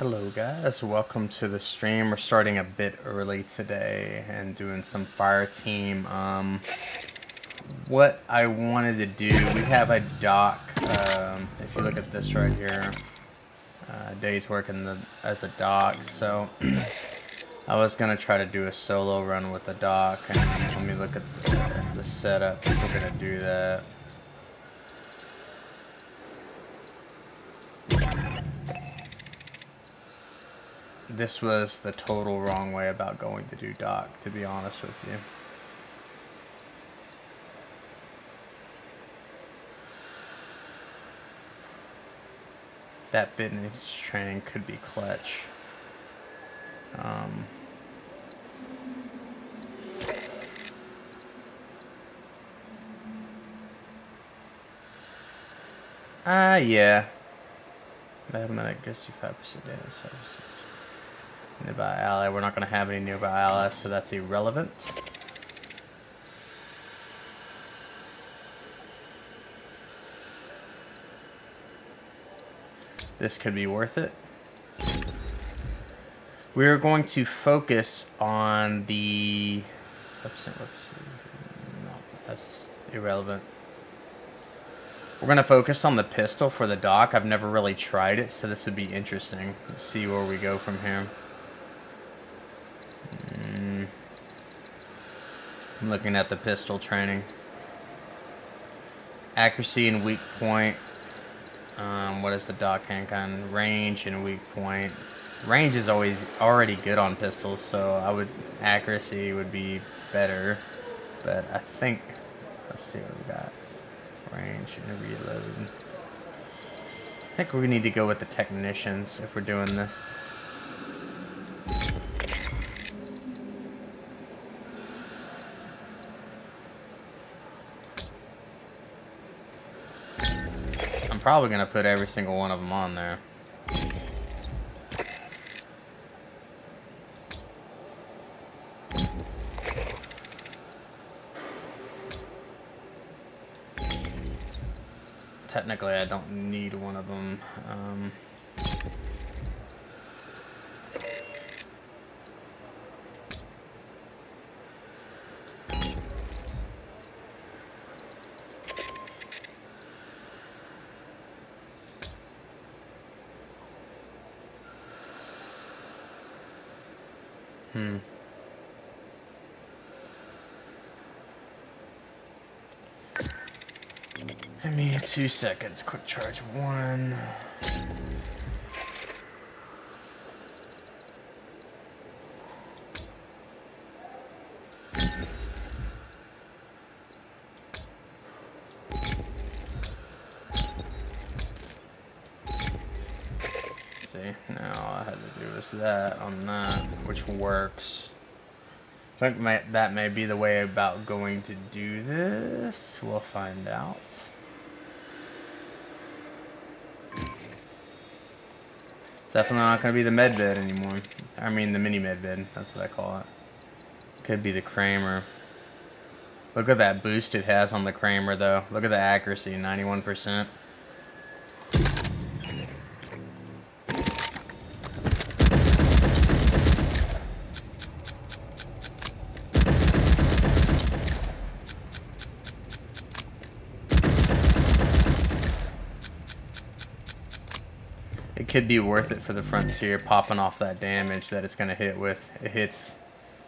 Hello guys, welcome to the stream. We're starting a bit early today and doing some fire team. What I wanted to do, we have a dock. If you look at this right here, Day's working as a dock, so I was gonna try to do a solo run with the dock, and let me look at the setup if we're gonna do that. This was the total wrong way about going to do dock, to be honest with you. That fitness training could be clutch. Yeah. Automatic gives you 5% damage. Nearby ally. We're not going to have any nearby allies, so that's irrelevant. This could be worth it. We're going to focus on the... No, that's irrelevant. We're going to focus on the pistol for the dock. I've never really tried it, so this would be interesting. Let's see where we go from here. I'm looking at the pistol training. Accuracy and weak point. What is the dock handgun? Range and weak point. Range is already good on pistols, so accuracy would be better. But I think, let's see what we got. Range and reload. I think we need to go with the technicians if we're doing this. I'm probably going to put every single one of them on there. Technically, I don't need one of them. Give me 2 seconds. Quick charge 1. See, now all I had to do was that on that, which works. I think that may be the way about going to do this. We'll find out. It's definitely not going to be the med bed anymore. I mean the mini med bed. That's what I call it. Could be the Kramer. Look at that boost it has on the Kramer though. Look at the accuracy, 91%. It could be worth it for the Frontier, popping off that damage that it's going to hit with. It hits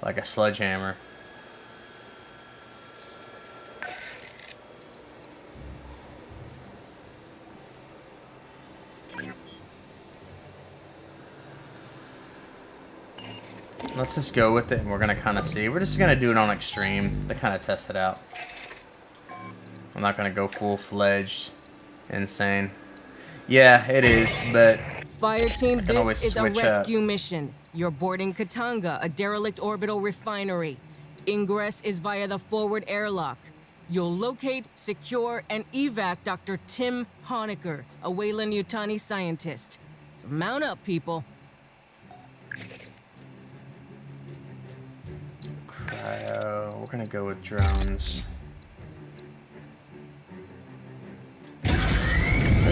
like a sledgehammer. Let's just go with it, and we're going to kind of see. We're just going to do it on extreme to kind of test it out. I'm not going to go full-fledged insane. Yeah, it is, but Fire team, this is a rescue mission. You're boarding Katanga, a derelict orbital refinery. Ingress is via the forward airlock. You'll locate, secure, and evac Dr. Tim Honecker, a Weyland-Yutani scientist. So mount up, people. Cryo. We're gonna go with drones.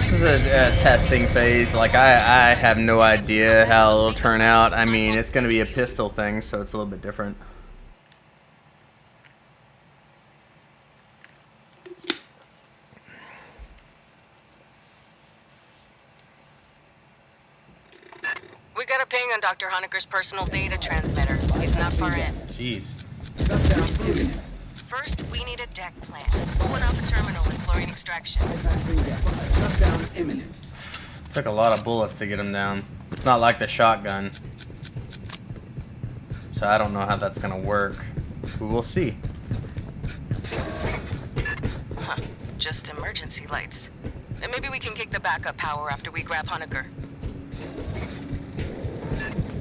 This is a testing phase. Like, I have no idea how it'll turn out. I mean, it's going to be a pistol thing, so it's a little bit different. We got a ping on Dr. Honecker's personal data transmitter. He's not far in. Jeez. First, we need a deck plan. Pulling out the terminal and chlorine extraction. Shutdown imminent. Took a lot of bullets to get him down. It's not like the shotgun. So I don't know how that's gonna work. We will see. Huh. Just emergency lights. And maybe we can kick the backup power after we grab Honecker.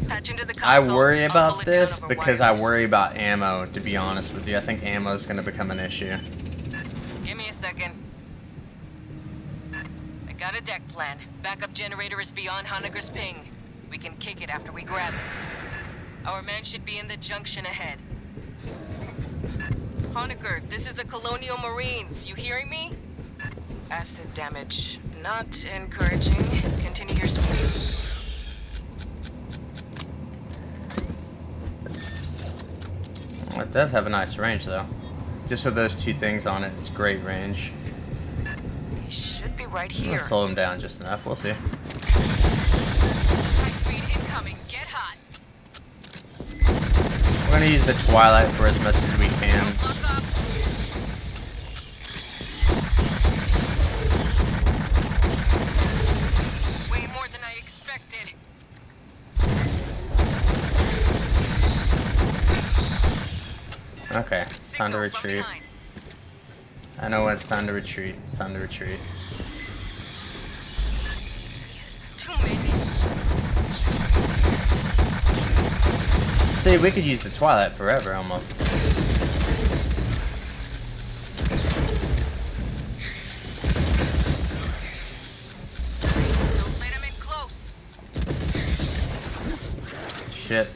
Patch into the I console. worry I'll about pull it down this over because I wireless. worry about ammo, to be honest with you. I think ammo is gonna become an issue. Give me a second. I got a deck plan. Backup generator is beyond Honecker's ping. We can kick it after we grab it. Our man should be in the junction ahead. Honecker, this is the Colonial Marines. You hearing me? Acid damage. Not encouraging. Continue your speed. It does have a nice range, though. Just with those two things on it, it's great range. He should be right I'm here. gonna slow him down just enough. We'll see. High speed incoming. Get hot. We're gonna use the Twilight for as much as we can. Lock up. Way more than I expected. Okay, it's time to Signal from retreat. behind. I know when it's time to retreat. It's time to retreat. Too many. See, we could use the Twilight forever, almost. Don't let him in close. Shit.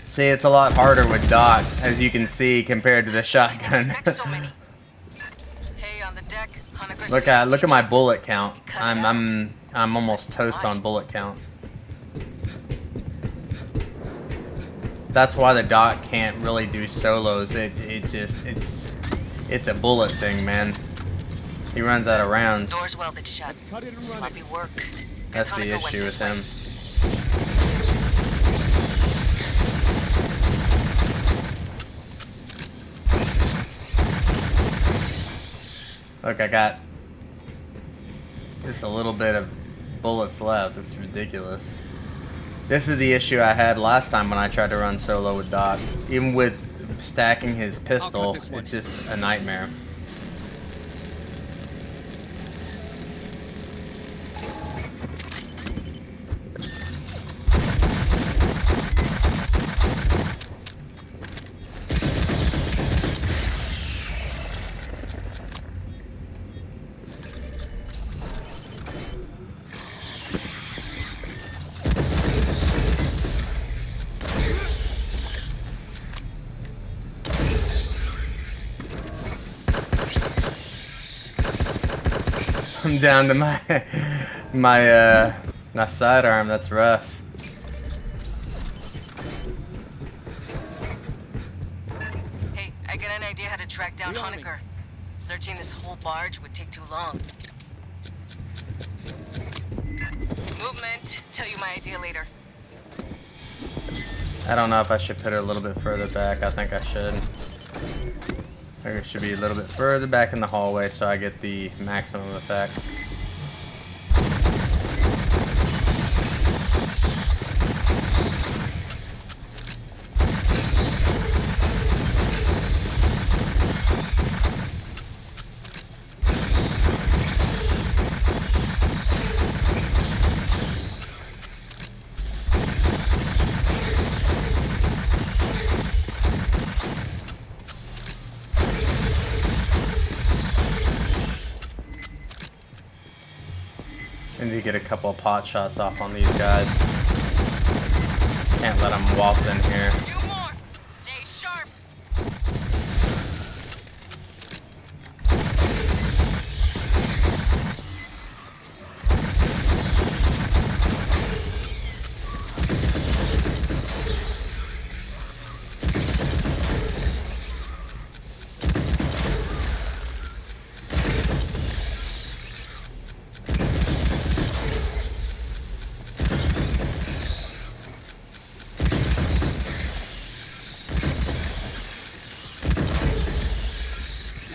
See, it's a lot harder with Doc, as you can see, compared to the shotgun. Expect so many. Hey, on the deck, Honecker's look at team. my bullet count. We cut I'm out. almost toast on bullet count. That's why the Doc can't really do solos. It's a bullet thing, man. He runs out of rounds. Doors welded shut. Cut it and run it. Sloppy work. That's Guess the Honecker went issue this with way. him. Look, I got just a little bit of bullets left. It's ridiculous. This is the issue I had last time when I tried to run solo with Doc. Even with stacking his pistol, this one. it's just a nightmare. I'm down to my sidearm. That's rough. Hey, I got an idea how to track down You on me. Honecker. Searching this whole barge would take too long. Movement. Tell you my idea later. I don't know if I should put it a little bit further back. I think I should. I think it should be a little bit further back in the hallway so I get the maximum effect. I need to get a couple of pot shots off on these guys. Can't let them waltz in here. Stay sharp.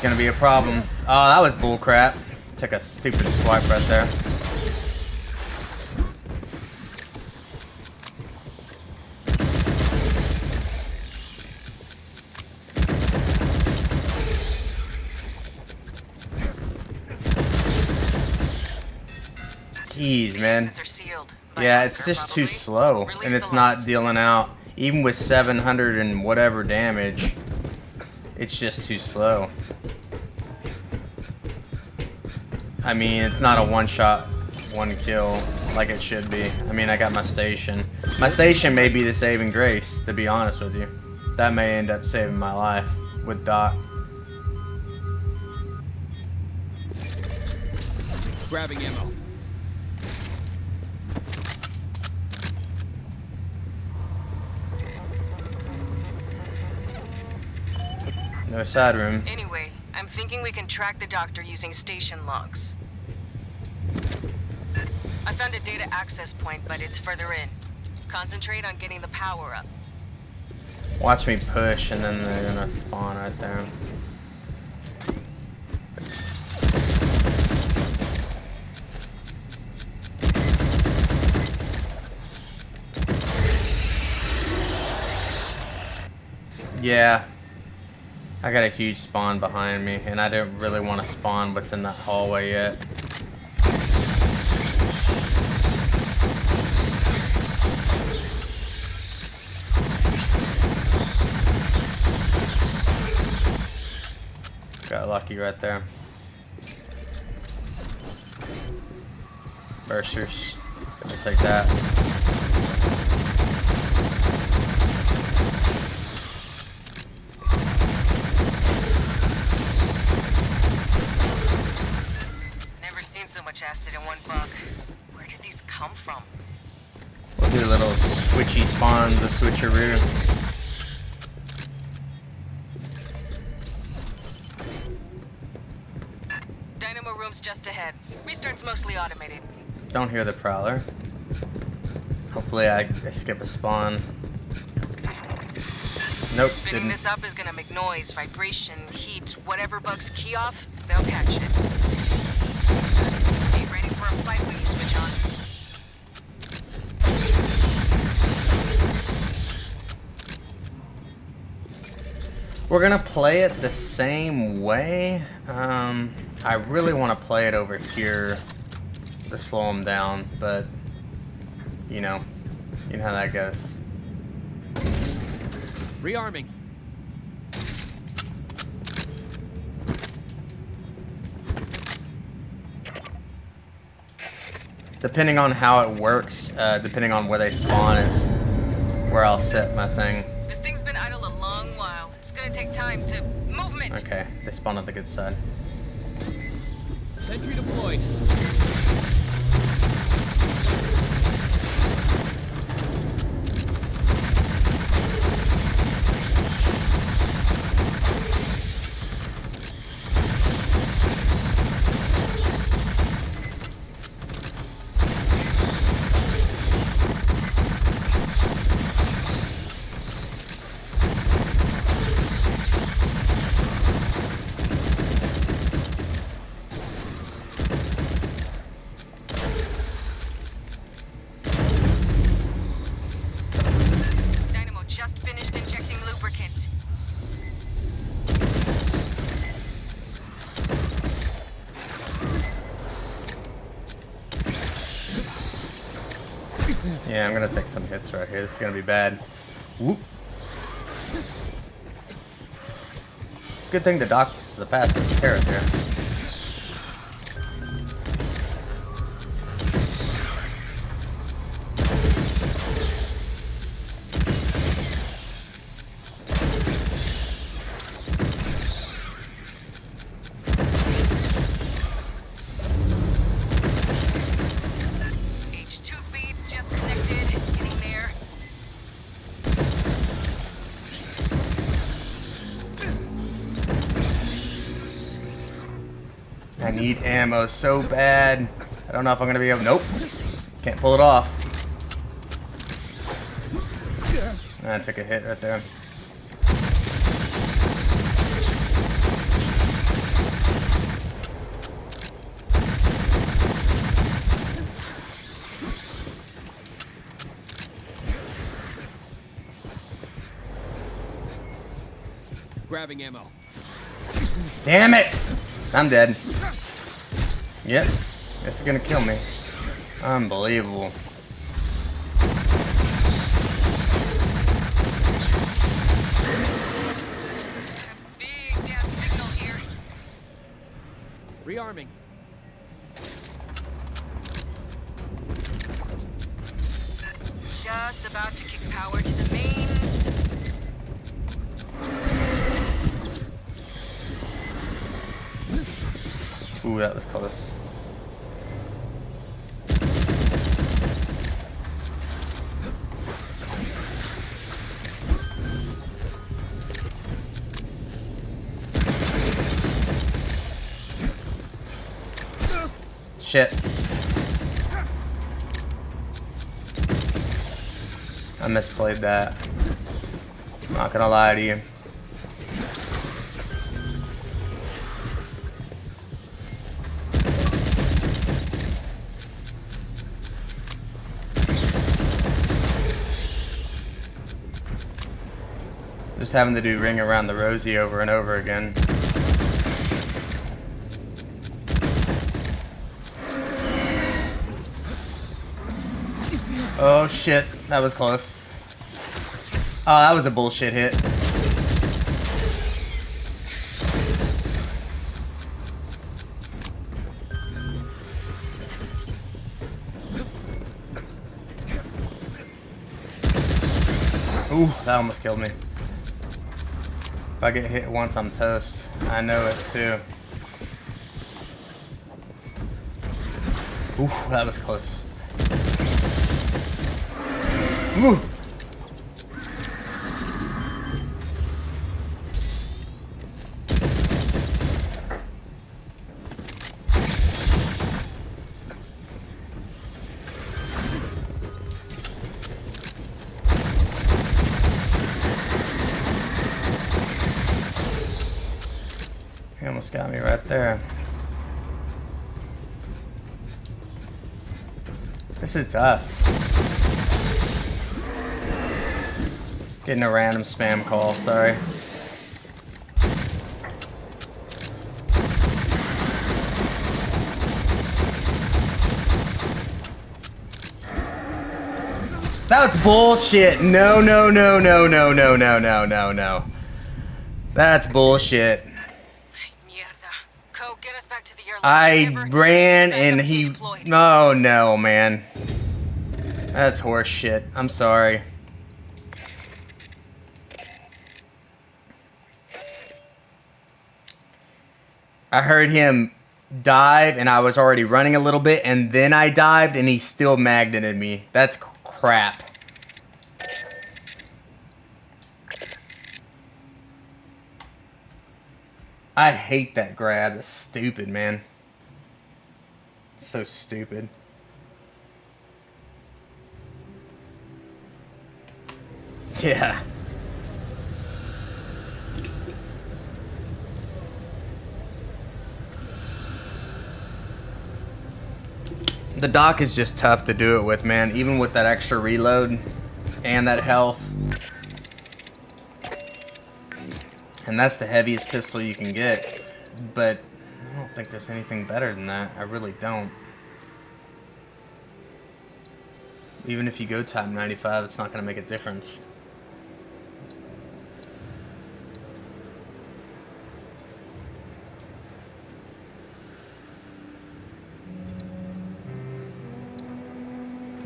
Gonna be a problem. Oh, that was bullcrap. Took a stupid swipe right there. Jeez, man. Yeah, it's just too slow, and it's not dealing out. Even with 700 and whatever damage, it's just too slow. I mean, it's not a one-shot, one-kill like it should be. I mean, I got my station. My station may be the saving grace, to be honest with you. That may end up saving my life with Doc. Grabbing ammo. No side room. Anyway, I'm thinking we can track the doctor using station logs. I found a data access point, but it's further in. Concentrate on getting the power up. Watch me push, and then they're gonna spawn right there. Yeah. I got a huge spawn behind me, and I don't really want to spawn what's in that hallway yet. Got lucky right there. Bursters. I'll take that. Acid in one buck. Where did these come from? We'll do a little switchy spawn, the switcheroo. Dynamo room's just ahead. Restart's mostly automated. Don't hear the prowler. Hopefully I skip a spawn. Nope, Spinning didn't. this up is gonna make noise, vibration, heat, whatever bugs key off, they'll catch it. Be ready for a fight when you switch on. We're gonna play it the same way. I really want to play it over here to slow them down, but you know how that goes. Rearming. Depending on how it works, depending on where they spawn is where I'll set my thing. This thing's been idle a long while. It's gonna take time to movement. Okay, they spawn on the good side. Sentry deployed. Yeah, I'm gonna take some hits right here. This is gonna be bad. Whoop. Good thing the Doc is the fastest character. I need ammo so bad. I don't know if I'm gonna be able. Nope. Can't pull it off. I took a hit right there. Grabbing ammo. Damn it! I'm dead. Yep. This is gonna kill me. Unbelievable. Big gas signal here. Rearming. Just about to kick power to the mains. Ooh, that was close. Shit. I misplayed that. Not gonna lie to you. Just having to do Ring Around the Rosie over and over again. Oh shit, that was close. Oh, that was a bullshit hit. Ooh, that almost killed me. If I get hit once, I'm toast. I know it too. Ooh, that was close. Ooh. He almost got me right there. This is tough. Getting a random spam call, sorry. That's bullshit. No, no, no, no, no, no, no, no, no, no. That's bullshit. Get us back to the airlock. I ran and he... Oh no, man. That's horse shit. I'm sorry. I heard him dive and I was already running a little bit and then I dived and he still magneted me. That's crap. I hate that grab. That's stupid, man. So stupid. Yeah. The dock is just tough to do it with, man. Even with that extra reload and that health. And that's the heaviest pistol you can get. But I don't think there's anything better than that. I really don't. Even if you go Type 95, it's not going to make a difference.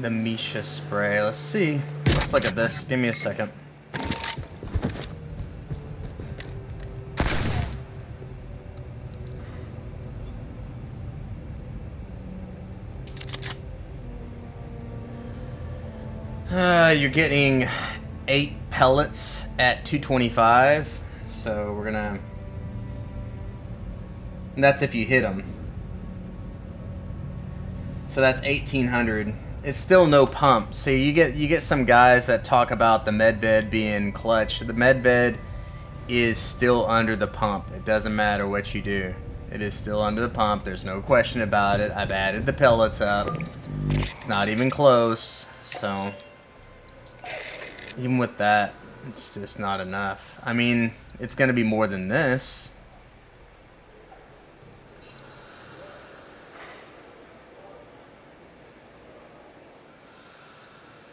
The Misha spray. Let's see. Let's look at this. Give me a second. You're getting 8 pellets at 225. So we're gonna... And that's if you hit them. So that's 1,800. It's still no pump. So you get some guys that talk about the medbed being clutch. The medbed is still under the pump. It doesn't matter what you do. It is still under the pump. There's no question about it. I've added the pellets up. It's not even close. So even with that, it's just not enough. I mean, it's going to be more than this.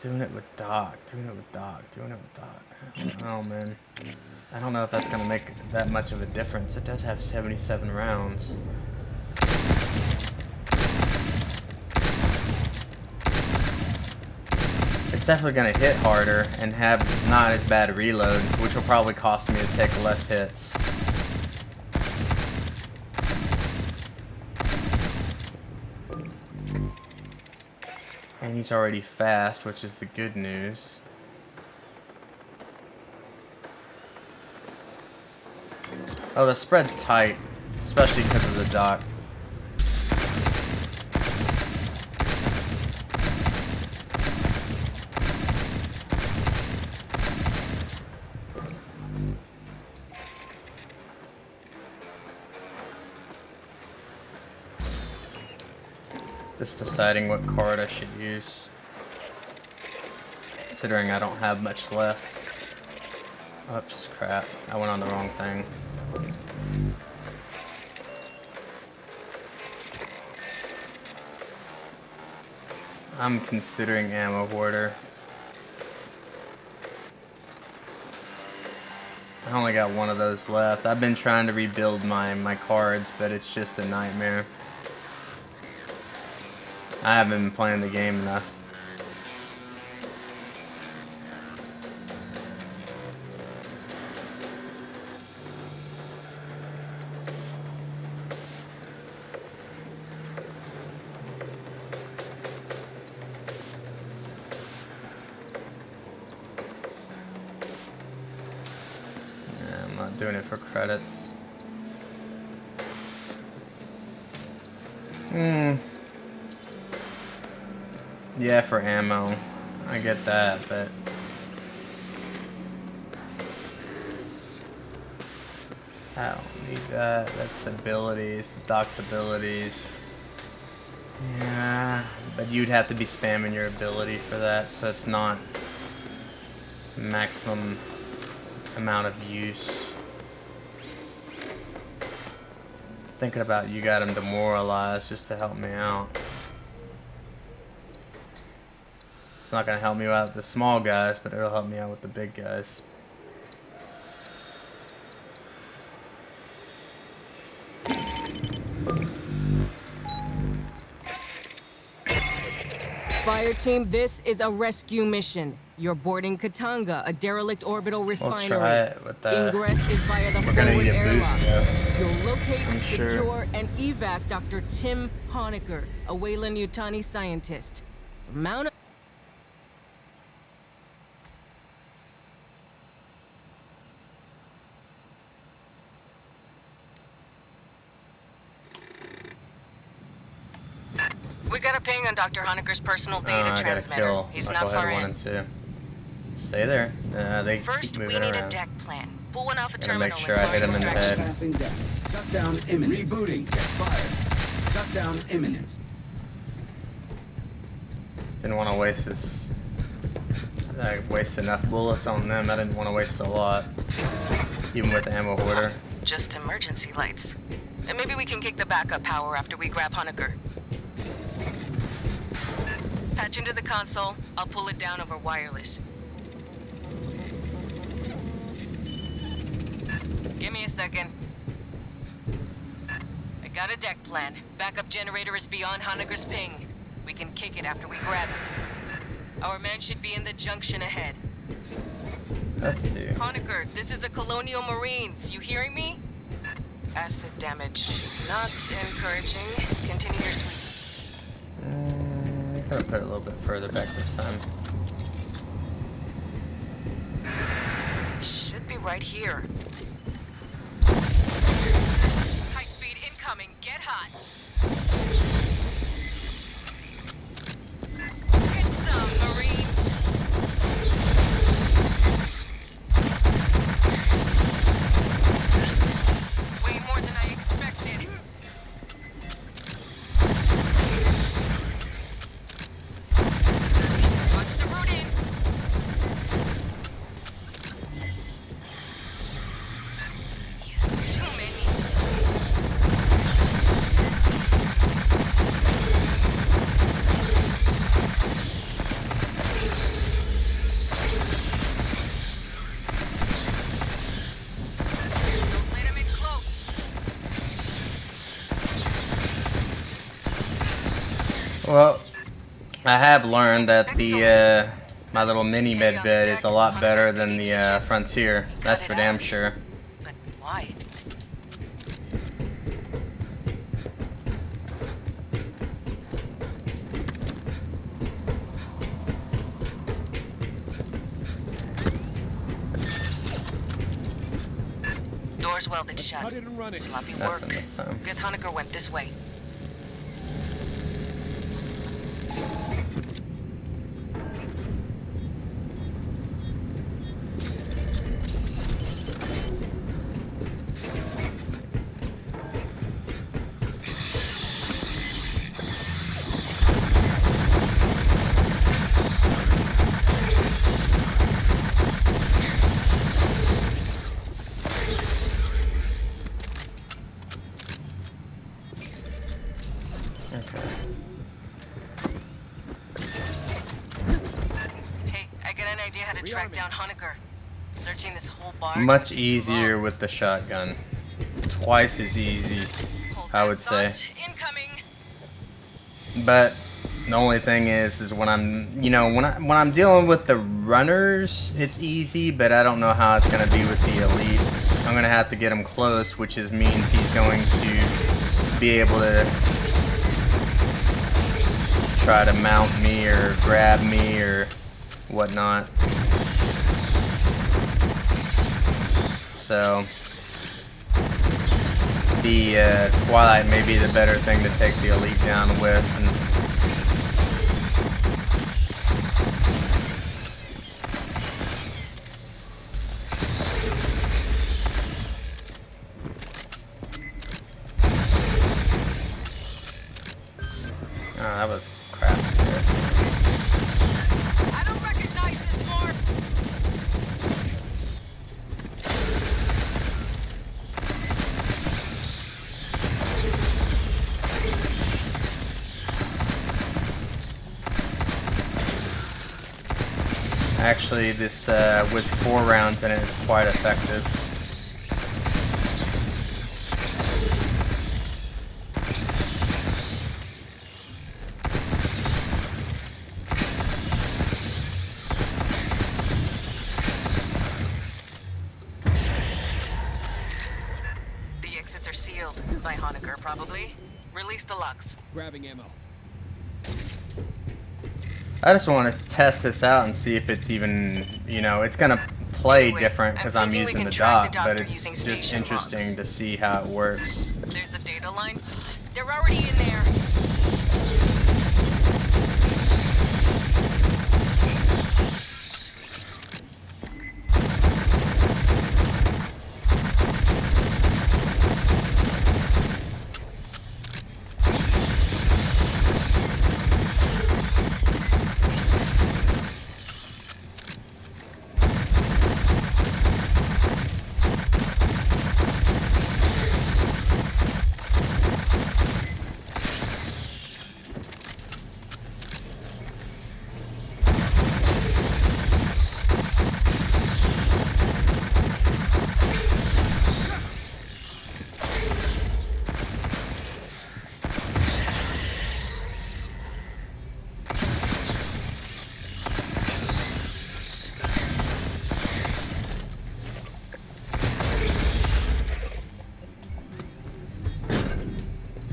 Doing it with Doc. Oh, man. I don't know if that's going to make that much of a difference. It does have 77 rounds. It's definitely going to hit harder and have not as bad a reload, which will probably cost me to take less hits. And he's already fast, which is the good news. Oh, the spread's tight, especially because of the Doc. Just deciding what card I should use, considering I don't have much left. Oops, crap. I went on the wrong thing. I'm considering ammo hoarder. I only got one of those left. I've been trying to rebuild my cards, but it's just a nightmare. I haven't been playing the game enough. I'm not doing it for credits. Yeah, for ammo. I get that, but I don't need that. That's the abilities, the Doc's abilities. Yeah, but you'd have to be spamming your ability for that, so it's not maximum amount of use. Thinking about you got him demoralized just to help me out. It's not going to help me out with the small guys, but it'll help me out with the big guys. Fire team, this is a rescue mission. You're boarding Katanga, a derelict orbital refinery. We'll try it with that. Ingress is via the We're gonna forward need a airlock. boost, though. You'll locate, I'm secure, sure. and evac Dr. Tim Honecker, a Weyland-Yutani scientist. So mount up. We got a ping on Dr. Honecker's personal data I gotta transmitter. kill He's not Knucklehead far 1 in. and 2. Stay there. They First, keep we moving need around. a deck plan. Pull one off a Gotta terminal. make sure I hit him in the head. Passing deck. Shutdown imminent. Rebooting. Check fire. Shutdown imminent. Didn't want to waste this. I wasted enough bullets on them. I didn't want to waste a lot, even with ammo hoarder. Just emergency lights. And maybe we can kick the backup power after we grab Honecker. Patch into the console. I'll pull it down over wireless. Give me a second. I got a deck plan. Backup generator is beyond Honecker's ping. We can kick it after we grab it. Our men should be in the junction ahead. Let's see. Honecker, this is the Colonial Marines. You hearing me? Acid damage. Not encouraging. Continue your sweep. I'm gonna put it a little bit further back this time. Should be right here. High speed incoming. Get hot. I have learned that the my little mini med bed is a lot better than the Frontier. That's for damn sure. But why? Doors welded shut. Cut it and run it. Sloppy work. Nothing this time. Guess Honecker went this way. Hey, I got an idea how to track down Honecker. Searching this whole bar. Much easier with the shotgun. Twice as easy, I would say. Incoming. But the only thing is when I'm, you know, when I'm dealing with the runners, it's easy. But I don't know how it's gonna be with the elite. I'm gonna have to get him close, which means he's going to be able to try to mount me or grab me or whatnot. So the Twilight may be the better thing to take the elite down with. Oh, that was crap. I don't recognize this mark. Actually, this with 4 rounds in it is quite effective. The exits are sealed by Honecker, probably. Release the locks. Grabbing ammo. I just want to test this out and see if it's even, you know, it's gonna play Anyway, different because I'm thinking we using can the track dock, the but doctor it's using just station interesting logs. to see how it works. There's the data line. They're already in there.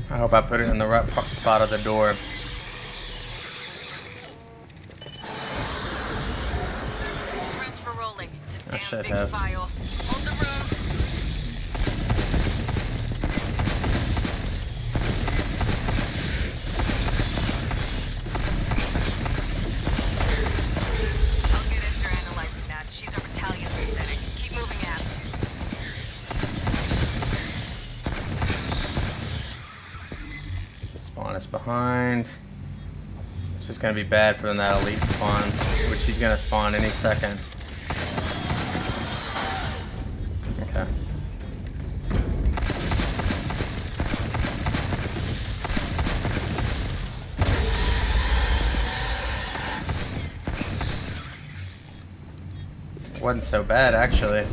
I hope I put it in the right spot of the door. Transfer rolling. It's a I damn should big have. file. Hold the room. I'll get Esther analyzing that. She's our battalion resetting. Keep moving, ass. Spawn is behind. It's just gonna be bad for when that elite spawns, which he's gonna spawn any second. Okay. Wasn't so bad actually.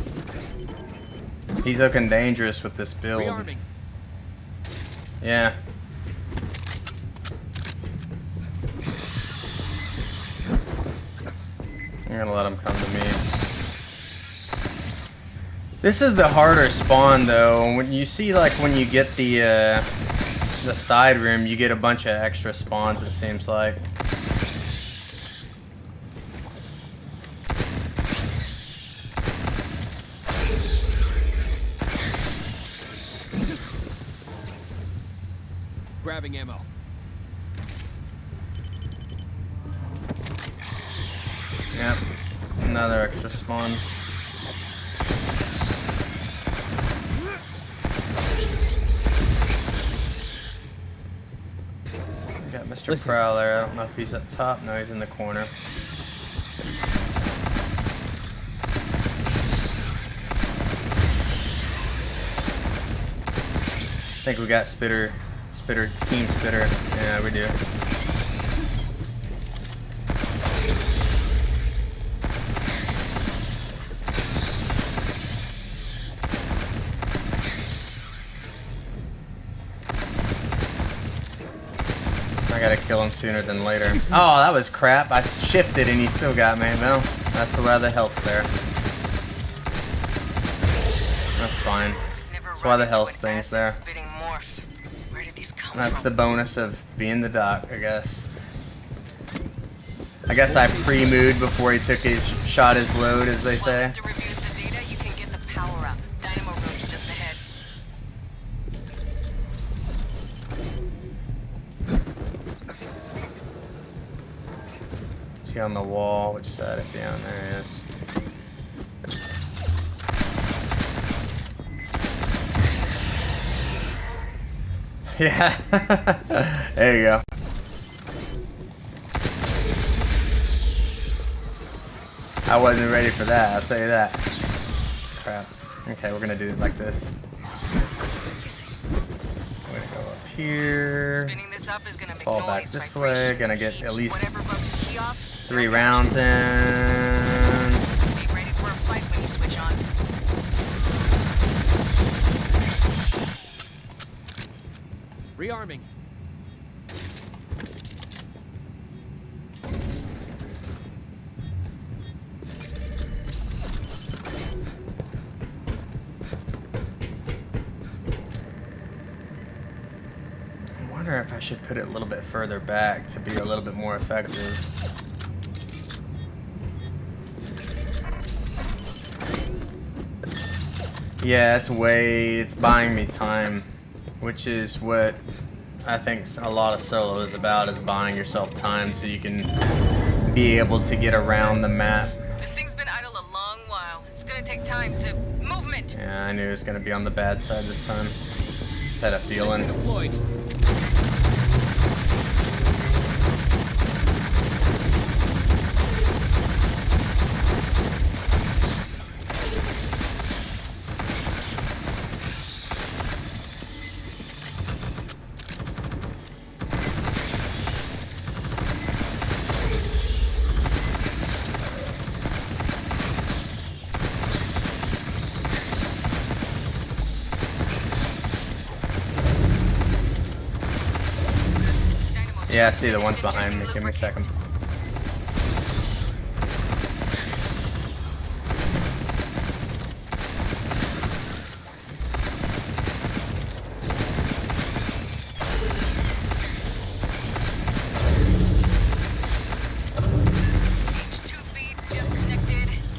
He's looking dangerous with this build. Rearming. Yeah. I'm gonna let them come to me. This is the harder spawn though. When you see, like, when you get the side room, you get a bunch of extra spawns, it seems like. Grabbing ammo. Yep, another extra spawn. We got Mr. Listen. Prowler. I don't know if he's up top. No, he's in the corner. I think we got Team Spitter. Yeah, we do. I gotta kill him sooner than later. Oh, that was crap. I shifted and he still got me. Well, that's why the health's there. That's fine. That's why the health thing's there. That's the bonus of being the doc, I guess. I guess I pre-mooed before he took his shot his load, as they say. See on the wall, which side I see on there he is. Yeah, there you go. I wasn't ready for that, I'll tell you that. Crap. Okay, we're gonna do it like this. We're gonna go up here. Fall back this way. Gonna get at least 3 rounds in. Be ready for a fight when you switch on. Rearming. I wonder if I should put it a little bit further back to be a little bit more effective. Yeah, it's buying me time, which is what I think a lot of solo is about, is buying yourself time so you can be able to get around the map. This thing's been idle a long while. It's gonna take time to movement. Yeah, I knew it was gonna be on the bad side this time. Just had a feeling. Sensor deployed. Yeah, I see the ones behind me. Give me a second.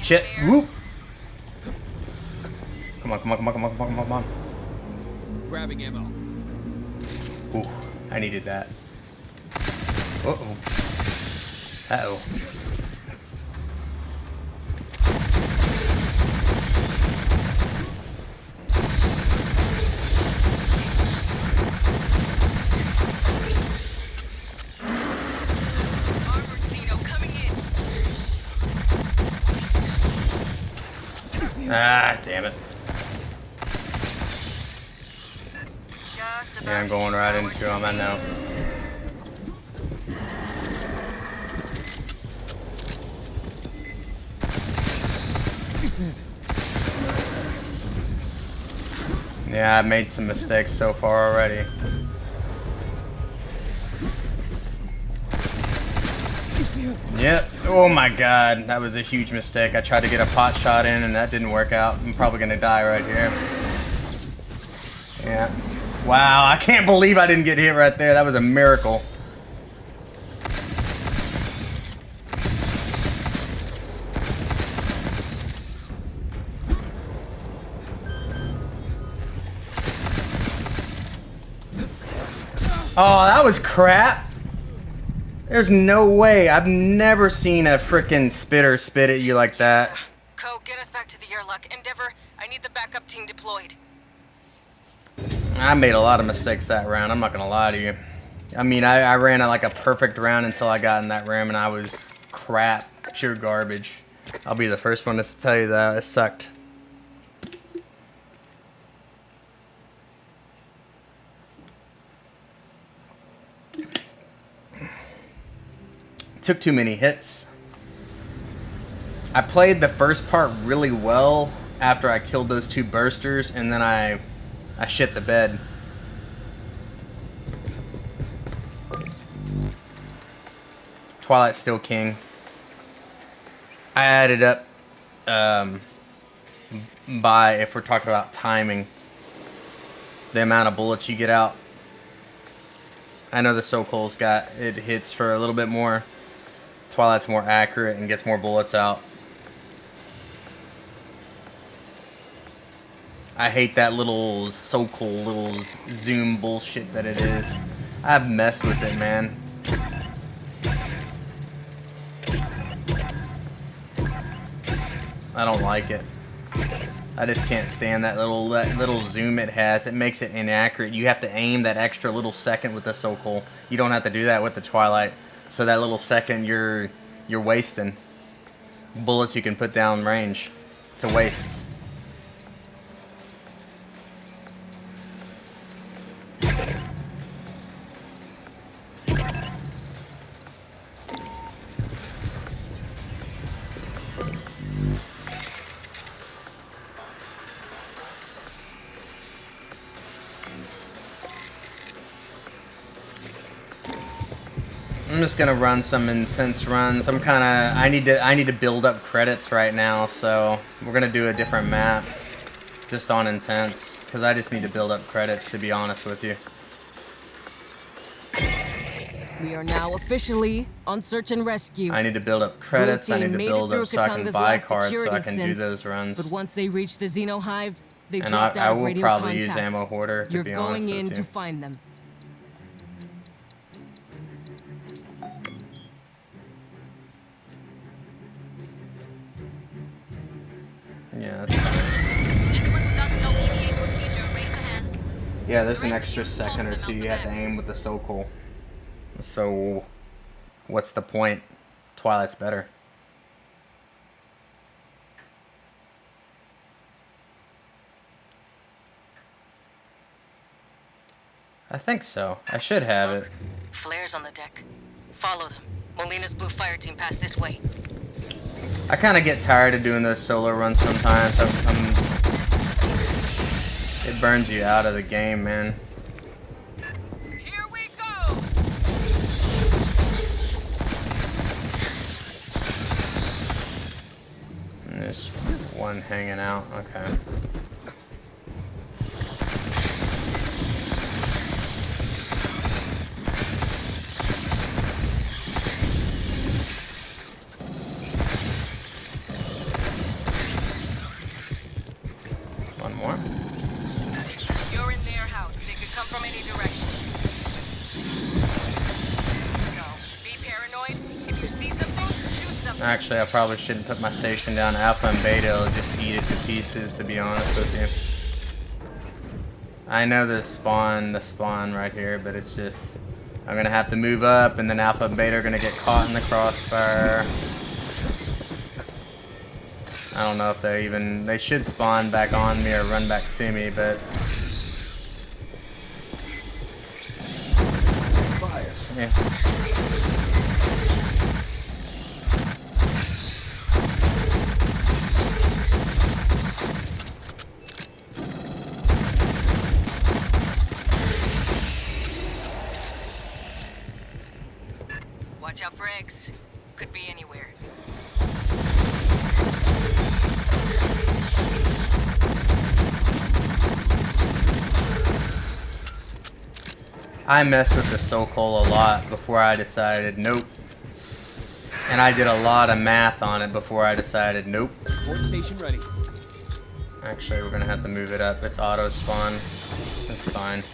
Shit. Whoop. Come on, come on, come on, come on, come on, come on. Grabbing ammo. Ooh, I needed that. Uh-oh. Uh-oh. Ah, damn it. Yeah, I'm going right into him, I know. Yeah, I've made some mistakes so far already. Yep. Oh my god, that was a huge mistake. I tried to get a pot shot in and that didn't work out. I'm probably gonna die right here. Yeah. Wow, I can't believe I didn't get hit right there. That was a miracle. Oh, that was crap. There's no way. I've never seen a frickin' spitter spit at you like that. Co, get us back to the airlock. Endeavor, I need the backup team deployed. I made a lot of mistakes that round. I'm not gonna lie to you. I mean, I ran like a perfect round until I got in that room and I was crap. Pure garbage. I'll be the first one to tell you that. It sucked. Took too many hits. I played the first part really well after I killed those two bursters, and then I shit the bed. Twilight's still king. I added up by, if we're talking about timing, the amount of bullets you get out. I know the Sokol's got, it hits for a little bit more. Twilight's more accurate and gets more bullets out. I hate that little Sokol little zoom bullshit that it is. I've messed with it, man. I don't like it. I just can't stand that little zoom it has. It makes it inaccurate. You have to aim that extra little second with the Sokol. You don't have to do that with the Twilight. So that little second you're wasting. Bullets you can put down range to waste. I'm just gonna run some incense runs. I need to build up credits right now, so we're gonna do a different map just on intense because I just need to build up credits, to be honest with you. We are now officially on search and rescue. I need to build up credits. I need to build up so I can buy cards so I can do those runs. But once they reach the Xeno Hive, they And dropped I out of will radio probably contact. use Ammo Hoarder, to You're be honest going with in you. to find them. Yeah, that's fine. Yeah, there's an extra second or two you have to aim with the Sokol. So, what's the point? Twilight's better. I think so. I should have it. Flares on the deck. Follow them. Molina's blue fire team passed this way. I kind of get tired of doing those solo runs sometimes. It burns you out of the game, man. Here we go. And there's one hanging out. Okay. One more. You're in their house. They could come from any direction. Go. Be paranoid. If you see something, shoot something. Actually, I probably shouldn't put my station down. Alpha and Beta will just eat it to pieces, to be honest with you. I know the spawn right here, but it's just... I'm going to have to move up, and then Alpha and Beta are going to get caught in the crossfire. I don't know if they should spawn back on me or run back to me, but... Yeah. Watch out for eggs. Could be anywhere. I messed with the Sokol a lot before I decided nope. And I did a lot of math on it before I decided nope. Port station ready. Actually, we're gonna have to move it up. It's auto spawn. That's fine.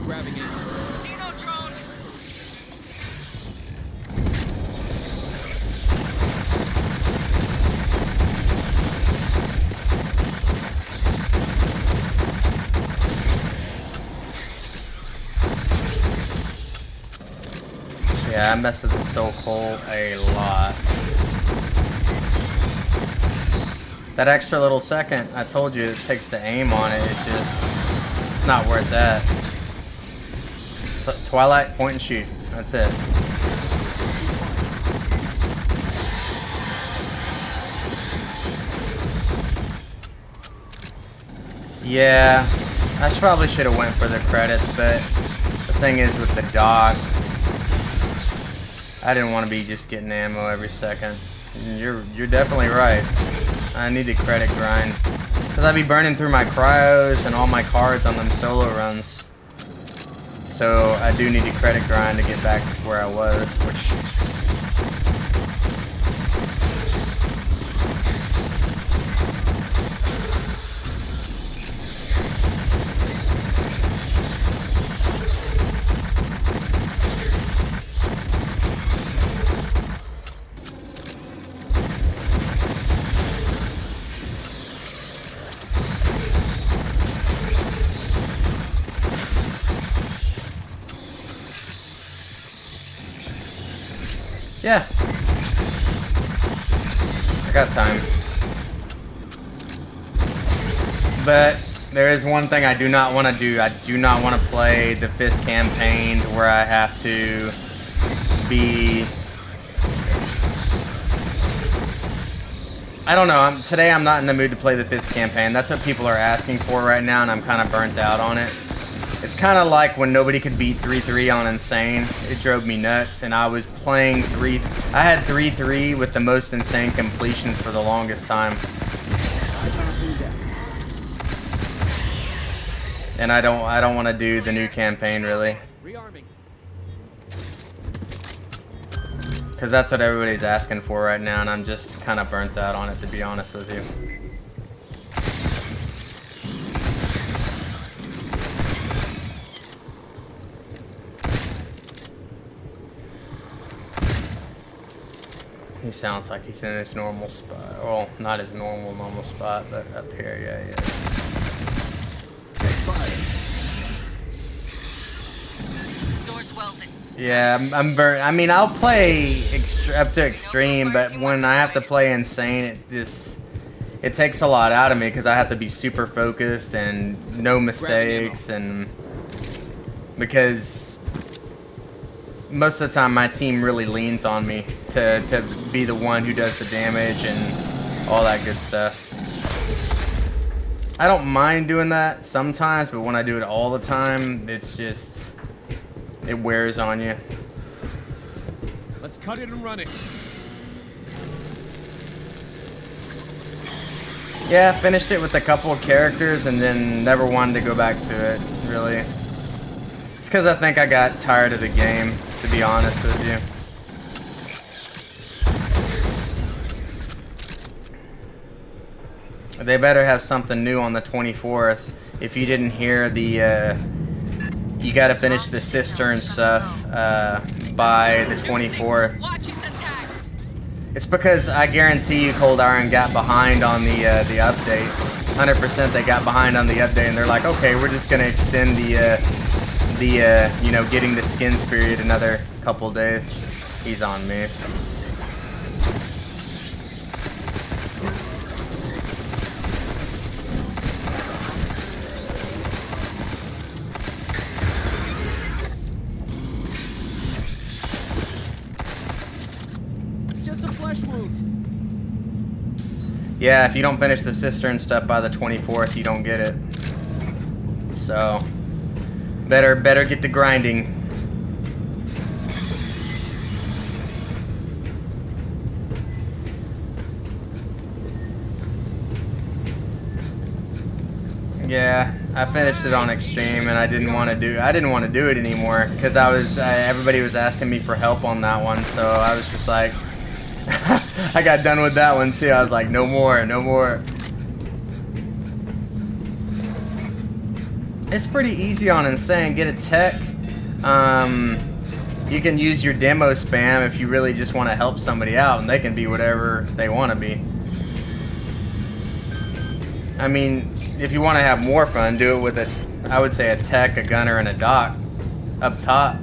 Grabbing ammo. Dino drone. Yeah, I messed with the Sokol a lot. That extra little second, I told you, it takes to aim on it. It's just, it's not where it's at. So, Twilight, point and shoot. That's it. Yeah, I probably should have went for the credits, but the thing is with the dog, I didn't want to be just getting ammo every second. You're definitely right. I need to credit grind. Because I'd be burning through my cryos and all my cards on them solo runs. So I do need to credit grind to get back where I was, which... Yeah. I got time. But there is one thing I do not want to do. I do not want to play the 5th campaign where I have to be... I don't know. Today I'm not in the mood to play the 5th campaign. That's what people are asking for right now, and I'm kind of burnt out on it. It's kind of like when nobody could beat 3-3 on Insane. It drove me nuts, and I was playing 3... I had 3-3 with the most insane completions for the longest time. And I don't want to do the new campaign, really. Rearming. Because that's what everybody's asking for right now, and I'm just kind of burnt out on it, to be honest with you. He sounds like he's in his normal spot. Well, not his normal spot, but up here, yeah. Doors welded. Yeah, I'm burnt. I mean, I'll play up to extreme, but when I have to play insane, it takes a lot out of me because I have to be super focused and no mistakes, and because most of the time my team really leans on me to be the one who does the damage and all that good stuff. I don't mind doing that sometimes, but when I do it all the time, it's just, it wears on you. Let's cut it and run it. Yeah, finished it with a couple of characters and then never wanted to go back to it, really. It's because I think I got tired of the game, to be honest with you. They better have something new on the 24th. If you didn't hear the, you gotta finish the cistern stuff by the 24th. It's because I guarantee you Cold Iron got behind on the update. 100% they got behind on the update, and they're like, okay, we're just gonna extend the you know, getting the skins period another couple days. He's on me. It's just a flesh wound. Yeah, if you don't finish the cistern stuff by the 24th, you don't get it. So, better get the grinding. Yeah, I finished it on extreme, and I didn't want to do it anymore because everybody was asking me for help on that one, so I was just like, I got done with that one too. I was like, no more, no more. It's pretty easy on Insane. Get a tech. You can use your demo spam if you really just want to help somebody out, and they can be whatever they want to be. I mean, if you want to have more fun, do it with I would say a tech, a gunner, and a doc up top.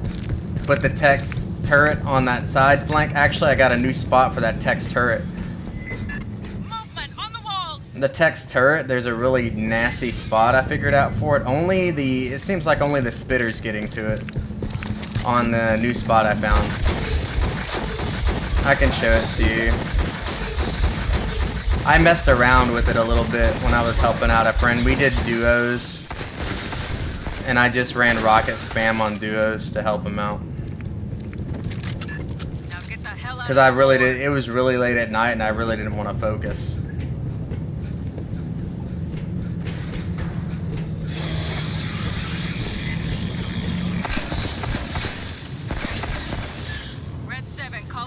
Put the tech's turret on that side flank. Actually, I got a new spot for that tech's turret. Movement on the walls. The tech's turret, there's a really nasty spot I figured out for it. It seems like only the spitter's getting to it on the new spot I found. I can show it to you. I messed around with it a little bit when I was helping out a friend. We did duos, and I just ran rocket spam on duos to help him out. Now get the hell out. Because I really did. It was really late at night, and I really didn't want to focus.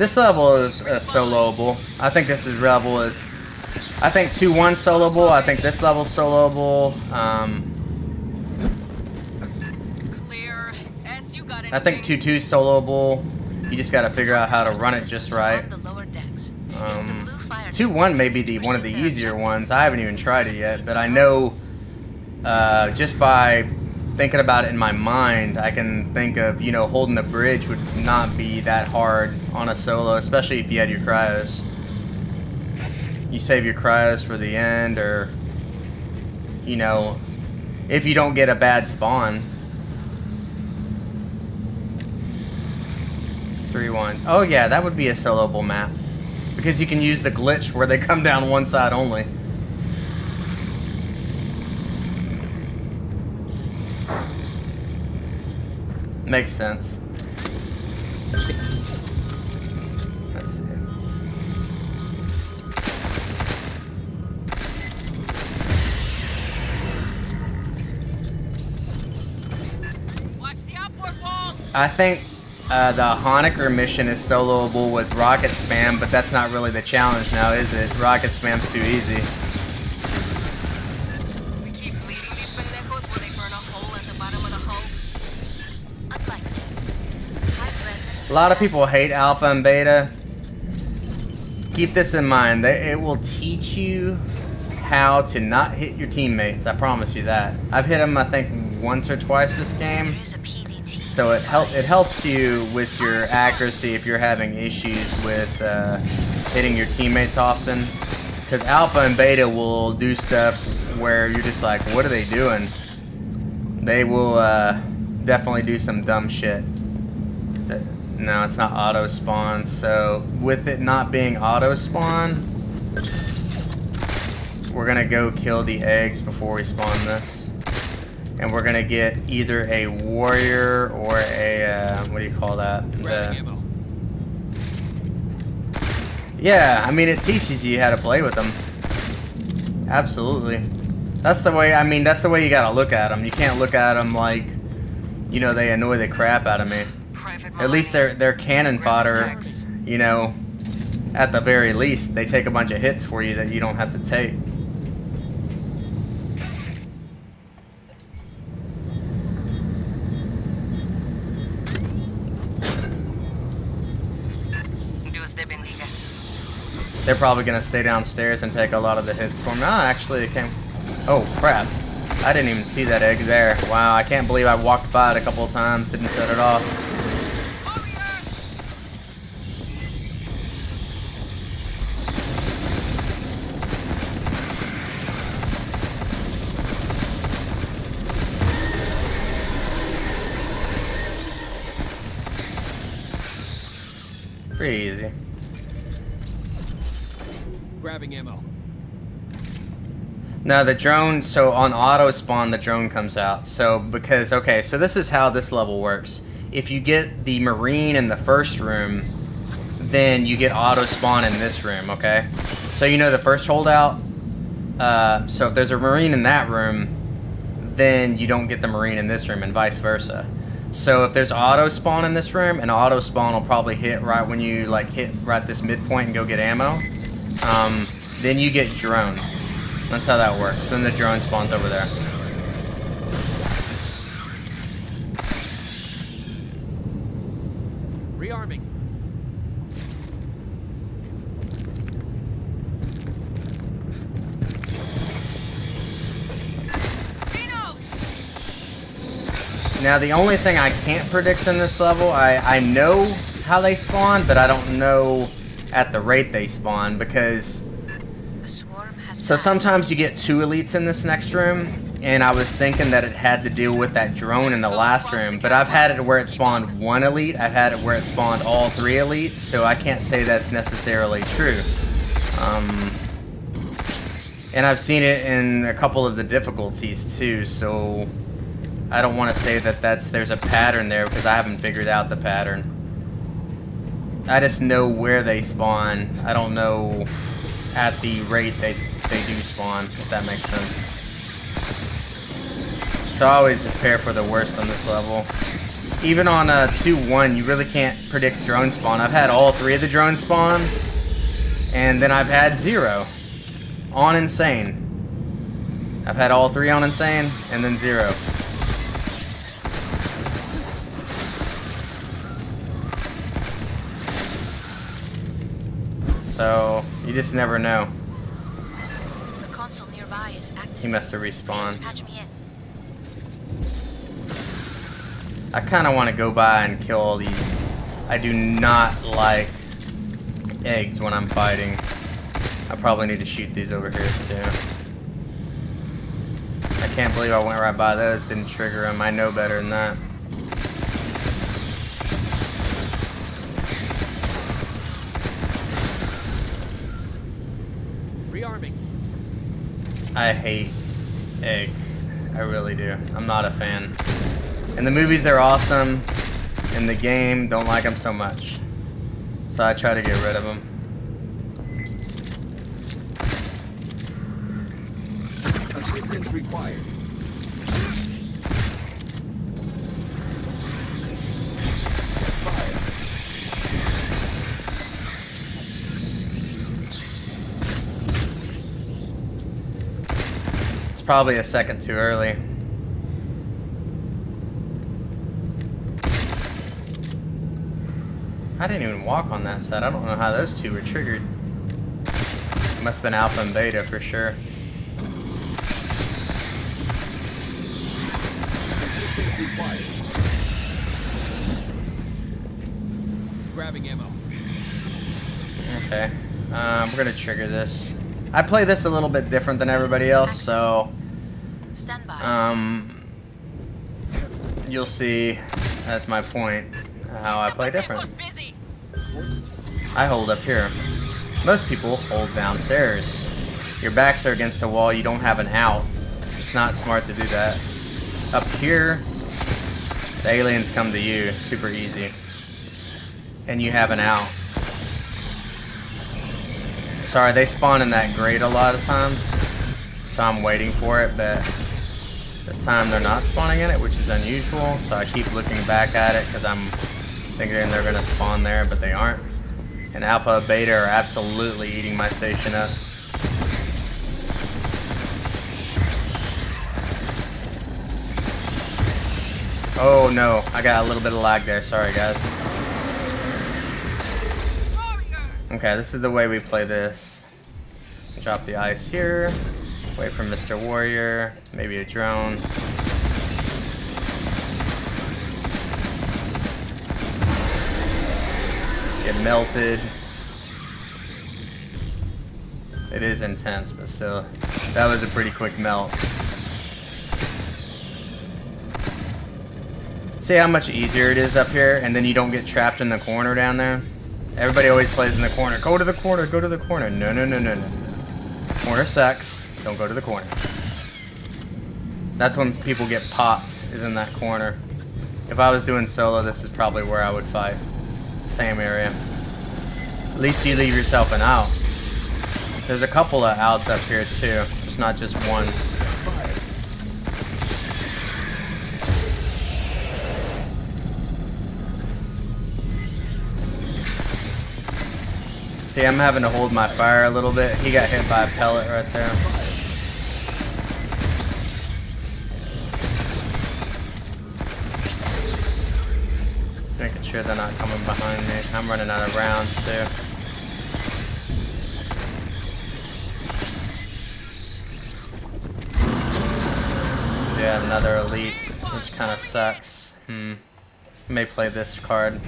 This level is soloable. I think this level is. I think 2-1 soloable. I think this level's soloable. Clear. S, you got I think 2-2 soloable. You just got to figure out how to run it just right. 2-1 may be one of the easier ones. I haven't even tried it yet, but I know just by thinking about it in my mind, I can think of, holding a bridge would not be that hard on a solo, especially if you had your cryos. You save your cryos for the end, or, if you don't get a bad spawn. 3-1. Oh yeah, that would be a soloable map. Because you can use the glitch where they come down one side only. Makes sense. Let's see. Watch the outboard wall. I think the Honecker mission is soloable with rocket spam, but that's not really the challenge now, is it? Rocket spam's too easy. We keep leaving these pendejos where they burn a hole at the bottom of the hull. A lot of people hate alpha and beta. Keep this in mind. It will teach you how to not hit your teammates. I promise you that. I've hit them, I think, once or twice this game. So it helps you with your accuracy if you're having issues with hitting your teammates often. Because alpha and beta will do stuff where you're just like, what are they doing? They will definitely do some dumb shit. No, it's not auto spawn. So with it not being auto spawn, we're gonna go kill the eggs before we spawn this, and we're gonna get either a warrior or a what do you call that? Yeah, I mean, it teaches you how to play with them. Absolutely. That's the way. I mean, that's the way you gotta look at them. You can't look at them like, they annoy the crap out of me. At least they're cannon fodder, at the very least. They take a bunch of hits for you that you don't have to take. They're probably going to stay downstairs and take a lot of the hits for me. Ah, actually, it came... Oh, crap. I didn't even see that egg there. Wow, I can't believe I walked by it a couple of times, didn't set it off. Pretty easy. Grabbing ammo. Now the drone, so on auto spawn the drone comes out. So so this is how this level works. If you get the Marine in the first room, then you get auto spawn in this room, okay? So the first holdout, so if there's a Marine in that room, then you don't get the Marine in this room, and vice versa. So if there's auto spawn in this room, an auto spawn will probably hit right when you like hit right this midpoint and go get ammo. Then you get drone. That's how that works. Then the drone spawns over there. Rearming. Now the only thing I can't predict in this level, I know how they spawn, but I don't know at the rate they spawn, because so sometimes you get 2 elites in this next room, and I was thinking that it had to deal with that drone in the last room, but I've had it where it spawned 1 elite, I've had it where it spawned all 3 elites, so I can't say that's necessarily true. And I've seen it in a couple of the difficulties too, so I don't want to say that there's a pattern there, because I haven't figured out the pattern. I just know where they spawn. I don't know at the rate they do spawn, if that makes sense. So I always prepare for the worst on this level. Even on 2-1, you really can't predict drone spawn. I've had all 3 of the drone spawns, and then I've had 0 on insane. I've had all 3 on insane, and then 0. So you just never know. The console nearby is active. He must have respawned. Patch me in. I kind of want to go by and kill all these. I do not like eggs when I'm fighting. I probably need to shoot these over here too. I can't believe I went right by those, didn't trigger them. I know better than that. Rearming. I hate eggs. I really do. I'm not a fan. In the movies, they're awesome. In the game, don't like them so much. So I try to get rid of them. Assistance required. Fire. It's probably a second too early. I didn't even walk on that side. I don't know how those two were triggered. It must have been alpha and beta for sure. Assistance required. Grabbing ammo. Okay. We're gonna trigger this. I play this a little bit different than everybody else, so Stand by. you'll see. That's my point. How I play different. I hold up here. Most people hold downstairs. Your backs are against the wall, you don't have an out. It's not smart to do that. Up here, the aliens come to you, super easy. And you have an out. Sorry, they spawn in that grate a lot of times, so I'm waiting for it, but this time they're not spawning in it, which is unusual, so I keep looking back at it because I'm thinking they're gonna spawn there, but they aren't. And Alpha and Beta are absolutely eating my station up. Oh no, I got a little bit of lag there, sorry guys. Okay, this is the way we play this. Drop the ice here, wait for Mr. Warrior, maybe a drone. Get melted. It is intense, but still, that was a pretty quick melt. See how much easier it is up here, and then you don't get trapped in the corner down there? Everybody always plays in the corner. Go to the corner, go to the corner. No, no, no, no, no. Corner sucks. Don't go to the corner. That's when people get popped, is in that corner. If I was doing solo, this is probably where I would fight. Same area. At least you leave yourself an out. There's a couple of outs up here too. There's not just one. See, I'm having to hold my fire a little bit. He got hit by a pellet right there. Making sure they're not coming behind me. I'm running out of rounds too. Yeah, another elite, which kind of sucks. May play this card.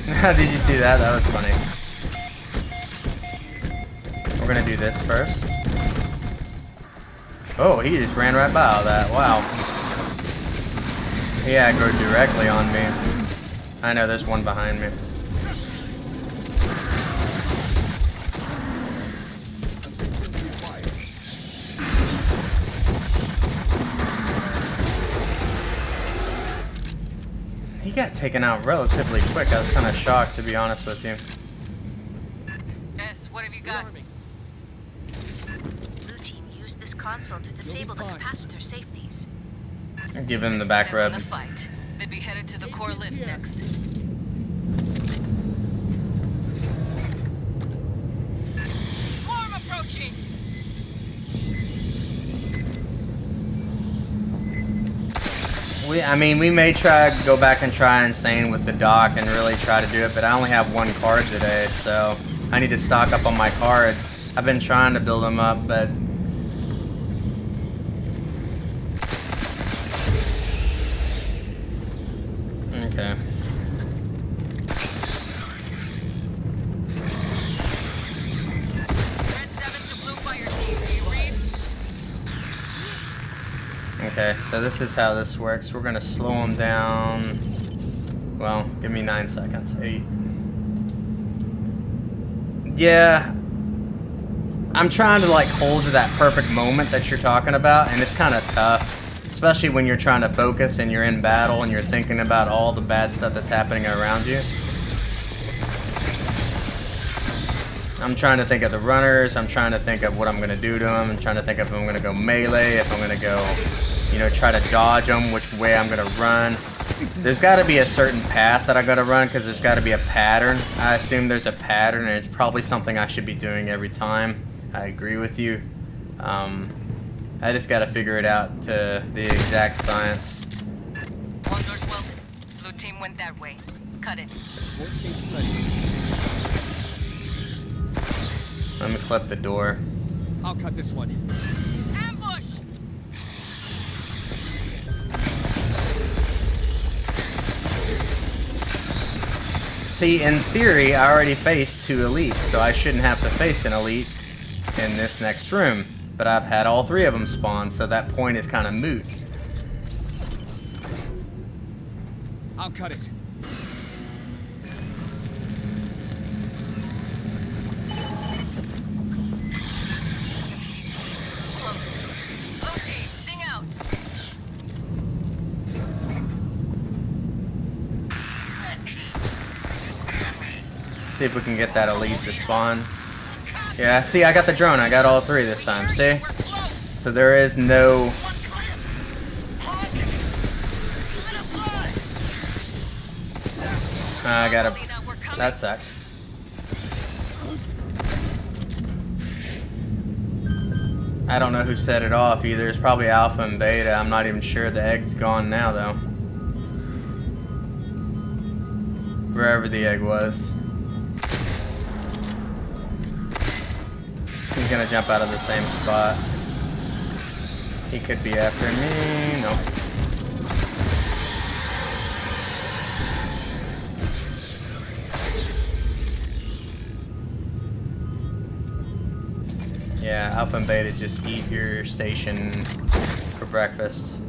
Did you see that? That was funny. We're gonna do this first. Oh, he just ran right by all that. Wow. He aggroed directly on me. I know there's one behind me. He got taken out relatively quick. I was kind of shocked, to be honest with you. S, what have you got? Blue team used this console to disable the capacitor safeties. Give him the back Still in rub. the fight. They'd be headed to the core lift next. Swarm approaching! I mean, we may go back and try Insane with the dock and really try to do it, but I only have one card today, so I need to stock up on my cards. I've been trying to build them up, but okay. Red 7 to blue fire team, do you read? Okay, so this is how this works. We're gonna slow them down. Well, give me 9 seconds. 8. Yeah. I'm trying to like hold to that perfect moment that you're talking about, and it's kind of tough. Especially when you're trying to focus and you're in battle and you're thinking about all the bad stuff that's happening around you. I'm trying to think of the runners. I'm trying to think of what I'm going to do to them. I'm trying to think if I'm going to go melee, if I'm going to go, you know, try to dodge them, which way I'm going to run. There's got to be a certain path that I got to run because there's got to be a pattern. I assume there's a pattern, and it's probably something I should be doing every time. I agree with you. I just got to figure it out to the exact science. One door's welded. Blue team went that way. Cut it. Port station ready. Let me clip the door. I'll cut this one in. Ambush! See, in theory, I already faced 2 elites, so I shouldn't have to face an elite in this next room. But I've had all 3 of them spawn, so that point is kind of moot. I'll cut it. Close. Blue team, sting out! See if we can get that elite to spawn. Yeah, see, I got the drone. I got all 3 this time, see? So there is no... I got a... That sucked. I don't know who set it off either. It's probably Alpha and Beta. I'm not even sure. The egg's gone now, though. Wherever the egg was. He's gonna jump out of the same spot. He could be after me. Nope. Yeah, Alpha and Beta just eat your station for breakfast.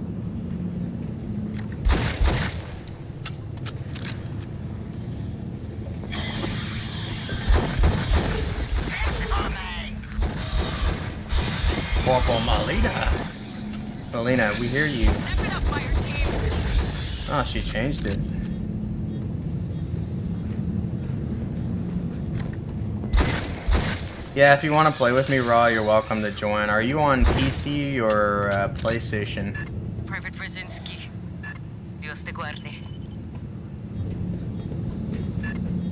Corporal Molina. Molina, we hear you. Oh, she changed it. Yeah, if you want to play with me raw, you're welcome to join. Are you on PC or PlayStation? Private Brzezinski. Dios te guarde.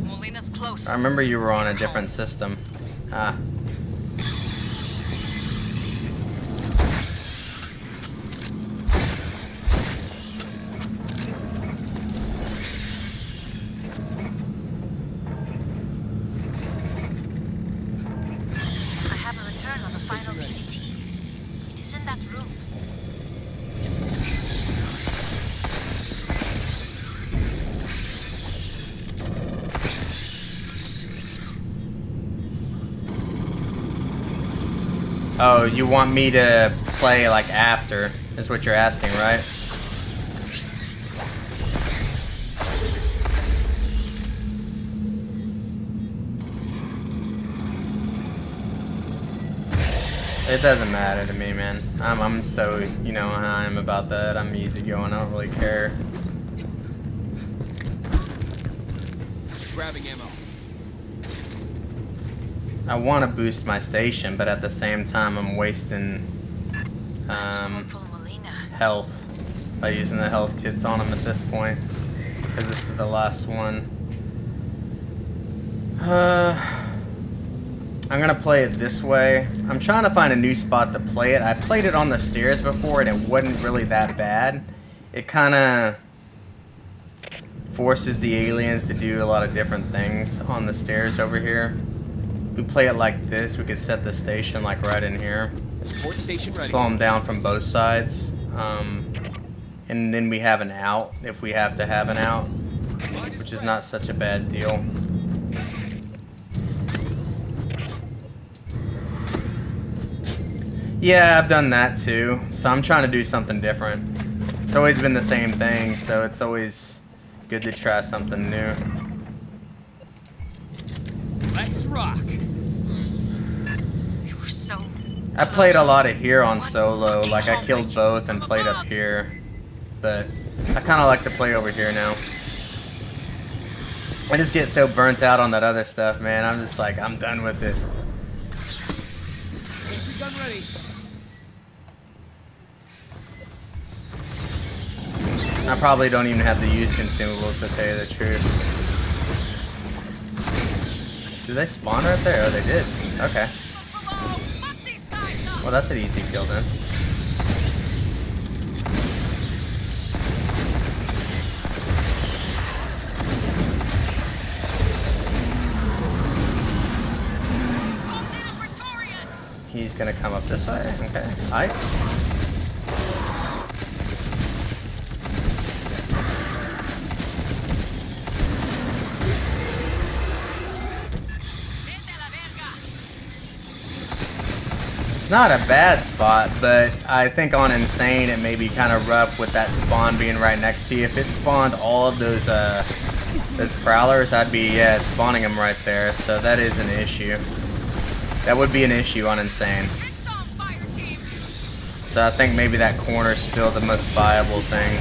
Molina's close. I remember you were on a different system. Ah. I have a return on the final PCT. It is in that room. Oh, you want me to play like after, is what you're asking, right? It doesn't matter to me, man. I'm so, you know how I am about that. I'm easygoing, I don't really care. Grabbing ammo. I want to boost my station, but at the same time, I'm wasting Corporal Molina. health by using the health kits on them at this point, because this is the last one. I'm gonna play it this way. I'm trying to find a new spot to play it. I played it on the stairs before, and it wasn't really that bad. It kind of forces the aliens to do a lot of different things on the stairs over here. If we play it like this, we could set the station like right in here. Support station ready. Slow them down from both sides. And then we have an out if we have to have an out, which is not such a bad deal. Yeah, I've done that too. So I'm trying to do something different. It's always been the same thing, so it's always good to try something new. Let's rock. We were so I played a lot of here on solo, like I killed both and played up here. But I kind of like to play over here now. I just get so burnt out on that other stuff, man. I'm just like, I'm done with it. Sentry gun ready. I probably don't even have to use consumables to tell you the truth. Do they spawn right there? Oh, they did. Okay. Well, that's an easy kill then. He's gonna come up this way. Okay. Ice. It's not a bad spot, but I think on Insane it may be kind of rough with that spawn being right next to you. If it spawned all of those prowlers, I'd be spawning them right there. So that is an issue. That would be an issue on Insane. So I think maybe that corner is still the most viable thing.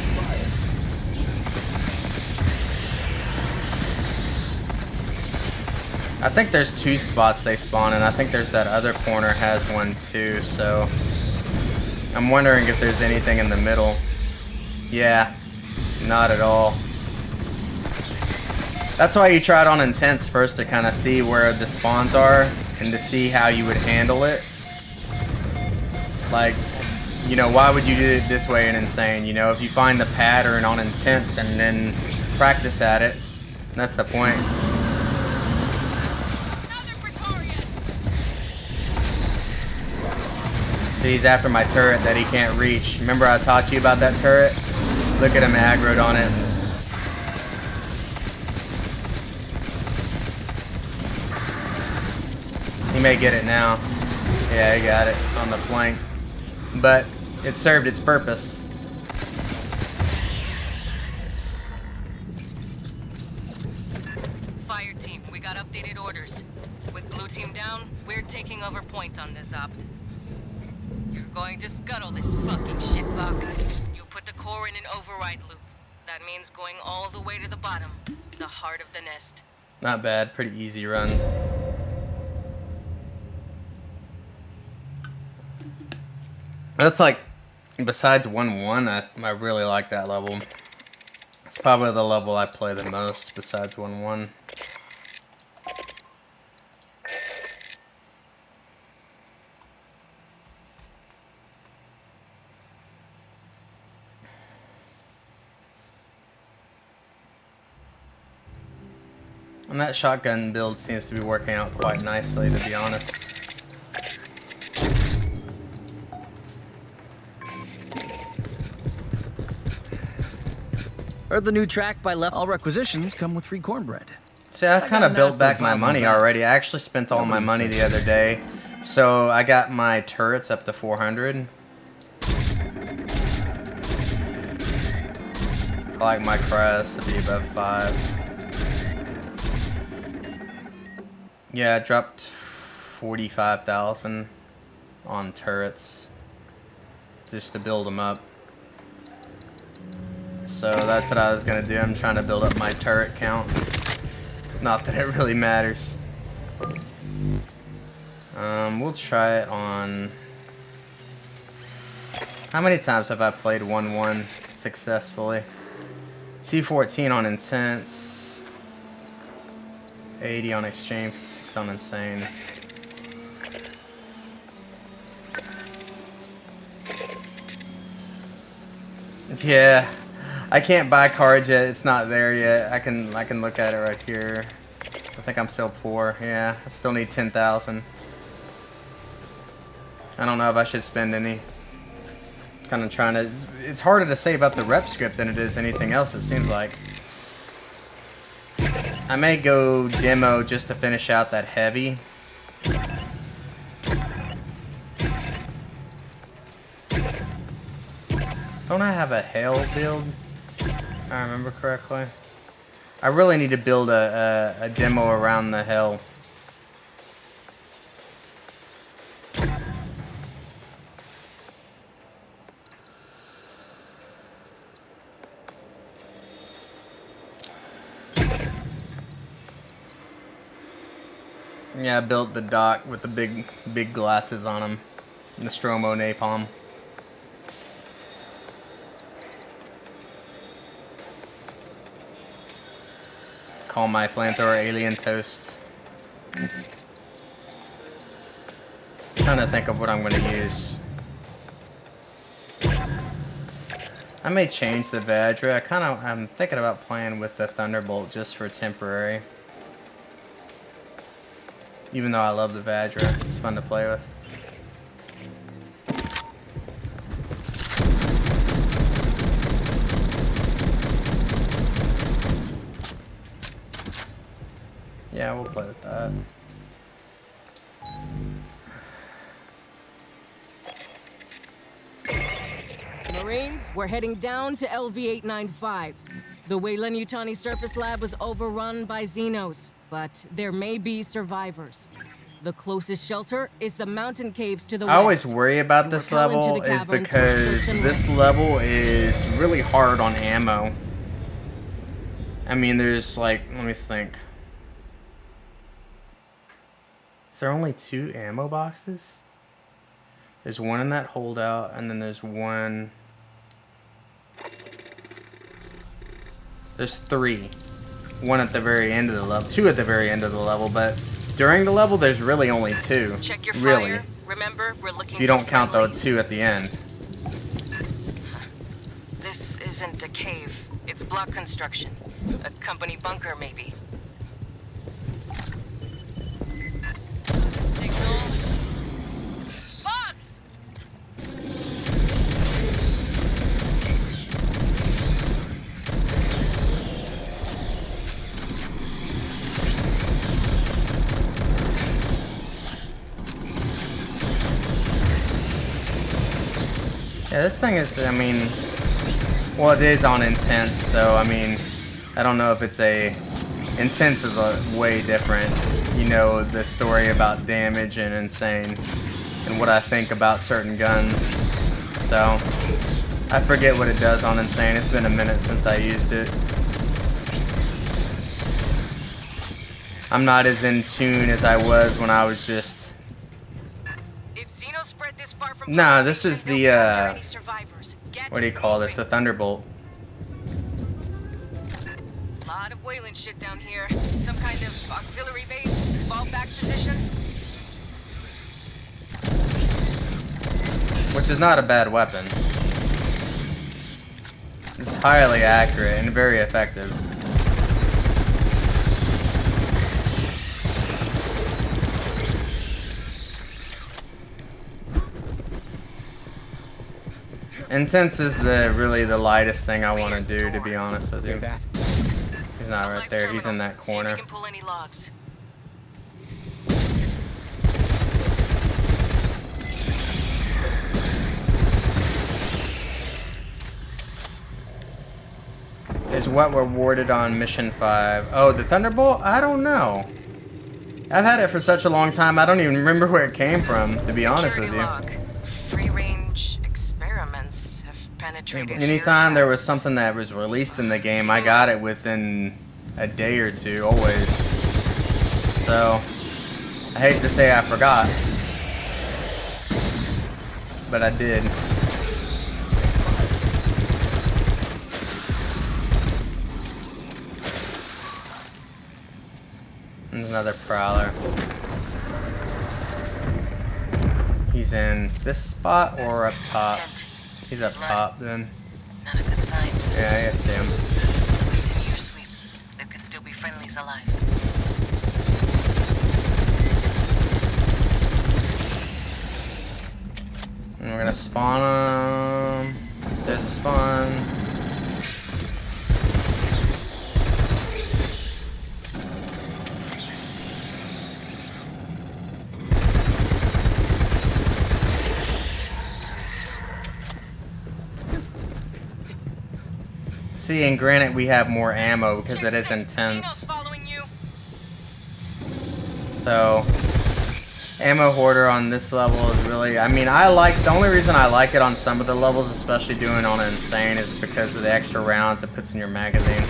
I think there's two spots they spawn in. I think there's that other corner has one too, so I'm wondering if there's anything in the middle. Yeah, not at all. That's why you try it on Intense first, to kind of see where the spawns are and to see how you would handle it. Like, you know, why would you do it this way in Insane? You know, if you find the pattern on Intense and then practice at it, that's the point. So he's after my turret that he can't reach. Remember I taught you about that turret? Look at him aggroed on it. He may get it now. Yeah, he got it on the flank. But it served its purpose. Fire team, we got updated orders. With blue team down, we're taking over point on this op. You're going to scuttle this fucking shitbox. You put the core in an override loop. That means going all the way to the bottom, the heart of the nest. Not bad, pretty easy run. That's like, besides 1-1, I really like that level. It's probably the level I play the most besides 1-1. And that shotgun build seems to be working out quite nicely, to be honest. Heard the new track by Left. All requisitions come with free cornbread. See, I kind of built back my money already. I actually spent all my money the other day. So I got my turrets up to 400. I like my crest to be above 5. Yeah, I dropped 45,000 on turrets just to build them up. So that's what I was gonna do. I'm trying to build up my turret count. Not that it really matters. We'll try it on. How many times have I played 1-1 successfully? T14 on intense, 80 on extreme, 56 on insane. Yeah, I can't buy cards yet. It's not there yet. I can look at it right here. I think I'm still poor. Yeah, I still need 10,000. I don't know if I should spend any. Kind of trying to. It's harder to save up the rep script than it is anything else. It seems like. I may go demo just to finish out that heavy. Don't I have a hail build? If I remember correctly. I really need to build a demo around the hail. Yeah, I built the dock with the big glasses on them. Nostromo napalm. Call my flamethrower alien toast. Trying to think of what I'm going to use. I may change the Vajra. I'm thinking about playing with the Thunderbolt just for temporary. Even though I love the Vajra, it's fun to play with. Yeah, we'll play with that. Marines, we're heading down to LV-895. The Weyland-Yutani surface lab was overrun by Xenos, but there may be survivors. The closest shelter is the mountain caves to the west. I always worry about this level is because this level is really hard on ammo. I mean, there's like, let me think. Is there only 2 ammo boxes? There's one in that holdout, and then there's one. There's 3. One at the very end of the level, 2 at the very end of the level, but during the level, there's really only 2. Check your really. Fire. Remember, we're looking if you don't count the 2 at the end. This isn't a cave. It's block construction. A company bunker, maybe. Signal. Fox! Yeah, this thing is, I mean, well, it is on intense, so, I mean, I don't know if it's a, intense is a way different, you know, the story about damage and insane, and what I think about certain guns, so, I forget what it does on insane. It's been a minute since I used it. I'm not as in tune as I was when I was just. Nah, this is the, what do you call this? The Thunderbolt. Lot of Weyland shit down here. Some kind of auxiliary base, fallback position. Which is not a bad weapon. It's highly accurate and very effective. Intense is really the lightest thing I want to do, to be honest with you. That. He's not right there. He's in that corner. See if we can pull any logs. Is what rewarded on mission 5. Oh, the Thunderbolt? I don't know. I've had it for such a long time, I don't even remember where it came from, to be honest with you. Log. Free-range experiments have penetrated. Anytime there was something that was released in the game, I got it within a day or two, always. So, I hate to say I forgot. But I did. There's another prowler. He's in this spot or up top? He's up top then. Not a good sign. Yeah, I see him. Continue your sweep. There could still be friendlies alive. And we're gonna spawn him. There's a spawn. See, and granted, we have more ammo because it is intense. So, ammo hoarder on this level is really, I mean, the only reason I like it on some of the levels, especially doing on Insane, is because of the extra rounds it puts in your magazine.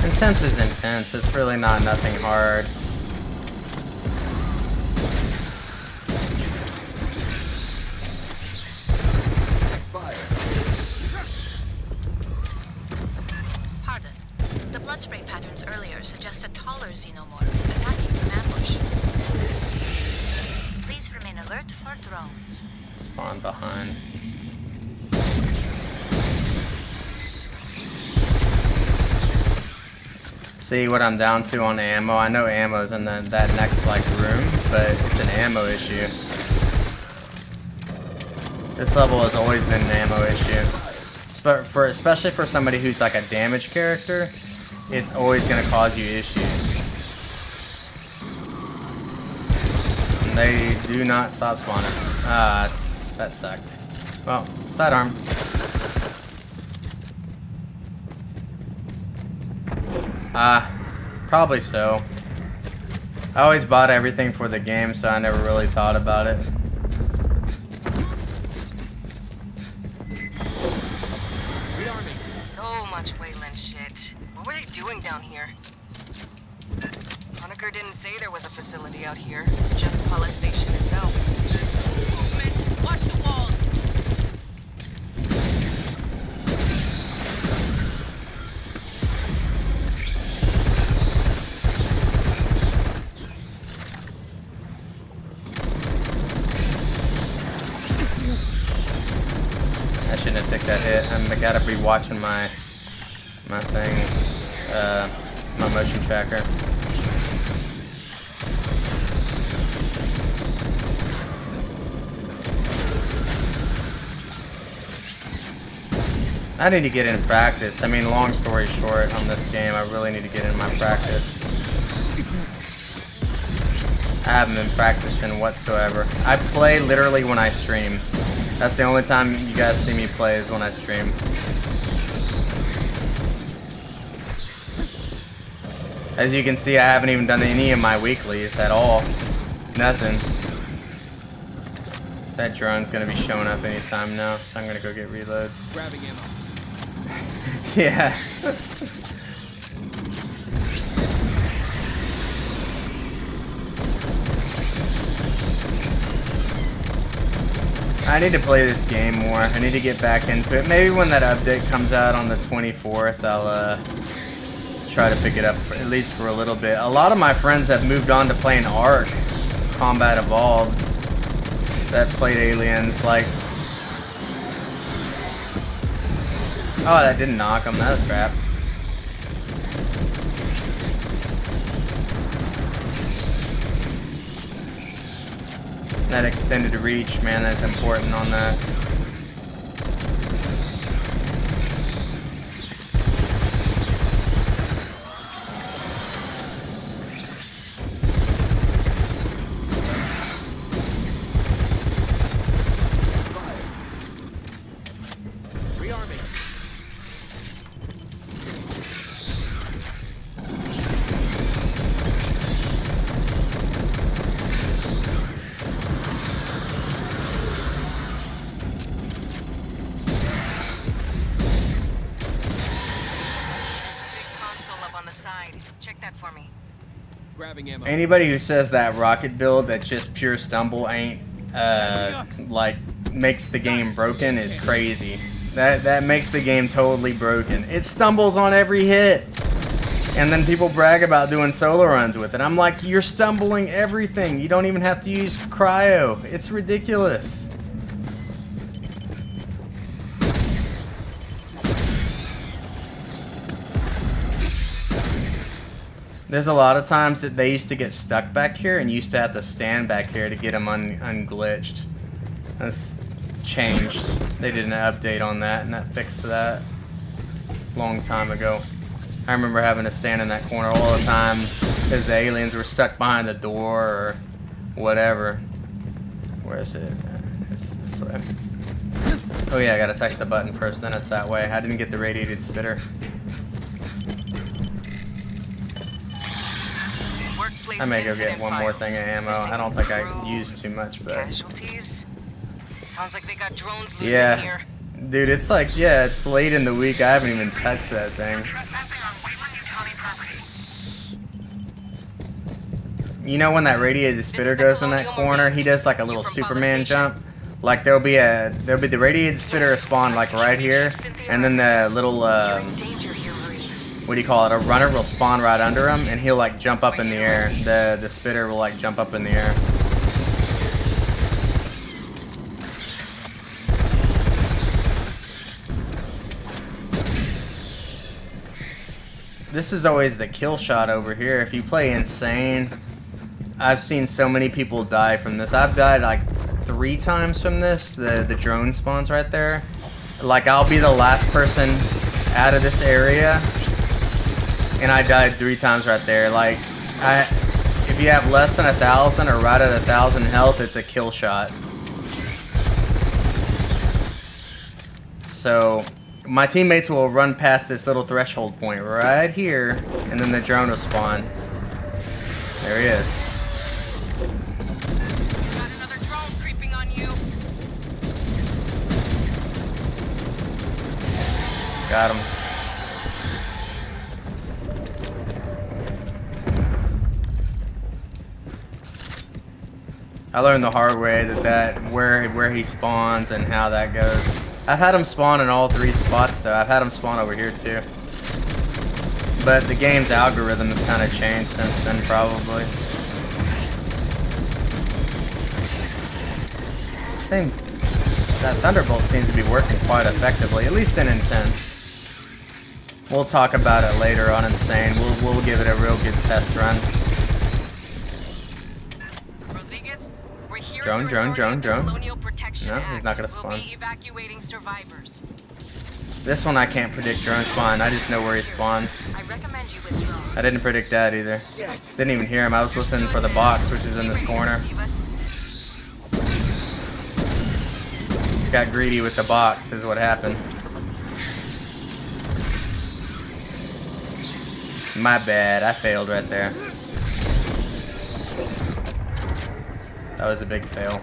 Intense is intense. It's really not nothing hard. Pardon. The blood spray patterns earlier suggest a taller xenomorph attacking from ambush. Please remain alert for drones. Spawn behind. See what I'm down to on ammo. I know ammo's in that next room, but it's an ammo issue. This level has always been an ammo issue. Especially for somebody who's like a damage character, it's always gonna cause you issues. And they do not stop spawning. Ah, that sucked. Well, sidearm. Probably so. I always bought everything for the game, so I never really thought about it. So much Wayland shit. What were they doing down here? Honecker didn't say there was a facility out here, just Paula Station itself. Movement! Watch the walls! I shouldn't have taken that hit. I gotta be watching my thing, my motion tracker. I need to get in practice. I mean, long story short, on this game, I really need to get in my practice. I haven't been practicing whatsoever. I play literally when I stream. That's the only time you guys see me play is when I stream. As you can see, I haven't even done any of my weeklies at all. Nothing. That drone's gonna be showing up anytime now, so I'm gonna go get reloads. Grabbing ammo. Yeah. I need to play this game more. I need to get back into it. Maybe when that update comes out on the 24th, I'll try to pick it up at least for a little bit. A lot of my friends have moved on to playing Ark, Combat Evolved. that played aliens, like... Oh, that didn't knock him. That was crap. That extended reach, man, that's important on that. Check that for me. Grabbing ammo. Anybody who says that rocket build that's just pure stumble ain't like makes the game broken is crazy. That makes the game totally broken. It stumbles on every hit. And then people brag about doing solo runs with it. I'm like, you're stumbling everything. You don't even have to use cryo. It's ridiculous. There's a lot of times that they used to get stuck back here and used to have to stand back here to get them unglitched. That's changed. They did an update on that and that fixed that a long time ago. I remember having to stand in that corner all the time because the aliens were stuck behind the door or whatever. Where is it? It's this way. Oh yeah, I gotta touch the button first, then it's that way. I didn't get the radiated spitter. I may go get one more thing of ammo. I don't think I used too much, but... Casualties? Sounds like they got drones loose in yeah. here. Dude, it's like, yeah, it's late in the week. I haven't even touched that thing. You know when that radiated spitter goes in that corner, he does like a little Superman jump. Like there'll be the radiated spitter spawn like right here, and then the little what do you call it? A runner will spawn right under him, and he'll like jump up in the air. The spitter will like jump up in the air. This is always the kill shot over here. If you play Insane, I've seen so many people die from this. I've died like 3 times from this. The drone spawns right there. Like I'll be the last person out of this area, and I died 3 times right there. Like if you have less than 1,000 or right at 1,000 health, it's a kill shot. So my teammates will run past this little threshold point right here, and then the drone will spawn. There he is. Got another drone creeping on you. Got him. I learned the hard way that where he spawns and how that goes. I've had him spawn in all 3 spots though. I've had him spawn over here too. But the game's algorithm has kind of changed since then, probably. I think that Thunderbolt seems to be working quite effectively, at least in Intense. We'll talk about it later on Insane. We'll give it a real good test run. Drone. No, he's not gonna spawn. This one I can't predict drone spawn. I just know where he spawns. I didn't predict that either. Didn't even hear him. I was listening for the box, which is in this corner. Got greedy with the box is what happened. My bad. I failed right there. That was a big fail.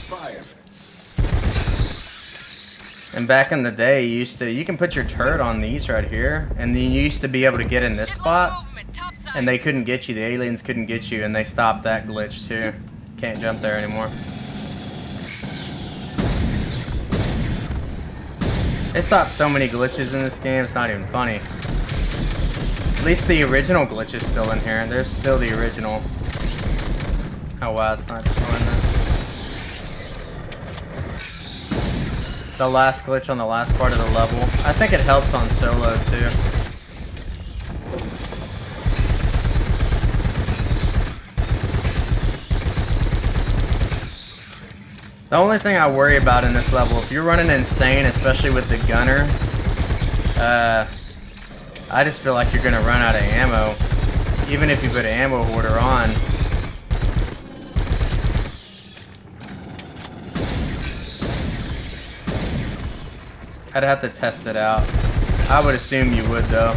Fire. And back in the day, you can put your turret on these right here, and then you used to be able to get in this spot, and they couldn't get you. The aliens couldn't get you, and they stopped that glitch too. Can't jump there anymore. They stopped so many glitches in this game, it's not even funny. least the original glitch is still in here. There's still the original. Oh wow, it's not showing that. The last glitch on the last part of the level. I think it helps on solo too. The only thing I worry about in this level, if you're running insane, especially with the gunner, I just feel like you're gonna run out of ammo, even if you put an ammo hoarder on. I'd have to test it out. I would assume you would though.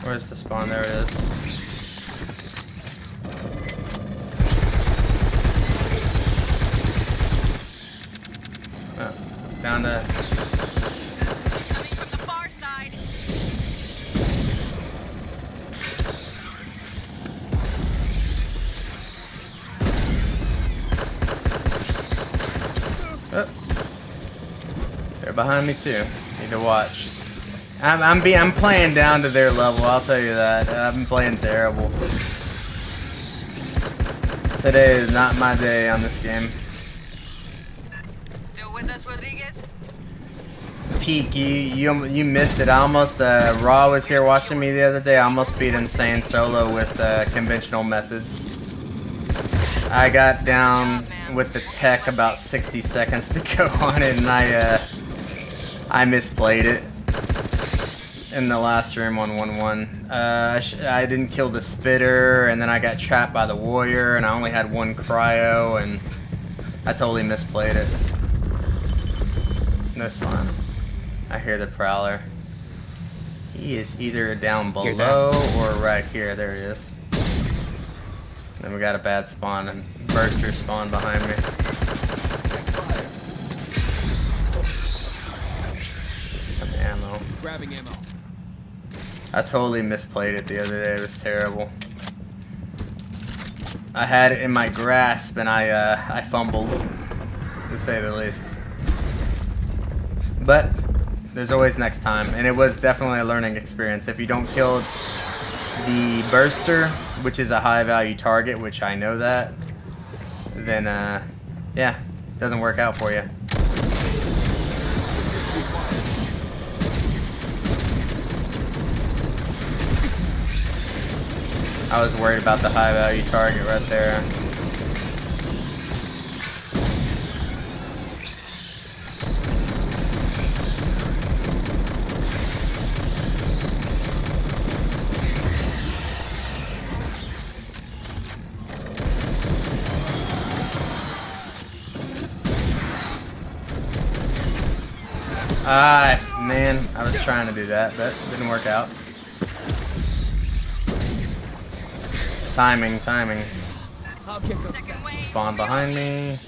Where's the spawn? There it is. Oh, down to... Coming from the far side. Oh. They're behind me too. Need to watch. I'm playing down to their level, I'll tell you that. I'm playing terrible. Today is not my day on this game. Still with us, Rodriguez? Peak, you missed it. I almost, Raw was here watching me the other day. I almost beat Insane solo with conventional methods. I got down with the tech about 60 seconds to go on it, and I misplayed it in the last room on 1-1. I didn't kill the spitter, and then I got trapped by the warrior, and I only had one cryo, and I totally misplayed it. That's fine. I hear the prowler. He is either down below or right here. There he is. Then we got a bad spawn, and burster spawn behind me. Some ammo. Grabbing ammo. I totally misplayed it the other day. It was terrible. I had it in my grasp and I fumbled, to say the least. But there's always next time, and it was definitely a learning experience. If you don't kill the burster, which is a high value target, which I know that, then yeah, it doesn't work out for you. I was worried about the high value target right there. Man, I was trying to do that, but it didn't work out. Timing. Spawn behind me.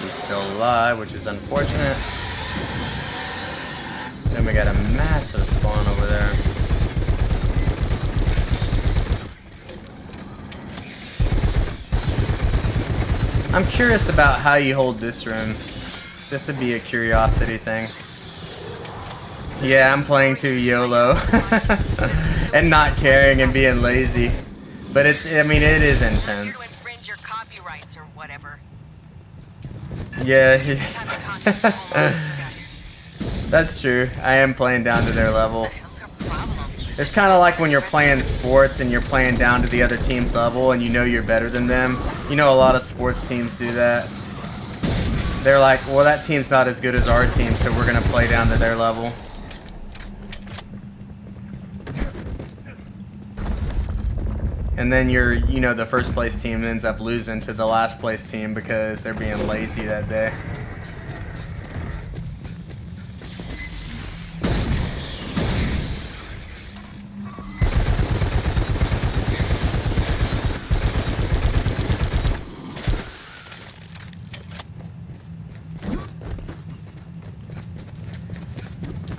He's still alive, which is unfortunate. Then we got a massive spawn over there. I'm curious about how you hold this room. This would be a curiosity thing. Yeah, I'm playing too YOLO. And not caring and being lazy. But I mean, it is intense. Infringe your copyrights or whatever. Yeah, that's true. I am playing down to their level. It's kind of like when you're playing sports and you're playing down to the other team's level and you know you're better than them. You know, a lot of sports teams do that. They're like, well, that team's not as good as our team, so we're going to play down to their level. And then the first place team ends up losing to the last place team because they're being lazy that day.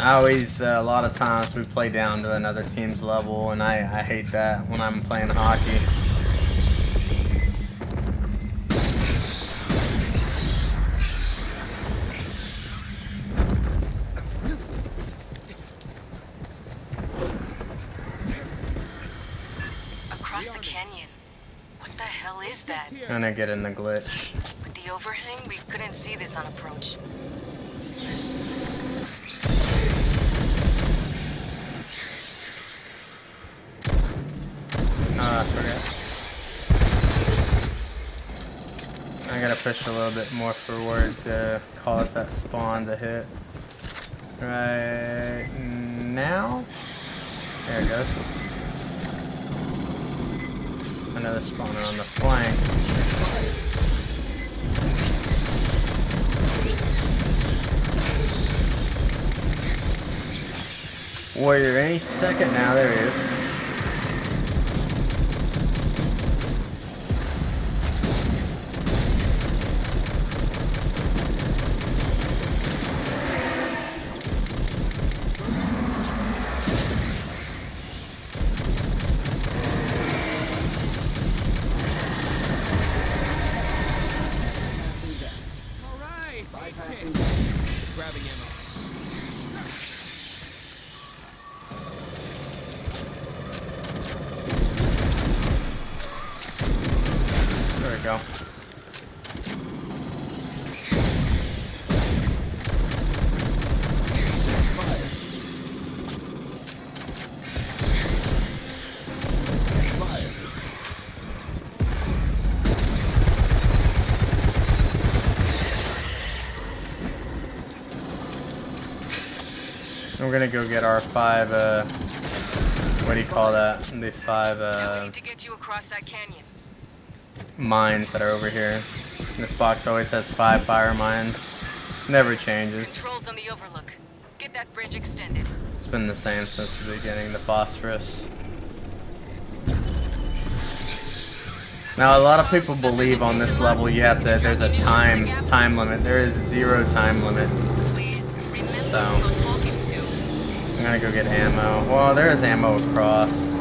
I always, a lot of times we play down to another team's level, and I hate that when I'm playing hockey. Across the canyon. What the hell is that? I'm gonna get in the glitch. With the overhang, we couldn't see this on approach. Oh, I forgot. I gotta push a little bit more forward to cause that spawn to hit. Right now? There it goes. Another spawner on the flank. Warrior any second now, there he is. Grabbing ammo. There we go. We're gonna go get our 5, what do you call that? The 5, Now we need to get you across that canyon. mines that are over here. This box always has 5 fire mines. Never changes. Controls on the overlook. Get that bridge extended. It's been the same since the beginning, the phosphorus. Now a lot of people believe on this level you have to, there's a time limit. There is 0 time limit. Please remember So who I'm talking to. I'm gonna go get ammo. Well, there is ammo across.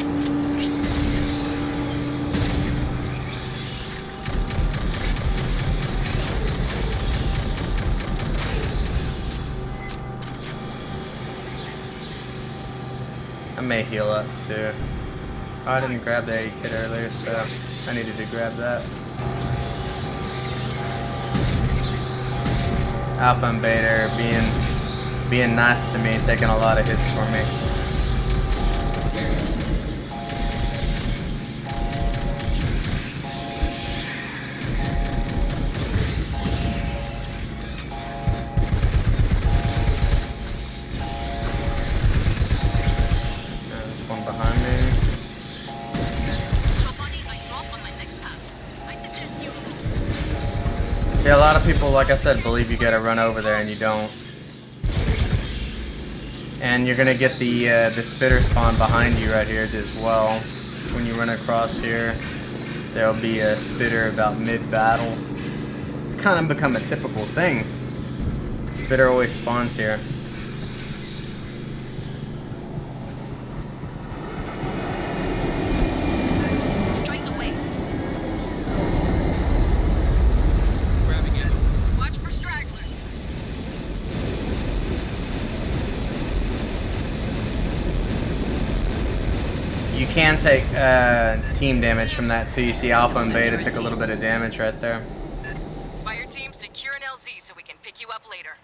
I may heal up too. Oh, I didn't grab the A kit earlier, so I needed to grab that. Alpha and Beta are being nice to me, taking a lot of hits for me. There's one behind me. See, a lot of people, like I said, believe you gotta run over there and you don't. And you're gonna get the spitter spawn behind you right here as well. When you run across here, there'll be a spitter about mid-battle. It's kind of become a typical thing. Spitter always spawns here. Straight away. Grabbing ammo. Watch for stragglers. You can take team damage from that too. You see Alpha and Beta took a little bit of damage right there. Fire team, secure an LZ so we can pick you up later.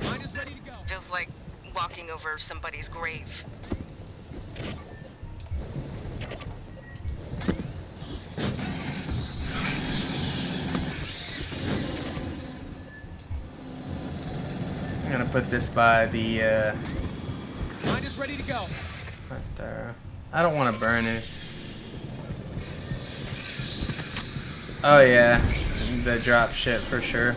Mine is ready to go. Feels like walking over somebody's grave. I'm gonna put this by the Mine is ready to go. right there. I don't want to burn it. Oh yeah, the drop ship for sure.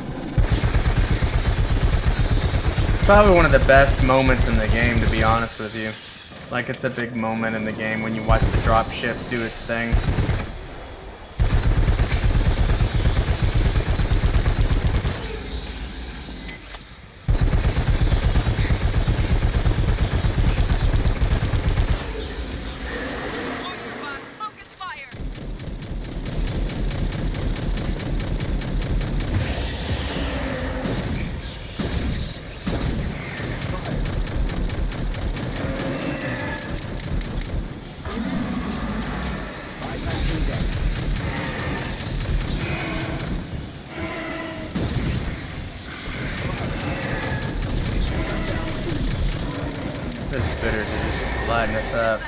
Probably one of the best moments in the game, to be honest with you. Like, it's a big moment in the game when you watch the drop ship do its thing. The spitters are just lighting us up.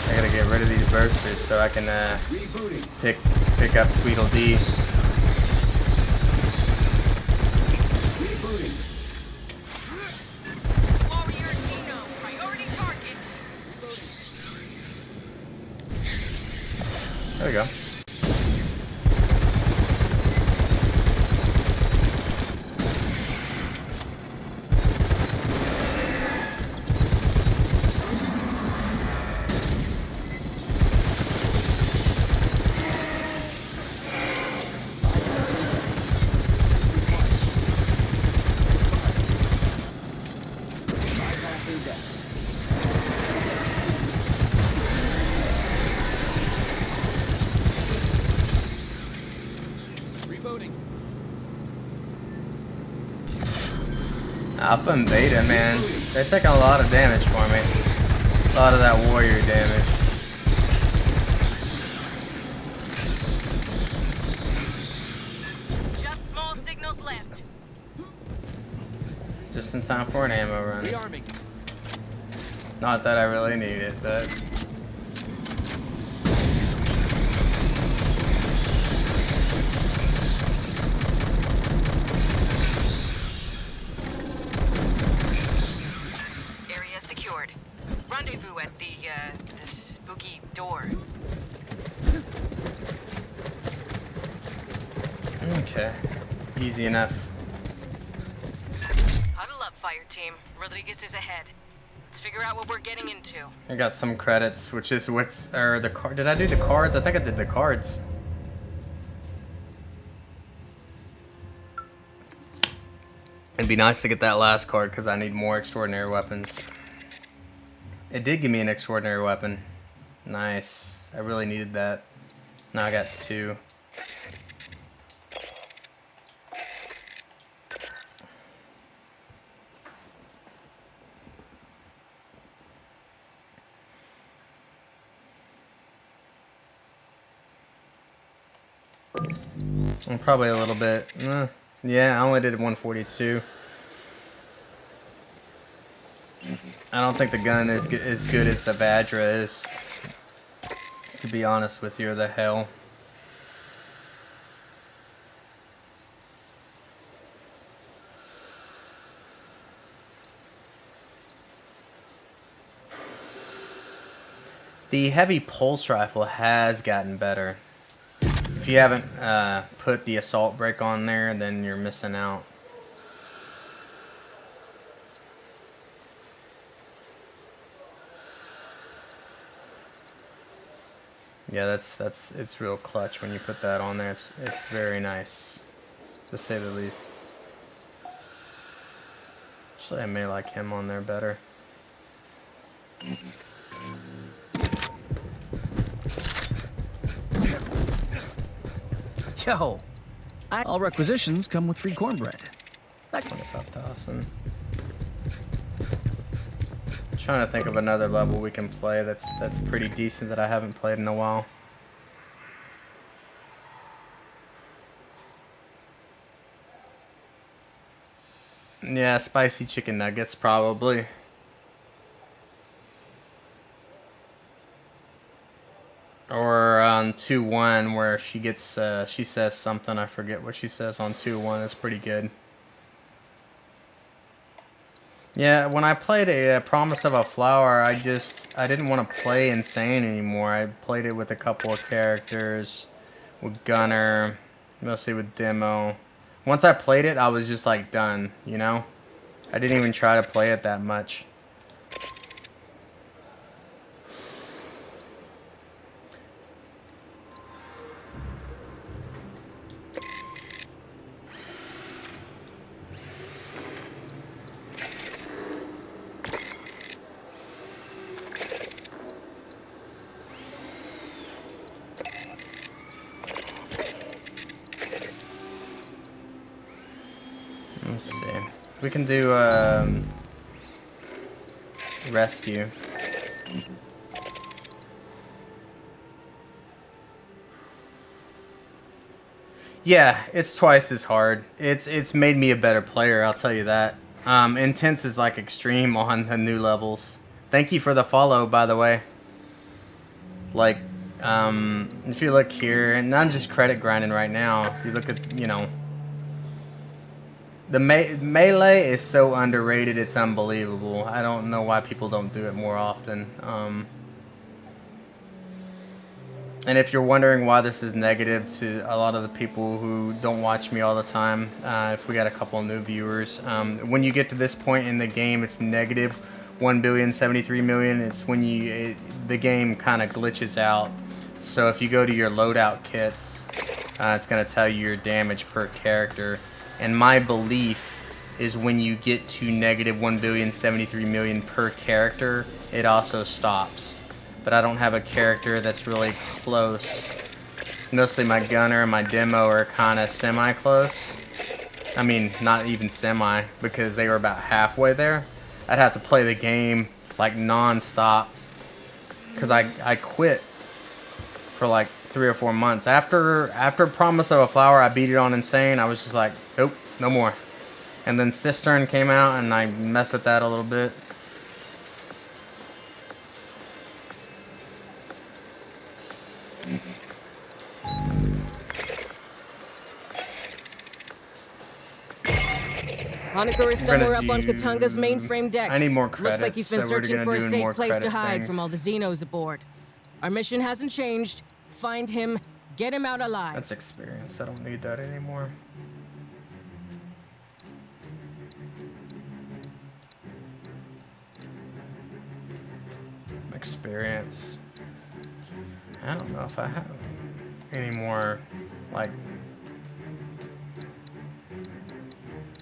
I gotta get rid of these bursters so I can pick up Tweedledee. There we go. Alpha and Beta, man, they're taking a lot of damage for me. A lot of that warrior damage. Just small signals left. Just in time for an ammo run. Rearming. Not that I really need it, but... Area secured. Rendezvous at the spooky door. Okay. Easy enough. Huddle up, fire team. Rodriguez is ahead. Let's figure out what we're getting into. I got some credits, which is the card. Did I do the cards? I think I did the cards. It'd be nice to get that last card because I need more extraordinary weapons. It did give me an extraordinary weapon. Nice. I really needed that. Now I got 2. And probably a little bit. Yeah, I only did 142. I don't think the gun is as good as the Vajra is, to be honest with you, or the Hell. The heavy pulse rifle has gotten better. If you haven't put the assault brake on there, then you're missing out. Yeah, it's real clutch when you put that on there. It's very nice, to say the least. Actually, I may like him on there better. Yo, all requisitions come with free cornbread. 25,000. Trying to think of another level we can play that's pretty decent that I haven't played in a while. Yeah, spicy chicken nuggets probably. Or on 2-1 where she gets she says something, I forget what she says on 2-1. It's pretty good. Yeah, when I played a Promise of a Flower, I didn't want to play Insane anymore. I played it with a couple of characters, with Gunner, mostly with Demo. Once I played it, I was just like done, you know? I didn't even try to play it that much. Let's see. We can do rescue. Yeah, it's twice as hard. It's made me a better player, I'll tell you that. Intense is like extreme on the new levels. Thank you for the follow, by the way. Like, if you look here, and I'm just credit grinding right now. If you look at, you know, the melee is so underrated, it's unbelievable. I don't know why people don't do it more often. And if you're wondering why this is negative to a lot of the people who don't watch me all the time, if we got a couple new viewers, when you get to this point in the game, it's negative 1,073,000,000. It's when the game kind of glitches out. So if you go to your loadout kits, it's going to tell you your damage per character. And my belief is when you get to negative 1,073,000,000 per character, it also stops. But I don't have a character that's really close. Mostly my gunner and my demo are kind of semi-close. I mean, not even semi, because they were about halfway there. I'd have to play the game like non-stop, because I quit for like 3 or 4 months. After Promise of a Flower, I beat it on Insane. I was just like, nope, no more. And then Cistern came out, and I messed with that a little bit. Honecker is somewhere up on Katanga's mainframe decks. I need more credits. Looks like he's been So we're searching gonna for a do safe more place to credit hide things. from all the Xenos aboard. Our mission hasn't changed. Find him, get him out alive. That's experience. I don't need that anymore. Experience. I don't know if I have any more, like,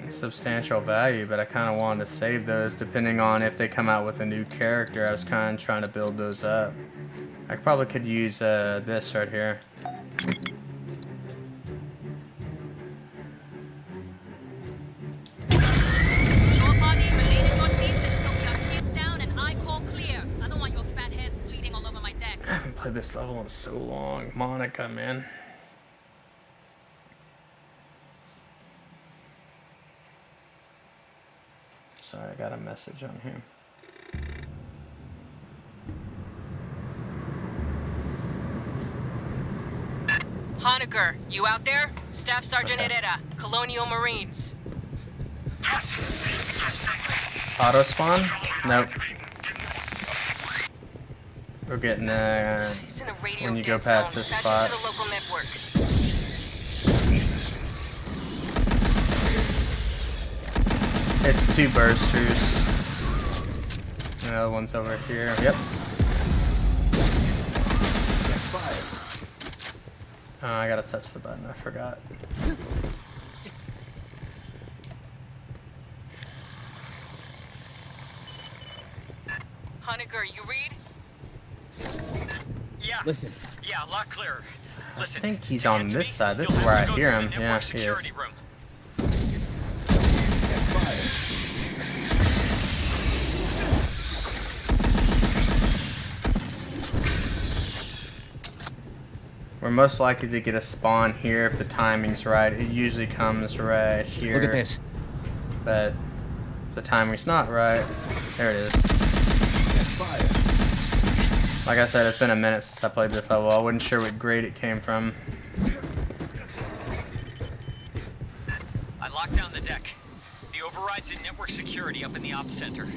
substantial value, but I kind of wanted to save those depending on if they come out with a new character. I was kind of trying to build those up. I probably could use this right here. Short body, remain in your seats until we are skipped down and I call clear. I don't want your fat heads bleeding all over my deck. I haven't played this level in so long. Monica, man. Sorry, I got a message on here. Honecker, you out there? Staff Sergeant Herrera, Colonial Marines. Auto spawn? Nope. We're getting He's in a radio when you go dead past zone. this Patch spot. into the local network. It's 2 bursters. And the other one's over here. Yep. Oh, I gotta touch the button. I forgot. Honecker, you read? Yeah. Listen. Yeah, a lot clearer. Listen. I think he's to on get to this me, side. This you'll is have where to I go hear through him. the Yeah, network he is. security room. We're most likely to get a spawn here if the timing's right. It usually comes right here. Look at this. But if the timing's not right, there it is. Like I said, it's been a minute since I played this level. I wasn't sure what grade it came from. I locked down the deck. The override's in network security up in the ops center.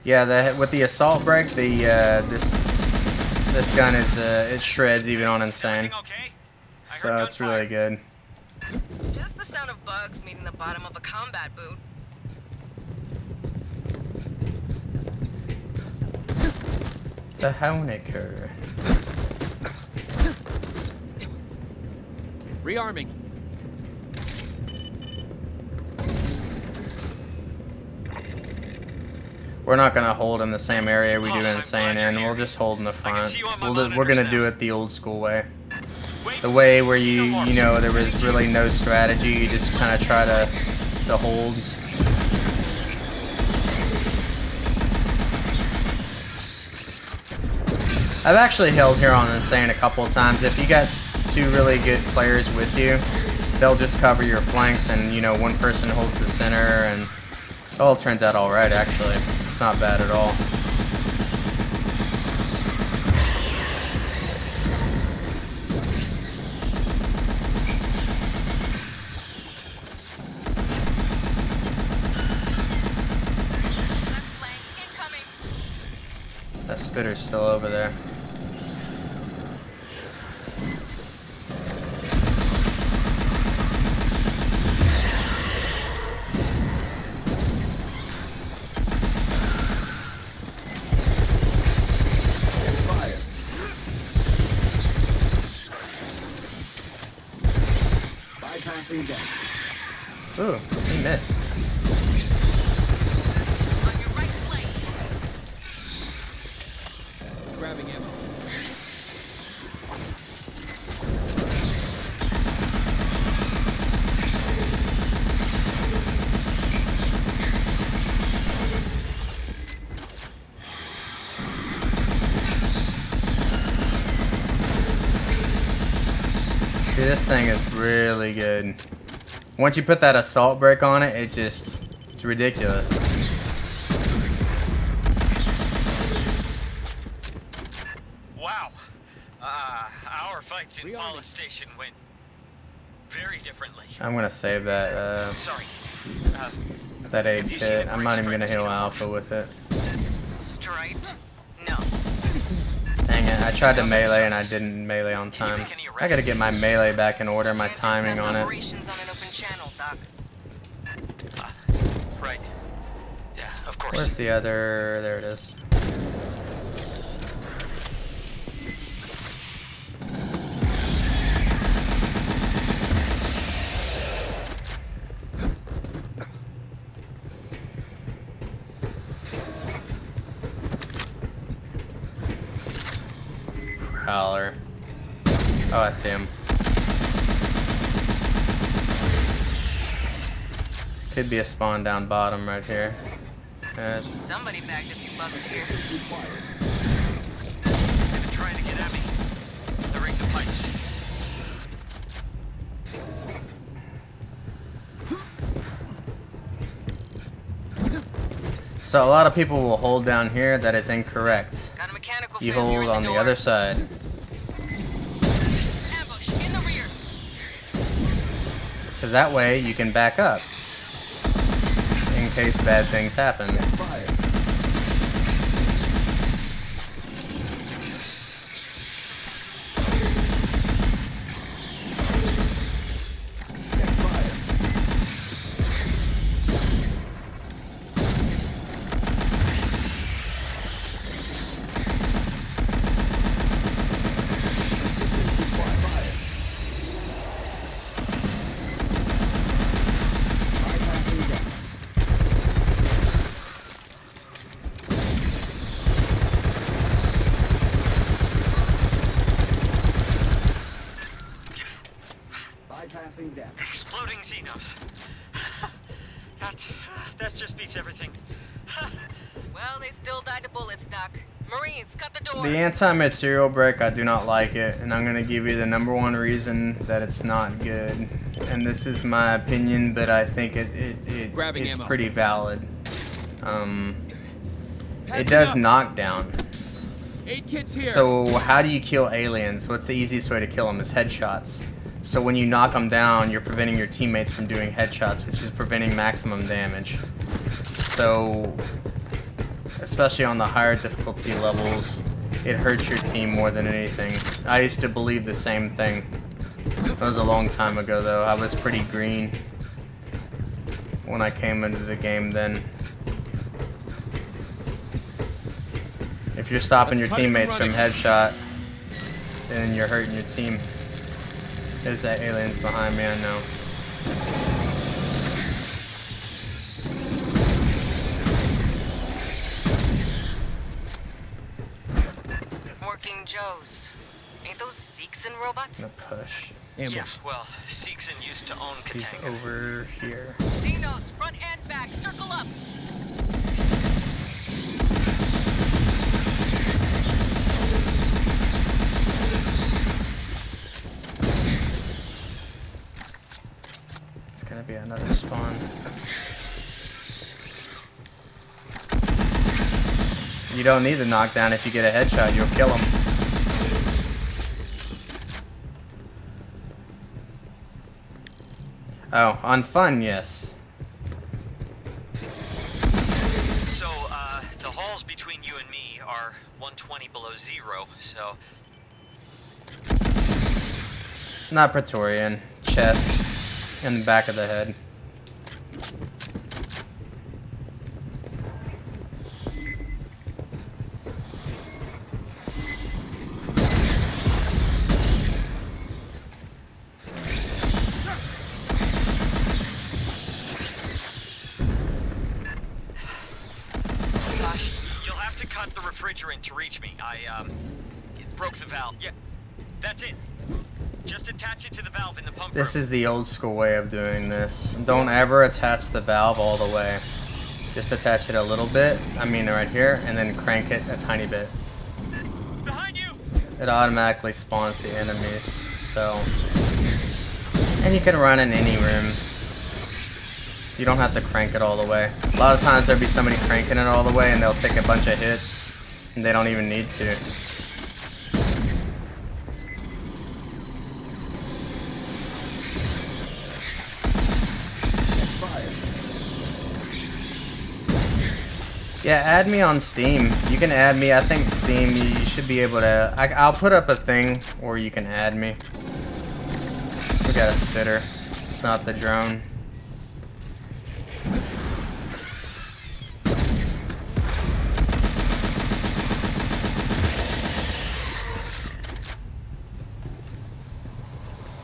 Yeah, with the assault brake, this gun is it shreds even on insane. Everything okay? I heard So it's really gunfire. good. Just the sound of bugs meeting the bottom of a combat boot. The Honecker. Rearming. We're not gonna hold in the same area we do Oh, I'm insane glad in. you're We'll here. just hold in the can front. see you on my We're monitors gonna now. do it the old school way. the way where you know there was really no strategy. You just kind of try to hold. I've actually held here on Insane a couple of times. If you got two really good players with you, they'll just cover your flanks, and you know, one person holds the center, and it all turns out all right. Actually, it's not bad at all. That spitter's still over there. Ooh, he missed. On your right flank. Grabbing ammo. See, this thing is really good. Once you put that assault brake on it, it's ridiculous. Wow. Our fights in Pala Station went very differently. I'm gonna save that Sorry. that aid kit. I'm not even gonna heal Alpha with it. Striped? No. Dang it, I tried to melee and I didn't melee on time. I gotta get my melee back in order, my timing on it. Operations on an open channel, Doc. Right. Yeah, of course. Where's the other? There it is. Prowler. Oh, I see him. Could be a spawn down bottom right here. Somebody bagged a few bucks here. They've been trying to get at me. They're rigged the pipes. So a lot of people will hold down here. That is incorrect. Got a mechanical You failure hold in on the the door. other side. Ambush in the rear. Because that way you can back up. In case bad things happen. Exploding Xenos. That just beats everything. Well, they still died to bullets, Doc. Marines, cut the door. The anti-material break, I do not like it, and I'm going to give you the #1 reason that it's not good. And this is my opinion, but I think it's ammo. pretty valid. It does knockdown. 8 kits here. So how do you kill aliens? What's the easiest way to kill them is headshots. So when you knock them down, you're preventing your teammates from doing headshots, which is preventing maximum damage. So, especially on the higher difficulty levels, it hurts your team more than anything. I used to believe the same thing. That was a long time ago though. I was pretty green when I came into the game then. If you're stopping your teammates from headshot, then you're hurting your team. There's that aliens behind me, I know. Working Joes. Ain't those Sikh Seegson robots? I'm gonna push. Yeah, well, Seegson used to own He's Katanga. over here. Xenos, front and back, circle up! It's gonna be another spawn. You don't need the knockdown. If you get a headshot, you'll kill him. Oh, on fun, yes. So, the halls between you and me are 120 below zero, so... Not Praetorian. Chest. In the back of the head. You'll have to cut the refrigerant to reach me. It broke the valve. Yeah, that's it. Just attach it to the valve in the pump This room. is the old school way of doing this. Don't ever attach the valve all the way. Just attach it a little bit, I mean right here, and then crank it a tiny bit. Behind you! It automatically spawns the enemies, so... And you can run in any room. You don't have to crank it all the way. A lot of times there'll be somebody cranking it all the way and they'll take a bunch of hits, and they don't even need to. Yeah, add me on Steam. You can add me. I think Steam, you should be able to... I'll put up a thing where you can add me. We got a spitter. It's not the drone.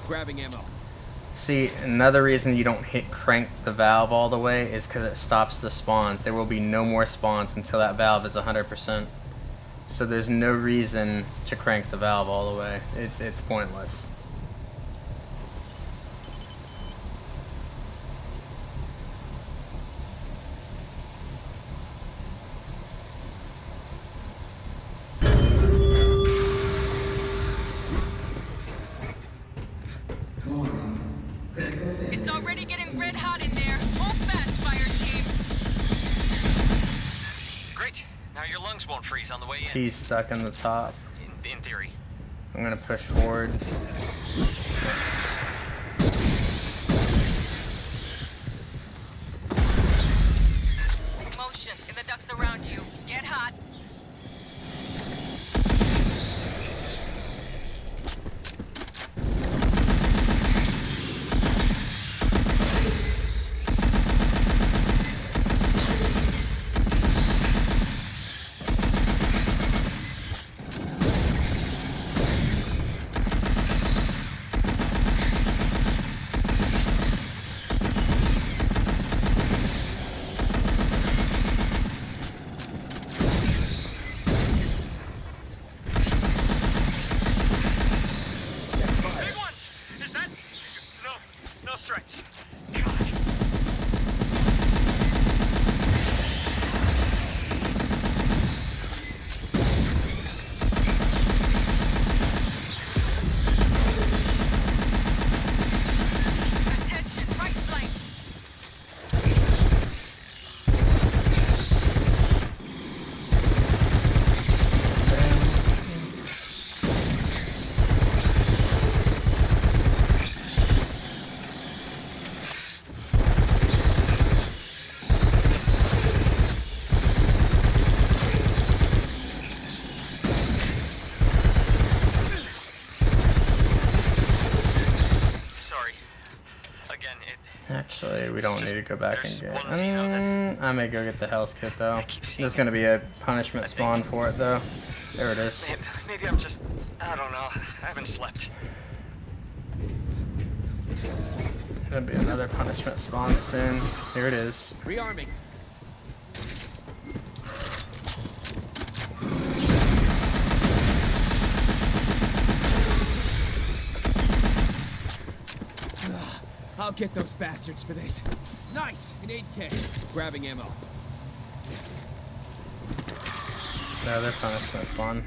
Grabbing ammo. See, another reason you don't hit crank the valve all the way is because it stops the spawns. There will be no more spawns until that valve is 100%. So there's no reason to crank the valve all the way. It's pointless. It's already getting red hot in there. Hold fast, fire team. Great. Now your lungs won't freeze on the way in. He's stuck in the top. In theory. I'm gonna push forward. Motion in the ducts around you. Get hot. Big ones! Is that... No strikes. God. Attention, right flank. Sorry. Again, Actually, we don't need to go back and there's get... one Xeno I may go get the health kit though. keep seeing There's gonna be a punishment spawn for it though. There it is. maybe I'm just... I don't know. I haven't slept. There'll be another punishment spawn soon. Here it is. Rearming. I'll get those bastards for this. Nice! An 8K. Grabbing ammo. No, they're punishment spawn.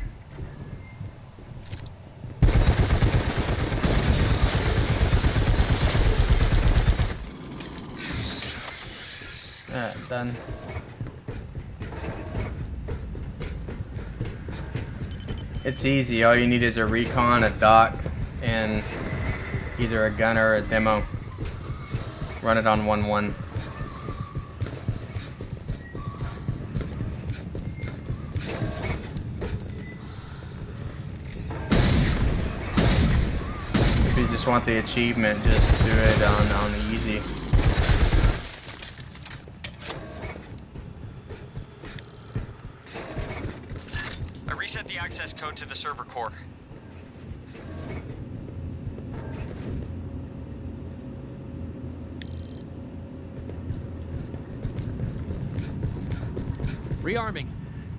Alright, done. It's easy. All you need is a recon, a doc, and either a gun or a demo. Run it on 1-1. If you just want the achievement, just do it on easy. I reset the access code to the server core. Rearming.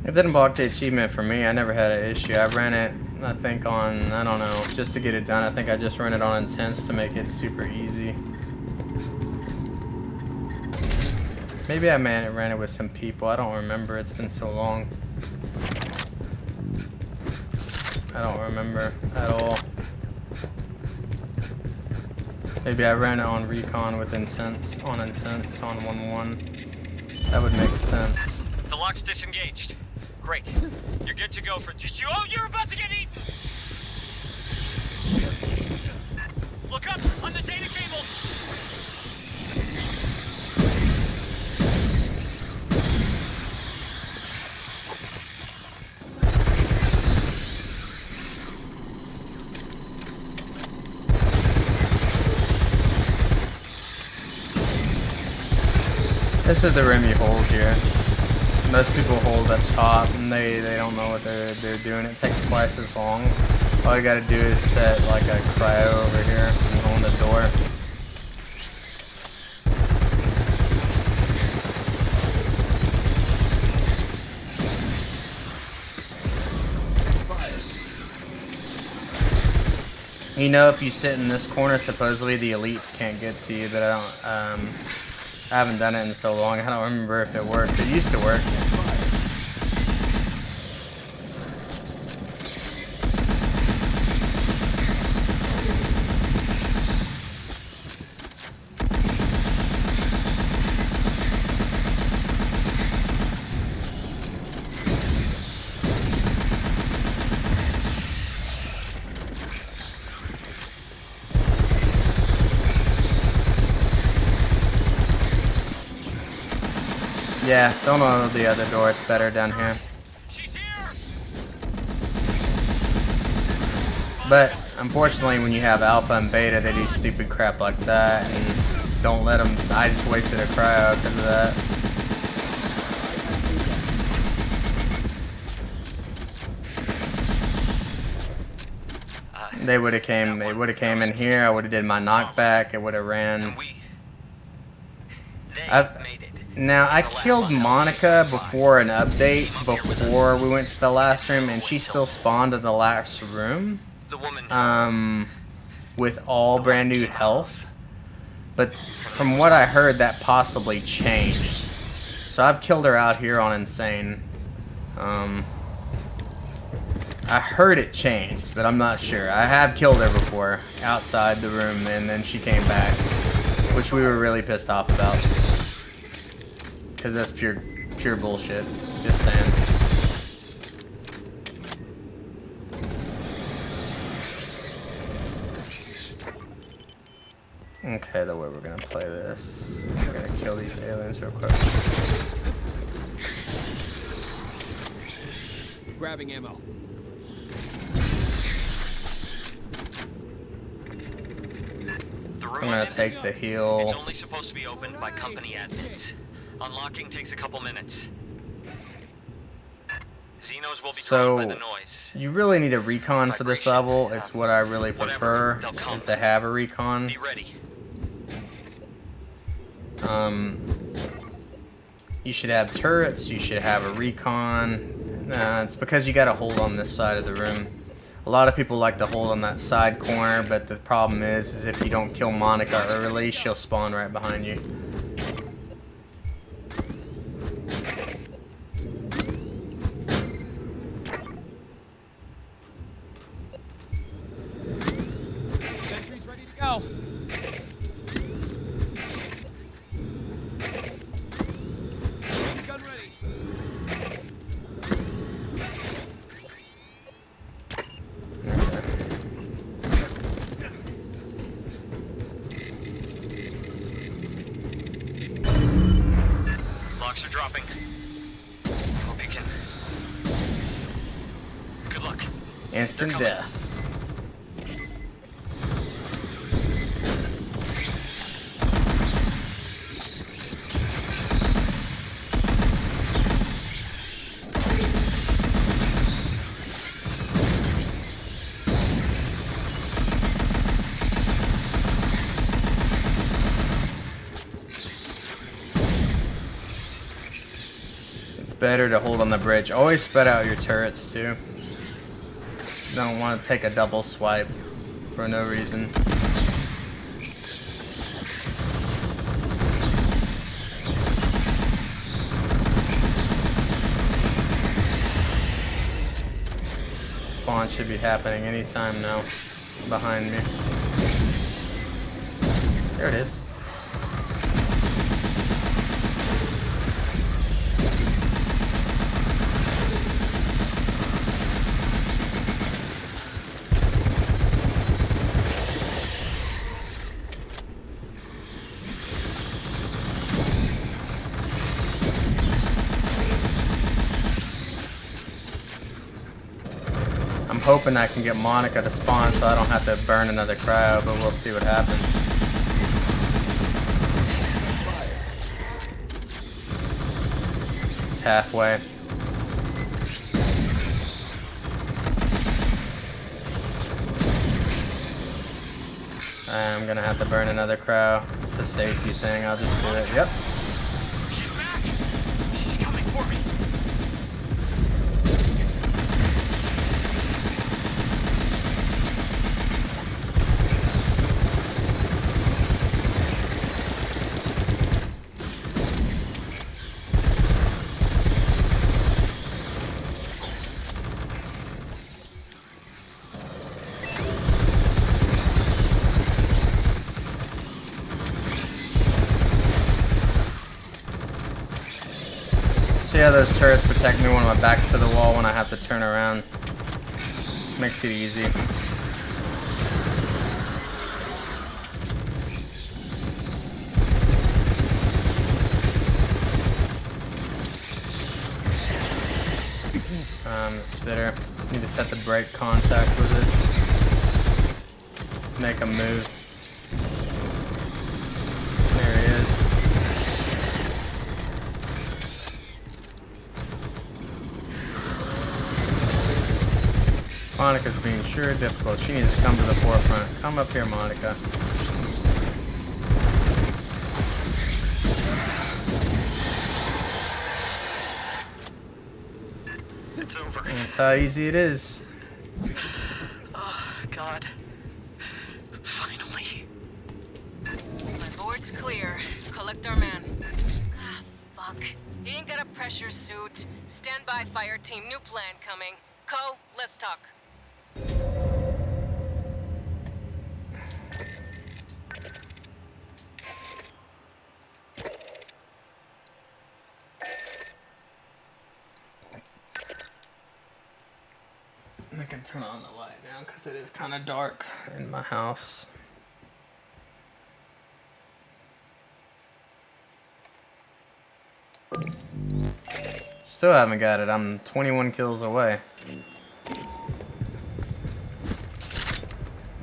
It didn't block the achievement for me. I never had an issue. I ran it, I think, on, I don't know, just to get it done. I think I just ran it on intense to make it super easy. Maybe I ran it with some people. I don't remember. It's been so long. I don't remember at all. Maybe I ran it on recon with intense, on 1-1. That would make sense. The lock's disengaged. Great. You're good to go for... Oh, you're about to get eaten! Look up on the data cables! This is the room you hold here. Most people hold up top and they don't know what they're doing. It takes twice as long. All you gotta do is set like a cryo over here and hold the door. You know, if you sit in this corner, supposedly the elites can't get to you, but I haven't done it in so long. I don't remember if it works. It used to work. Yeah, don't know the other door. It's better down here. She's here! But unfortunately, when you have alpha and beta, they do stupid crap like that, and don't let them. I just wasted a cryo because of that. They would have came. They would have came in here. I would have did my knockback. It would have ran. Now, I killed Monica before an update, before we went to the last room, and she still spawned in the last room, with all brand new health. But from what I heard, that possibly changed. So I've killed her out here on Insane. I heard it changed, but I'm not sure. I have killed her before, outside the room, and then she came back, which we were really pissed off about. Because that's pure bullshit. Just saying. Okay, the way we're gonna play this. We're gonna kill these aliens real quick. Grabbing ammo. I'm gonna take the heal. It's only supposed to be opened by company admins. Unlocking takes a couple minutes. Xenos will be drawn by the noise. You really need a recon for this level. It's what I really prefer, is to have a recon. Be ready. You should have turrets, you should have a recon. It's because you gotta hold on this side of the room. A lot of people like to hold on that side corner, but the problem is if you don't kill Monica early, she'll spawn right behind you. Sentry's ready to go. Gun ready. Locks are dropping. Hope you can. Good luck. Instant death. Better to hold on the bridge. Always spread out your turrets too. Don't want to take a double swipe for no reason. Spawn should be happening anytime now. Behind me. There it is. I'm hoping I can get Monica to spawn so I don't have to burn another crowd, but we'll see what happens. It's halfway. I'm gonna have to burn another crow. It's a safety thing, I'll just do it. Yep. She's back. She's coming for me. See how those turrets protect me when my back's to the wall when I have to turn around. Makes it easy. Spitter. Need to set the brake contact with it. Make a move. There he is. Monica's being sure difficult. She needs to come to the forefront. Come up here, Monica. It's over. That's how easy it is. Oh, God. Finally. My board's clear. Collect our man. Ah, fuck. He ain't got a pressure suit. Stand by, fire team. New plan coming. Co, let's talk. I can turn on the light now because it is kind of dark in my house. Still haven't got it. I'm 21 kills away.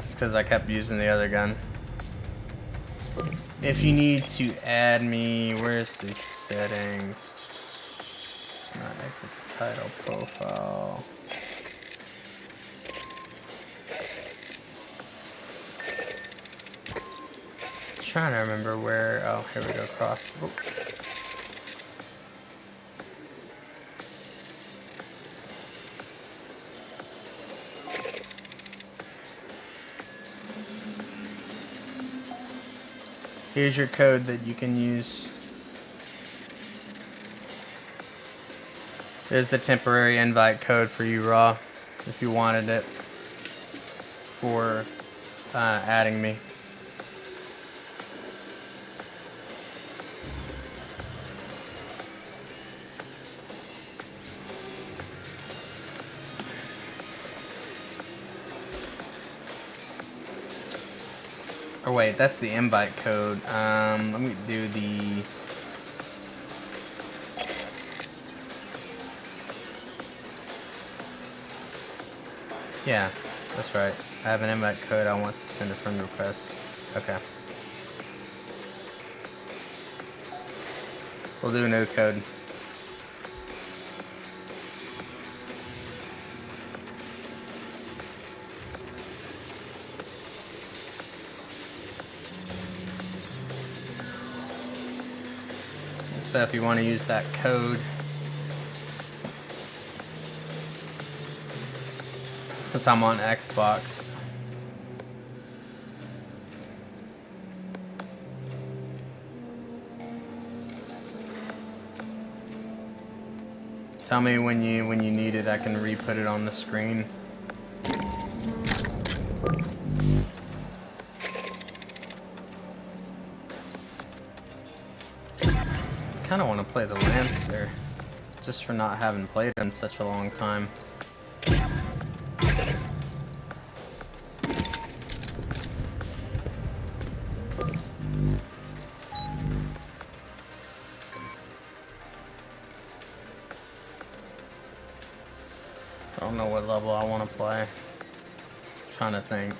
It's because I kept using the other gun. If you need to add me, where's the settings? Not exit the title profile. Trying to remember where. Oh, here we go. Cross. Oh. Here's your code that you can use. There's the temporary invite code for you, Raw, if you wanted it for adding me. Or wait, that's the invite code. Let me do the... Yeah, that's right. I have an invite code. I want to send a friend request. Okay. We'll do a new code. So if you want to use that code, since I'm on Xbox, tell me when you need it. I can re-put it on the screen. I kind of want to play the Lancer, just for not having played it in such a long time. I don't know what level I want to play. I'm trying to think.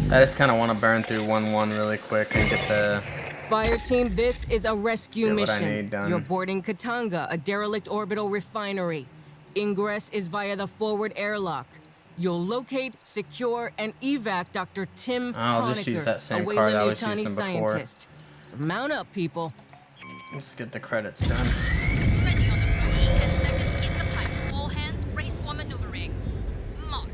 I just kind of want to burn through 1-1 really quick and get the... Fire team, this is a rescue Get what I mission. need done. You're boarding Katanga, a derelict orbital refinery. Ingress is via the forward airlock. You'll locate, secure, and evac Dr. Tim I'll just use that same card I was using before. Scientist. So mount up, people. Let's get the credits done. Ready on approach. 10 seconds in the pipe. All hands brace for maneuvering. Mark.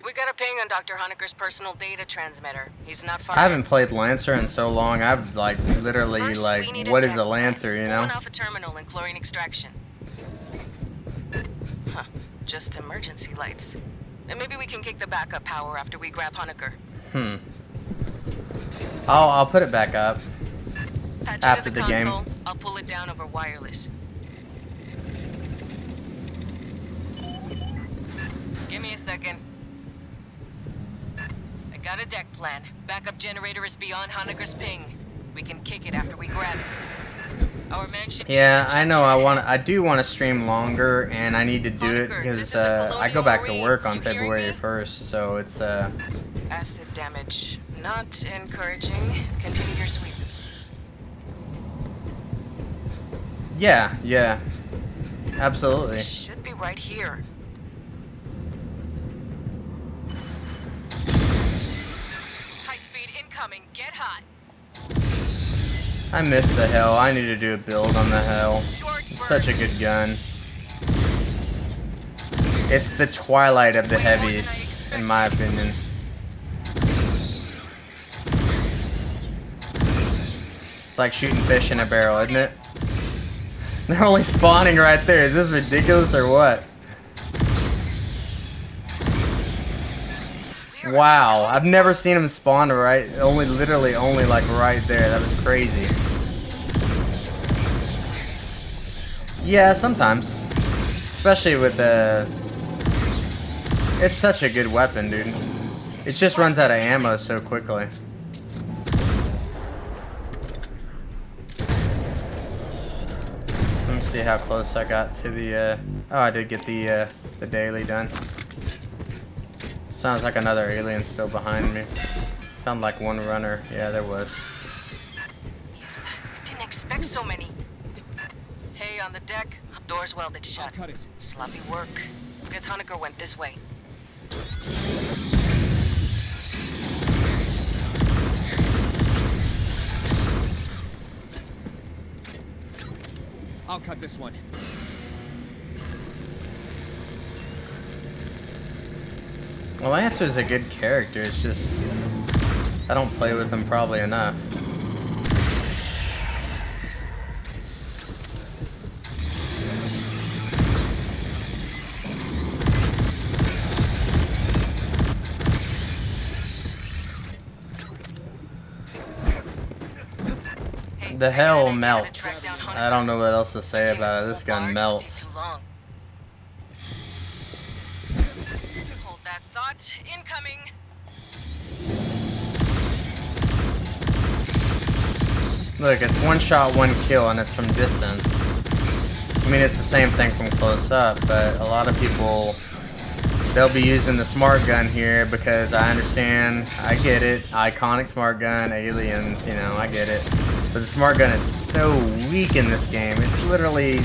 We got a ping on Dr. Honecker's personal data transmitter. He's not far. I haven't played Lancer in so long. I've like literally First, like, we need what a is a deck Lancer, you know? One alpha terminal and chlorine extraction. Huh. Just emergency lights. And maybe we can kick the backup power after we grab Honecker. I'll put it back up Patch it after at the console. game. I'll pull it down over wireless. Give me a second. I got a deck plan. Backup generator is beyond Honecker's ping. We can kick it after we grab it. Our man should... Yeah, I know. I do want to stream longer, and I need to do it because I go back to work on February 1st, so it's Acid damage. Not encouraging. Continue your sweep. yeah, absolutely. Should be right here. High speed incoming. Get hot. I missed the Hell. I need to do a build on the Hell. It's such a good gun. It's the twilight of the heavies, in my opinion. It's like shooting fish in a barrel, isn't it? They're only spawning right there. Is this ridiculous or what? Wow, I've never seen them spawn right, literally only like right there. That was crazy. Yeah, sometimes. Especially with the... It's such a good weapon, dude. It just runs out of ammo so quickly. Let me see how close I got to the, oh, I did get the daily done. Sounds like another alien still behind me. Sound like one runner. Yeah, there was. Didn't expect so many. Okay, on the deck. Doors welded shut. Cut it. Sloppy work. Guess Honecker went this way. I'll cut this one. Well, Lancer's a good character. It's just I don't play with him probably enough. The hell melts. I don't know what else to say about it. This gun melts. Hold that thought. Incoming. Look, it's one shot, one kill, and it's from distance. I mean, it's the same thing from close up, but a lot of people, they'll be using the smart gun here because I understand, I get it, iconic smart gun, aliens, you know, I get it. But the smart gun is so weak in this game. It's literally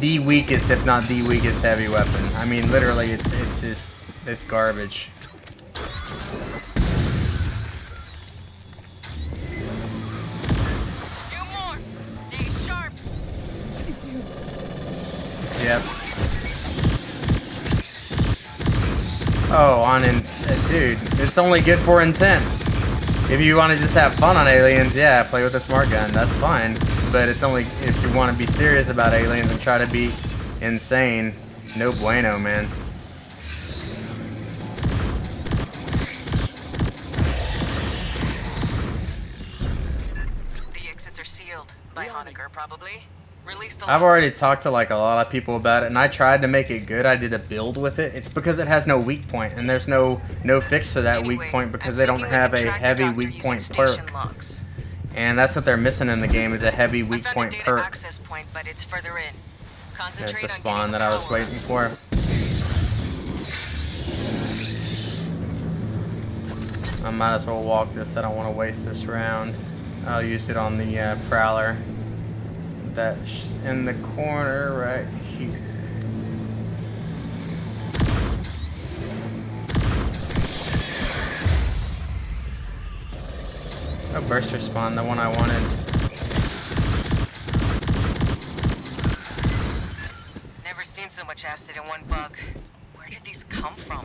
the weakest, if not the weakest heavy weapon. I mean, literally, it's just, it's garbage. Yep. Oh, dude, it's only good for intense. If you want to just have fun on aliens, yeah, play with a smart gun. That's fine. But it's only if you want to be serious about aliens and try to be insane. No bueno, man. The exits are sealed by Honecker, probably. Release the I've already talked to like a lot of people about it, and I tried to make it good. I did a build with it. It's because it has no weak point, and there's no fix for that weak point because they don't have a heavy weak point perk. And that's what they're missing in the game is a heavy weak point perk. Access point, but it's further in. There's a spawn that I was waiting for. I might as well walk this. I don't want to waste this round. I'll use it on the Prowler. That's in the corner right here. Oh, burster spawn, the one I wanted. Never seen so much acid in one bug. Where did these come from?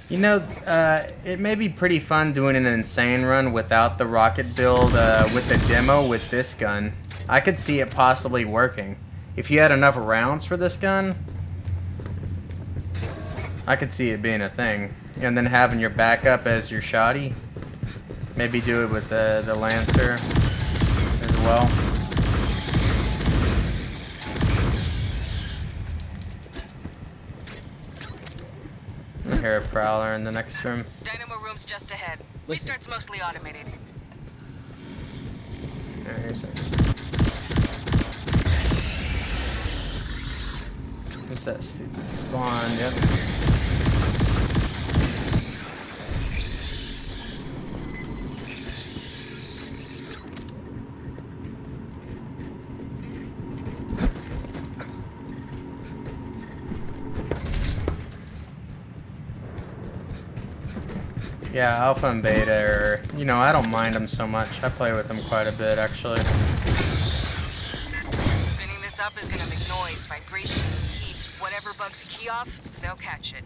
You know, it may be pretty fun doing an insane run without the rocket build with the demo with this gun. I could see it possibly working. If you had enough rounds for this gun, I could see it being a thing. And then having your backup as your shotty. Maybe do it with the Lancer as well. I hear a Prowler in the next room. Dynamo room's just ahead. Listen. Restart's mostly automated. There's that stupid spawn, yep. Yeah, Alpha and Beta are, you know, I don't mind them so much. I play with them quite a bit, actually. Spinning this up is gonna make noise, vibration, heat. Whatever bugs key off, they'll catch it.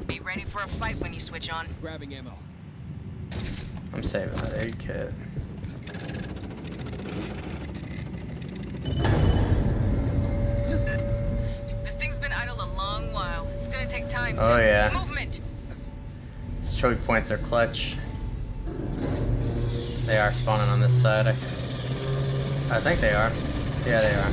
Be ready for a fight when you switch on. Grabbing ammo. I'm saving that aid kit. This thing's been idle a long while. It's gonna take time Oh, to... yeah. Movement! Choke points are clutch. They are spawning on this side. I think they are. Yeah, they are.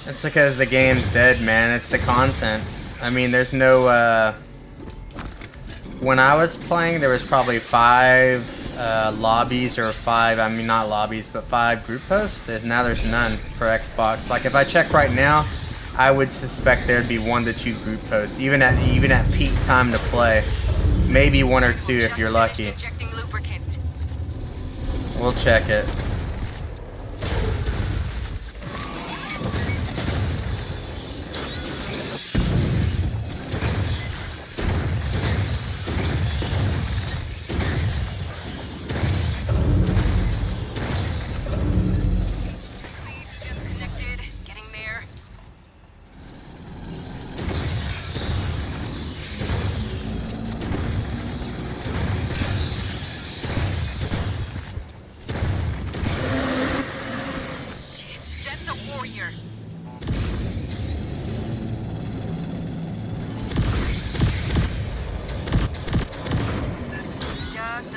It's because the game's dead, man. It's the content. I mean, there's no, when I was playing, there was probably 5 lobbies or 5, I mean not lobbies, but 5 group posts. Now there's none for Xbox. Like if I check right now, I would suspect there'd be 1 to 2 group posts, even at peak time to play. Maybe 1 or 2 if you're lucky. We'll check it.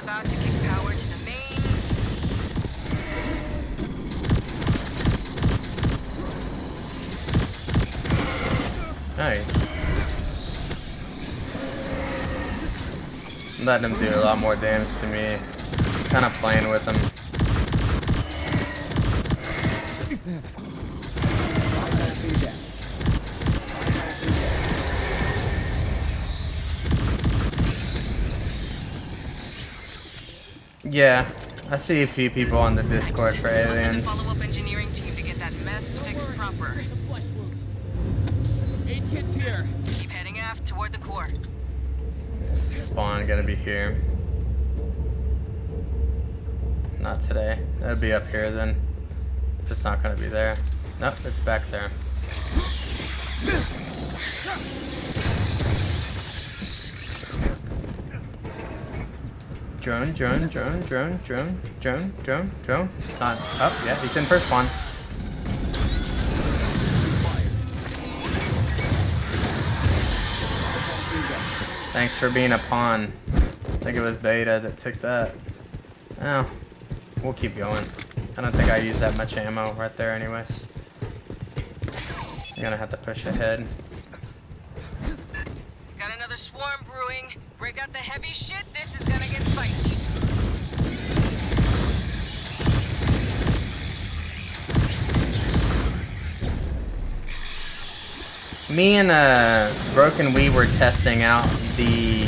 About to give power to the mains. Hey. I'm letting him do a lot more damage to me. Kind of playing with him. Yeah, I see a few people on the Discord for aliens. Follow-up engineering team to get that mess fixed proper. Aid kit's here. Keep heading aft toward the core. Spawn gonna be here. Not today. That'll be up here then. If it's not gonna be there. Nope, it's back there. Drone. Oh, yeah, he's in first spawn. Thanks for being a pawn. I think it was Beta that took that. Oh, we'll keep going. I don't think I use that much ammo right there anyways. I'm gonna have to push ahead. Got another swarm brewing. Break out the heavy shit. This is gonna get spicy. Me and Broken Wee were testing out the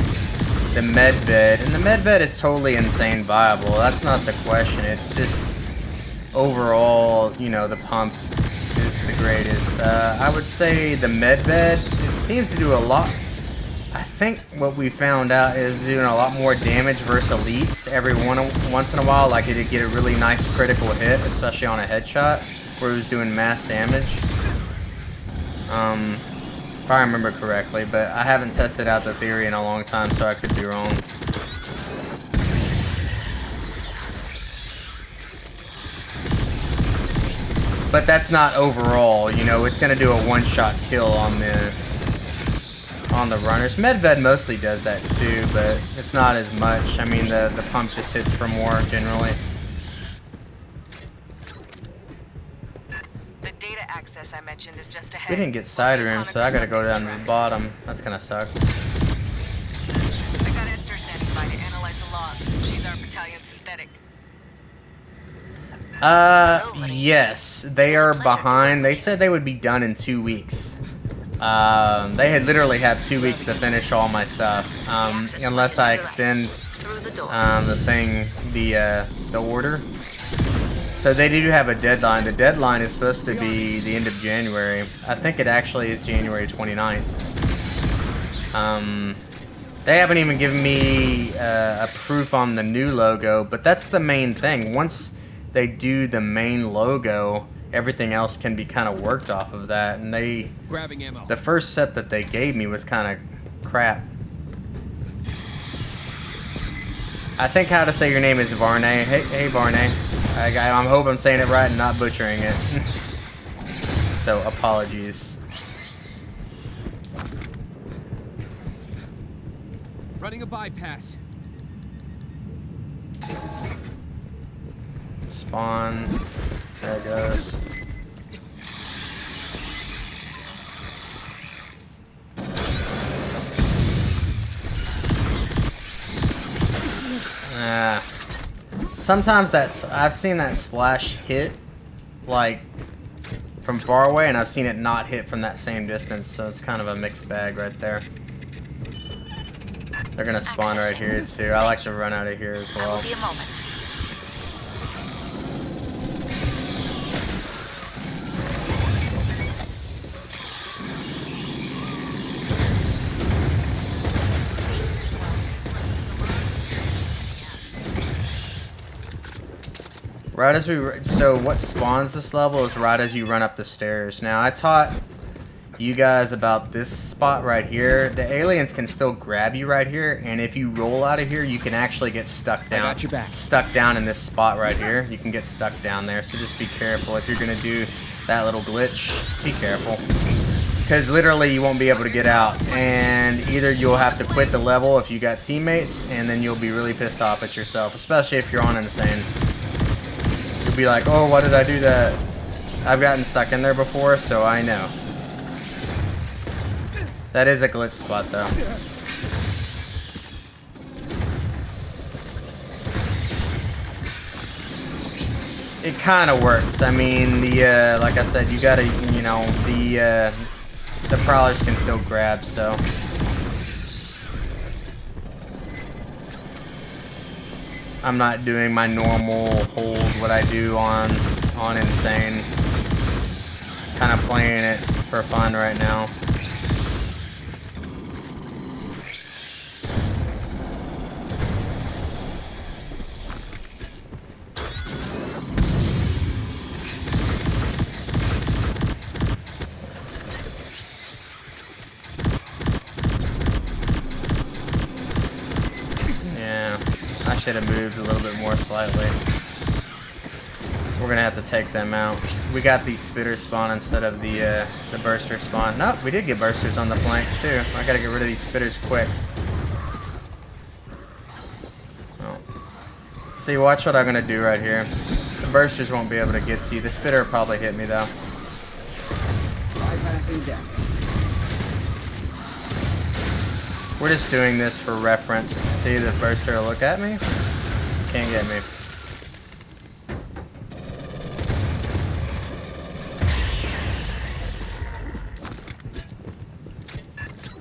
med bed, and the med bed is totally insane viable. That's not the question. It's just overall, you know, the pump is the greatest. I would say the med bed, it seems to do a lot. I think what we found out is doing a lot more damage versus elites every once in a while. Like it'd get a really nice critical hit, especially on a headshot, where it was doing mass damage. If I remember correctly, but I haven't tested out the theory in a long time, so I could be wrong. But that's not overall, you know, it's gonna do a one-shot kill on the runners. Medved mostly does that too, but it's not as much. I mean, the pump just hits for more generally. The data access I mentioned is just ahead. We didn't get side room, so I gotta go down to the bottom. That's gonna suck. I got Esther standing by to analyze the logs. She's our battalion synthetic. Yes, they are behind. They said they would be done in 2 weeks. They had literally have 2 weeks to finish all my stuff, unless I extend the order. So they do have a deadline. The deadline is supposed to be the end of January. I think it actually is January 29th. They haven't even given me a proof on the new logo, but that's the main thing. Once they do the main logo, everything else can be kind of worked off of that. And Grabbing ammo. the first set that they gave me was kind of crap. I think how to say your name is Varney. Hey Varney. I hope I'm saying it right and not butchering it. So apologies. Running a bypass. Spawn. There it goes. Ah. Sometimes I've seen that splash hit like from far away, and I've seen it not hit from that same distance, so it's kind of a mixed bag right there. They're gonna spawn right here too. I like to run out of here as I well. will be a moment. Right as so what spawns this level is right as you run up the stairs. Now I taught you guys about this spot right here. The aliens can still grab you right here, and if you roll out of here, you can actually get stuck down. I got your back. Stuck down in this spot right here. You can get stuck down there, so just be careful. If you're gonna do that little glitch, be careful. Because literally you won't be able to get out, and either you'll have to quit the level if you got teammates, and then you'll be really pissed off at yourself, especially if you're on insane. You'll be like, oh, why did I do that? I've gotten stuck in there before, so I know. That is a glitch spot, though. It kind of works. I mean, the like I said, you gotta, you know, the prowlers can still grab, so. I'm not doing my normal hold, what I do on insane. Kind of playing it for fun right now. I should have moved a little bit more slightly. We're gonna have to take them out. We got the spitter spawn instead of the burster spawn. No, we did get bursters on the flank too. I gotta get rid of these spitters quick. Oh. See, watch what I'm gonna do right here. The bursters won't be able to get to you. The spitter will probably hit me though. Bypassing deck. We're just doing this for reference. See, the burster will look at me. Can't get me.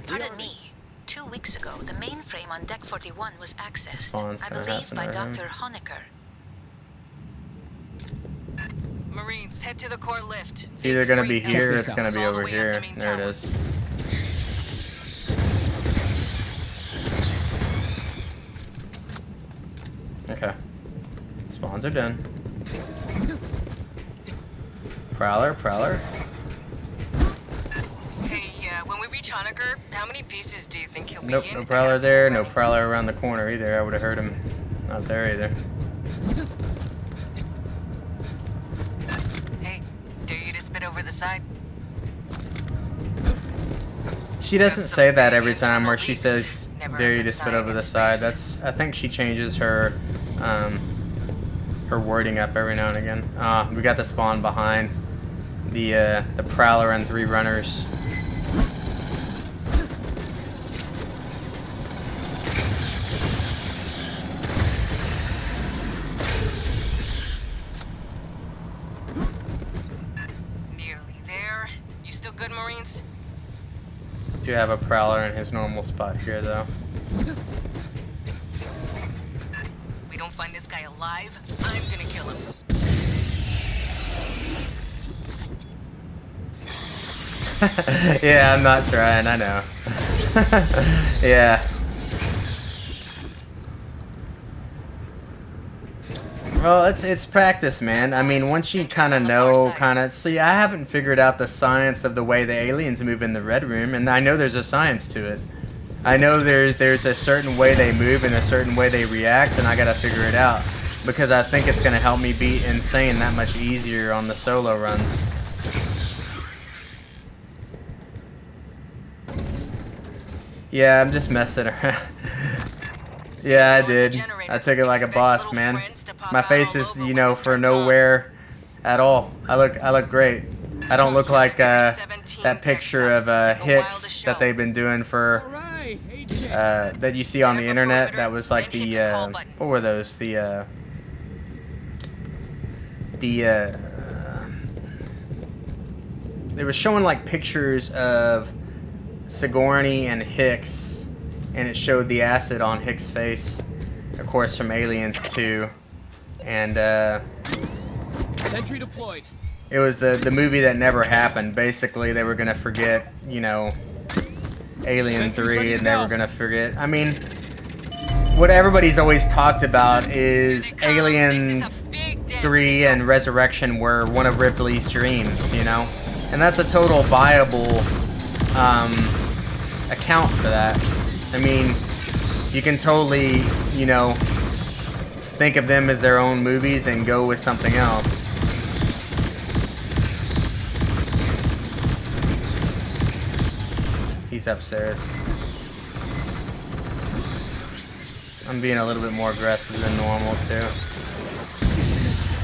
Pardon me. 2 weeks ago, the mainframe on Deck 41 was accessed, Spawn's I gonna believe, by happen, Dr. Honecker. Marines, head to the core lift. It's either gonna be here or this it's gonna be All the over way up here. the main There it tower. is. Okay. Spawns are done. Prowler, prowler. Hey, when we reach Honecker, how many pieces do you think he'll be Nope, in? no prowler there, no prowler around the corner either. I would have heard him. Not there either. Hey, dare you to spit over the side? She doesn't say that every time where she Leaks. says Never dare a you good to spit sign over in the side. space. I think she changes her her wording up every now and again. We got the spawn behind the prowler and 3 runners. Nearly there. You still good, Marines? Do have a prowler in his normal spot here though. We don't find this guy alive, I'm gonna kill him. Yeah, I'm not trying, I know. Yeah. Well, it's practice, man. I mean, once you kind of know, see, I haven't figured out the science of the way the aliens move in the Red Room, and I know there's a science to it. I know there's a certain way they move and a certain way they react, and I gotta figure it out. Because I think it's gonna help me beat Insane that much easier on the solo runs. Yeah, I'm just messing around. Yeah, I did. I took it like a boss, man. My face is, you know, for nowhere at all. I look great. I don't look like that picture of Hicks that they've been doing for that you see on the internet. That was like the what were those? The the they were showing like pictures of Sigourney and Hicks, and it showed the acid on Hicks' face, of course, from Aliens 2, and Sentry deployed. it was the movie that never happened. Basically, they were gonna forget, you know, Alien 3, and they were gonna forget. I mean, what everybody's always talked about is Aliens 3 and Resurrection were one of Ripley's dreams, you know, and that's a total viable account for that. I mean, you can totally, you know, think of them as their own movies and go with something else. He's upstairs. I'm being a little bit more aggressive than normal too.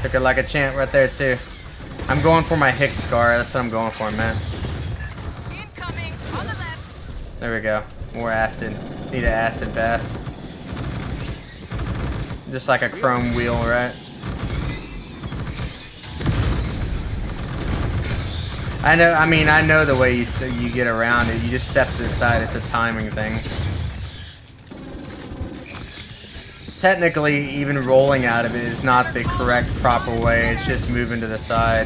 Took it like a champ right there too. I'm going for my Hicks scar. That's what I'm going for, man. Incoming on the left. There we go. More acid. Need an acid bath. Just like a chrome wheel, right? I know. I mean, I know the way you get around it. You just step to the side. It's a timing thing. Technically, even rolling out of it is not the correct, proper way. It's just moving to the side.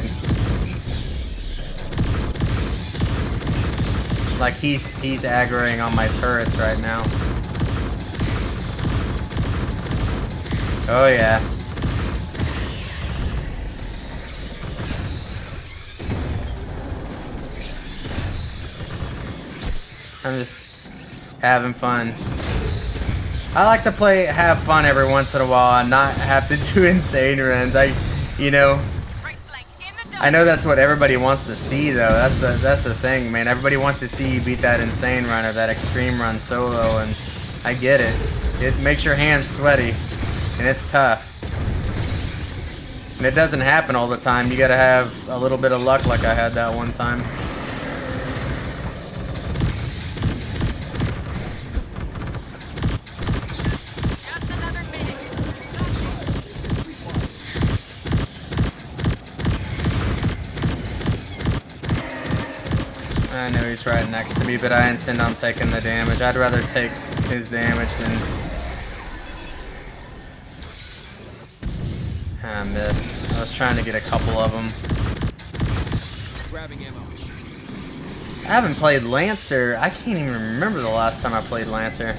Like he's aggroing on my turrets right now. Oh yeah. I'm just having fun. I like to have fun every once in a while and not have to do insane runs. You know, I know that's what everybody wants to see though. That's the thing, man. Everybody wants to see you beat that insane run or that extreme run solo, and I get it. It makes your hands sweaty, and it's tough. And it doesn't happen all the time. You gotta have a little bit of luck like I had that one time. I know he's right next to me, but I intend on taking the damage. I'd rather take his damage than... I missed. I was trying to get a couple of them. Grabbing ammo. I haven't played Lancer. I can't even remember the last time I played Lancer.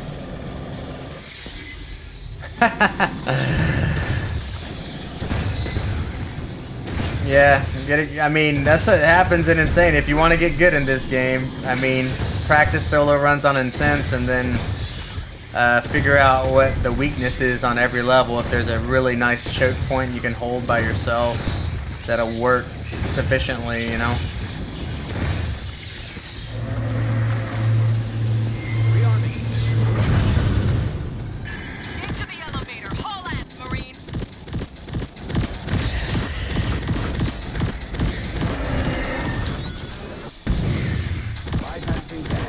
Yeah, I mean, that's what happens in Insane. If you want to get good in this game, I mean, practice solo runs on Intense and then figure out what the weakness is on every level. If there's a really nice choke point you can hold by yourself, that'll work sufficiently, you know? Into the elevator. Haul ass, Marines. Bypassing that.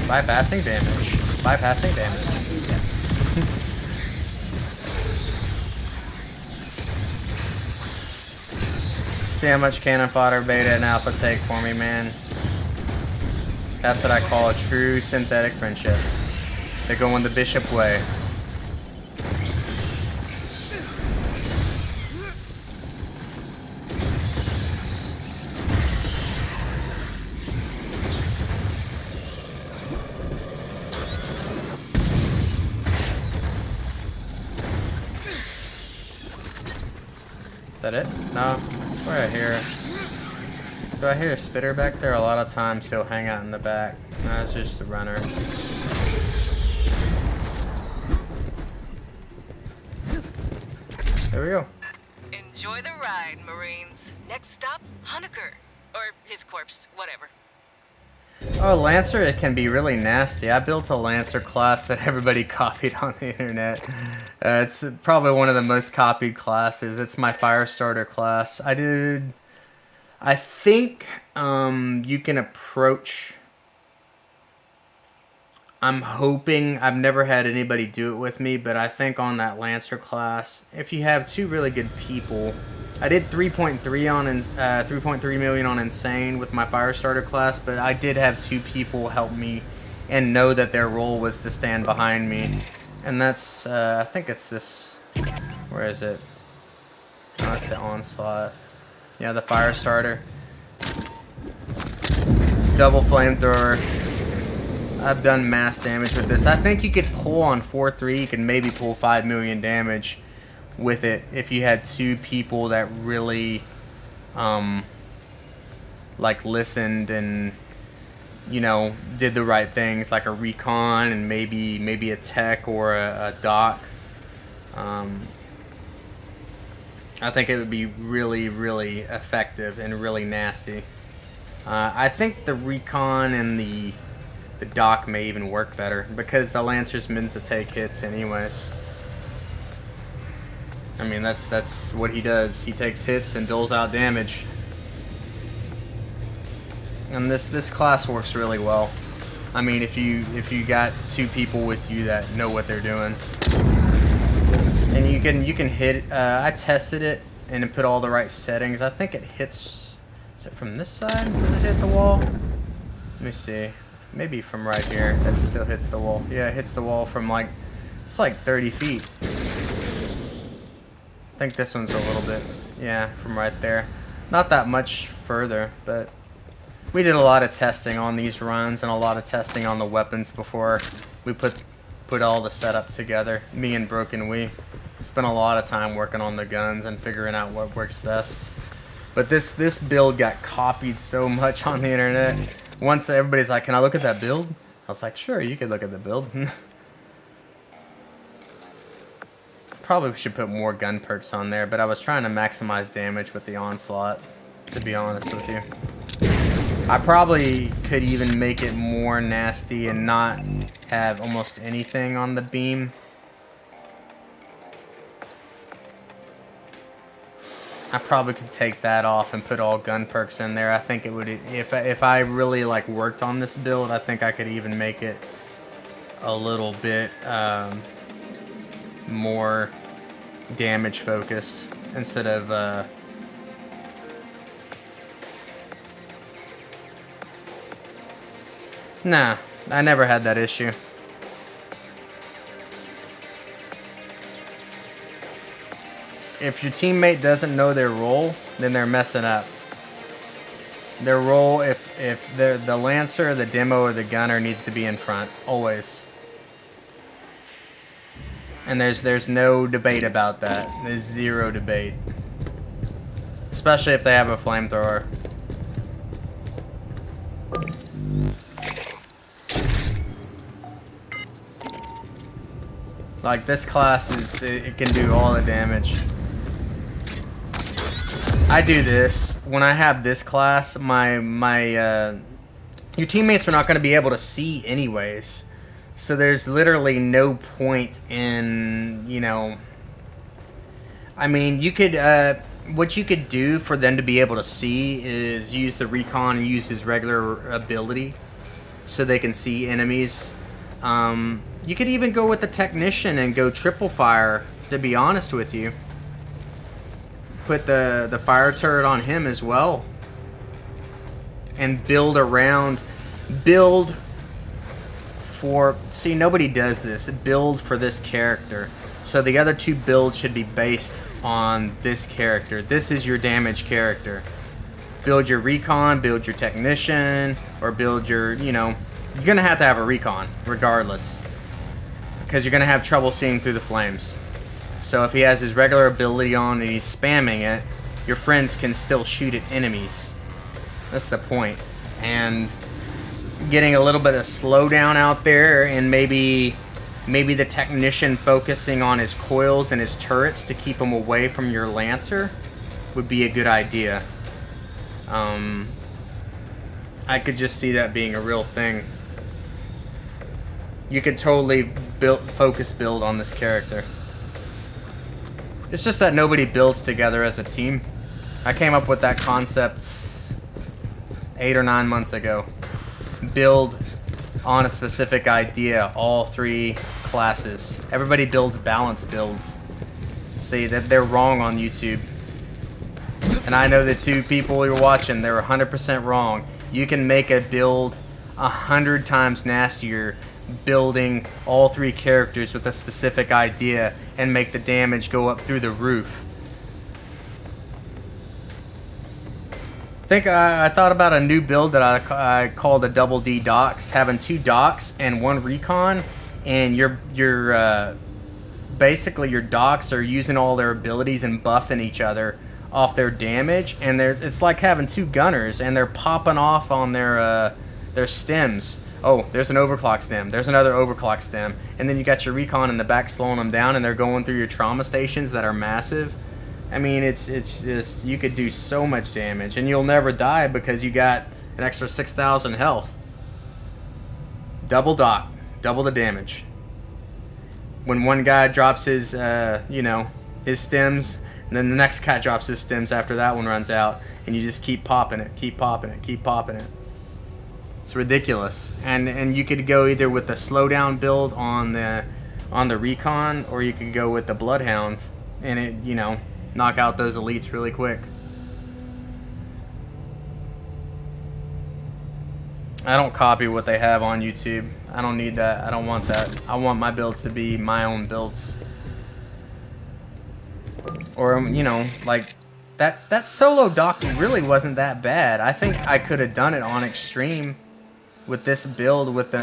Bypassing damage. Bypassing damage. See how much cannon fodder beta and alpha take for me, man. That's what I call a true synthetic friendship. They're going the Bishop way. Is that it? No, I swear I hear it. Do I hear a spitter back there? A lot of times he'll hang out in the back. No, it's just a runner. There we go. Enjoy the ride, Marines. Next stop, Honecker. Or his corpse, whatever. Oh, Lancer, it can be really nasty. I built a Lancer class that everybody copied on the internet. It's probably one of the most copied classes. It's my Firestarter class. I think you can approach I'm hoping, I've never had anybody do it with me, but I think on that Lancer class, if you have two really good people, I did 3.3 on 3.3 million on Insane with my Firestarter class, but I did have two people help me and know that their role was to stand behind me. And that's, I think it's this, where is it? Oh, it's the Onslaught. Yeah, the Firestarter. Double Flamethrower. I've done mass damage with this. I think you could pull on 4-3, you could maybe pull 5 million damage with it if you had two people that really, like, listened and, you know, did the right things, like a recon and maybe a tech or a doc. I think it would be really, really effective and really nasty. I think the recon and the doc may even work better because the Lancer's meant to take hits anyways. I mean, that's what he does. He takes hits and doles out damage. And this class works really well. I mean, if you got two people with you that know what they're doing, and you can hit. I tested it and it put all the right settings. I think it hits. Is it from this side? Does it hit the wall? Let me see. Maybe from right here. That still hits the wall. Yeah, it hits the wall from like, it's like 30 feet. I think this one's a little bit, yeah, from right there. Not that much further, but we did a lot of testing on these runs and a lot of testing on the weapons before we put all the setup together. Me and Broken We spent a lot of time working on the guns and figuring out what works best. But this build got copied so much on the internet. Once everybody's like, "Can I look at that build?" I was like, "Sure, you can look at the build." Probably should put more gun perks on there, but I was trying to maximize damage with the Onslaught, to be honest with you. I probably could even make it more nasty and not have almost anything on the beam. I probably could take that off and put all gun perks in there. I think it would, if I really like worked on this build, I think I could even make it a little bit more damage focused instead of nah, I never had that issue. If your teammate doesn't know their role, then they're messing up. Their role, if they're the Lancer, the Demo, or the Gunner needs to be in front, always. And there's no debate about that. There's zero debate. Especially if they have a flamethrower. Like, this class it can do all the damage. I do this when I have this class. Your teammates are not going to be able to see anyways, so there's literally no point in, you know. I mean, you could what you could do for them to be able to see is use the recon and use his regular ability, so they can see enemies. You could even go with the technician and go triple fire. To be honest with you. Put the fire turret on him as well, and build for, see, nobody does this, build for this character, so the other two builds should be based on this character. This is your damage character. Build your recon, build your technician, or build your, you know, you're gonna have to have a recon regardless, because you're gonna have trouble seeing through the flames. So if he has his regular ability on and he's spamming it, your friends can still shoot at enemies. That's the point. And getting a little bit of slowdown out there, and maybe the technician focusing on his coils and his turrets to keep him away from your Lancer would be a good idea. I could just see that being a real thing. You could totally focus build on this character. It's just that nobody builds together as a team. I came up with that concept 8 or 9 months ago. Build on a specific idea, all 3 classes. Everybody builds balanced builds. See, that they're wrong on YouTube. And I know the 2 people you're watching, they're 100% wrong. You can make a build 100 times nastier building all 3 characters with a specific idea and make the damage go up through the roof. I thought about a new build that I called a double D docks, having 2 docks and 1 recon, and basically your docks are using all their abilities and buffing each other off their damage, and it's like having 2 gunners, and they're popping off on their stems. Oh, there's an overclock stem. There's another overclock stem, and then you got your recon in the back slowing them down, and they're going through your trauma stations that are massive. I mean, it's just, you could do so much damage, and you'll never die because you got an extra 6,000 health. Double dock, double the damage. When one guy drops his, his stems, and then the next guy drops his stems after that one runs out, and you just keep popping it, keep popping it, keep popping it. It's ridiculous. And you could go either with the slowdown build on the recon, or you could go with the bloodhound, and it, knock out those elites really quick. I don't copy what they have on YouTube. I don't need that. I don't want that. I want my builds to be my own builds. Or, like that solo dock really wasn't that bad. I think I could have done it on extreme with this build with the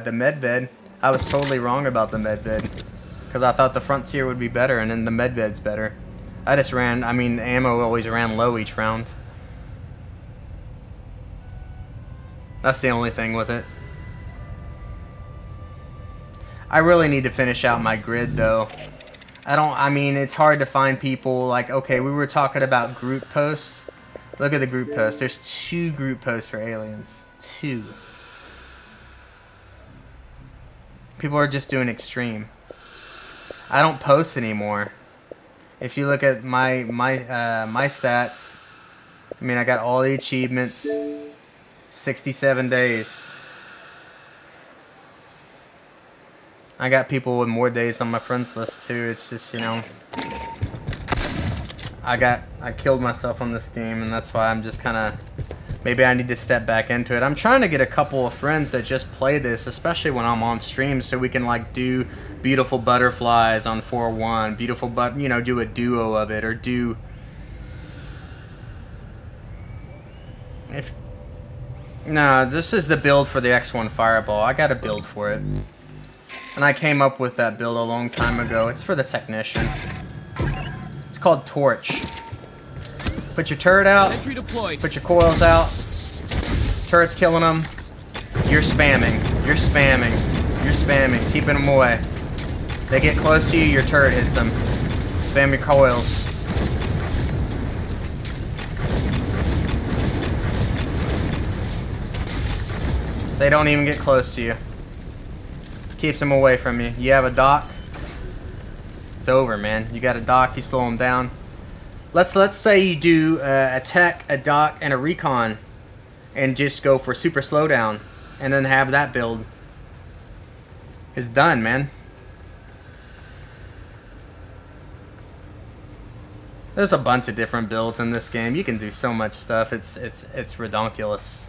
medbed. I was totally wrong about the medbed because I thought the frontier would be better, and then the medbed's better. I just ran, ammo always ran low each round. That's the only thing with it. I really need to finish out my grid though. It's hard to find people like, okay, we were talking about group posts. Look at the group posts. There's 2 group posts for aliens. 2. People are just doing extreme. I don't post anymore. If you look at my stats, I got all the achievements, 67 days. I got people with more days on my friends list too. It's just, I killed myself on this game, and that's why I'm just kind of, maybe I need to step back into it. I'm trying to get a couple of friends that just play this, especially when I'm on stream, so we can like do beautiful butterflies on 4-1, do a duo of it, or do this is the build for the X1 Fireball. I got a build for it, and I came up with that build a long time ago. It's for the technician. It's called Torch. Put your turret out, Sentry deployed. put your coils out, turret's killing them, you're spamming, keeping them away. They get close to you, your turret hits them. Spam your coils. They don't even get close to you. Keeps them away from you. You have a dock, it's over, man. You got a dock, you slow them down. Let's say you do a tech, a dock, and a recon, and just go for super slowdown, and then have that build. It's done, man. There's a bunch of different builds in this game. You can do so much stuff. It's redonkulous.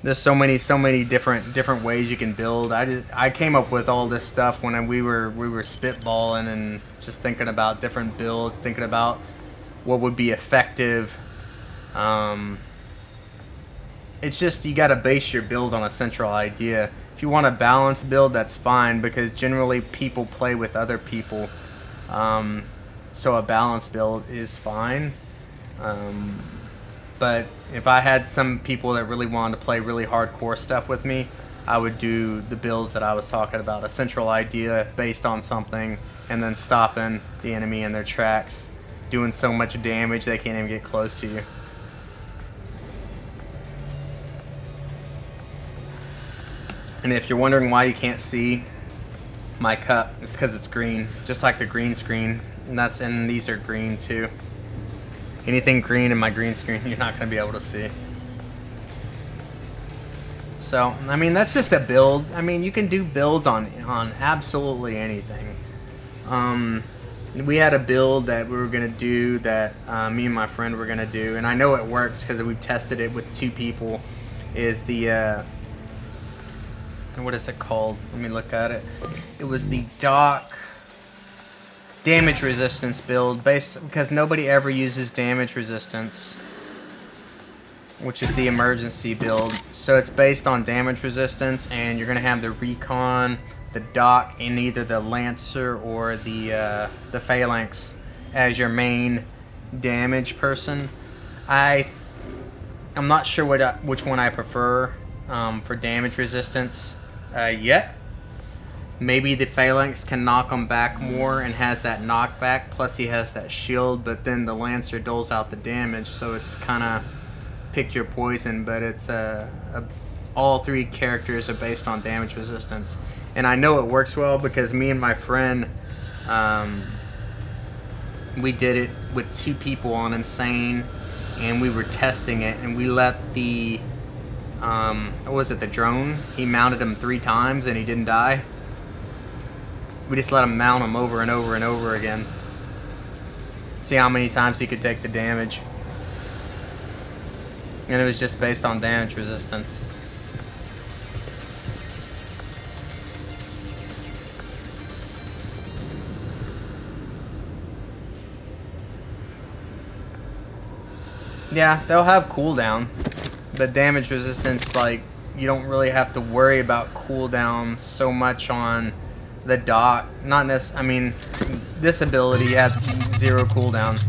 There's so many different ways you can build. I came up with all this stuff when we were spitballing and just thinking about different builds, thinking about what would be effective. It's just you got to base your build on a central idea. If you want a balanced build, that's fine, because generally people play with other people. So a balanced build is fine. But if I had some people that really wanted to play really hardcore stuff with me, I would do the builds that I was talking about. A central idea based on something, and then stopping the enemy in their tracks, doing so much damage they can't even get close to you. And if you're wondering why you can't see my cup, it's because it's green, just like the green screen, and these are green too. anything green in my green screen, you're not going to be able to see. So, I mean, that's just a build. I mean, you can do builds on absolutely anything. We had a build that we were going to do that me and my friend were going to do, and I know it works because we've tested it with 2 people, is the, what is it called? Let me look at it. It was the Doc damage resistance build, because nobody ever uses damage resistance, which is the emergency build. So it's based on damage resistance, and you're gonna have the recon, the Doc, and either the Lancer or the Phalanx as your main damage person. I'm not sure which one I prefer for damage resistance yet. Maybe the Phalanx can knock him back more and has that knockback, plus he has that shield, but then the Lancer doles out the damage, so it's kind of pick your poison, but it's all 3 characters are based on damage resistance. And I know it works well because me and my friend, we did it with 2 people on Insane, and we were testing it, and we let the, what was it, the drone? He mounted him 3 times and he didn't die. We just let him mount him over and over and over again. See how many times he could take the damage. And it was just based on damage resistance. Yeah, they'll have cooldown. But damage resistance, like, you don't really have to worry about cooldown so much on the Doc. Not necessarily, I mean, this ability has 0 cooldown.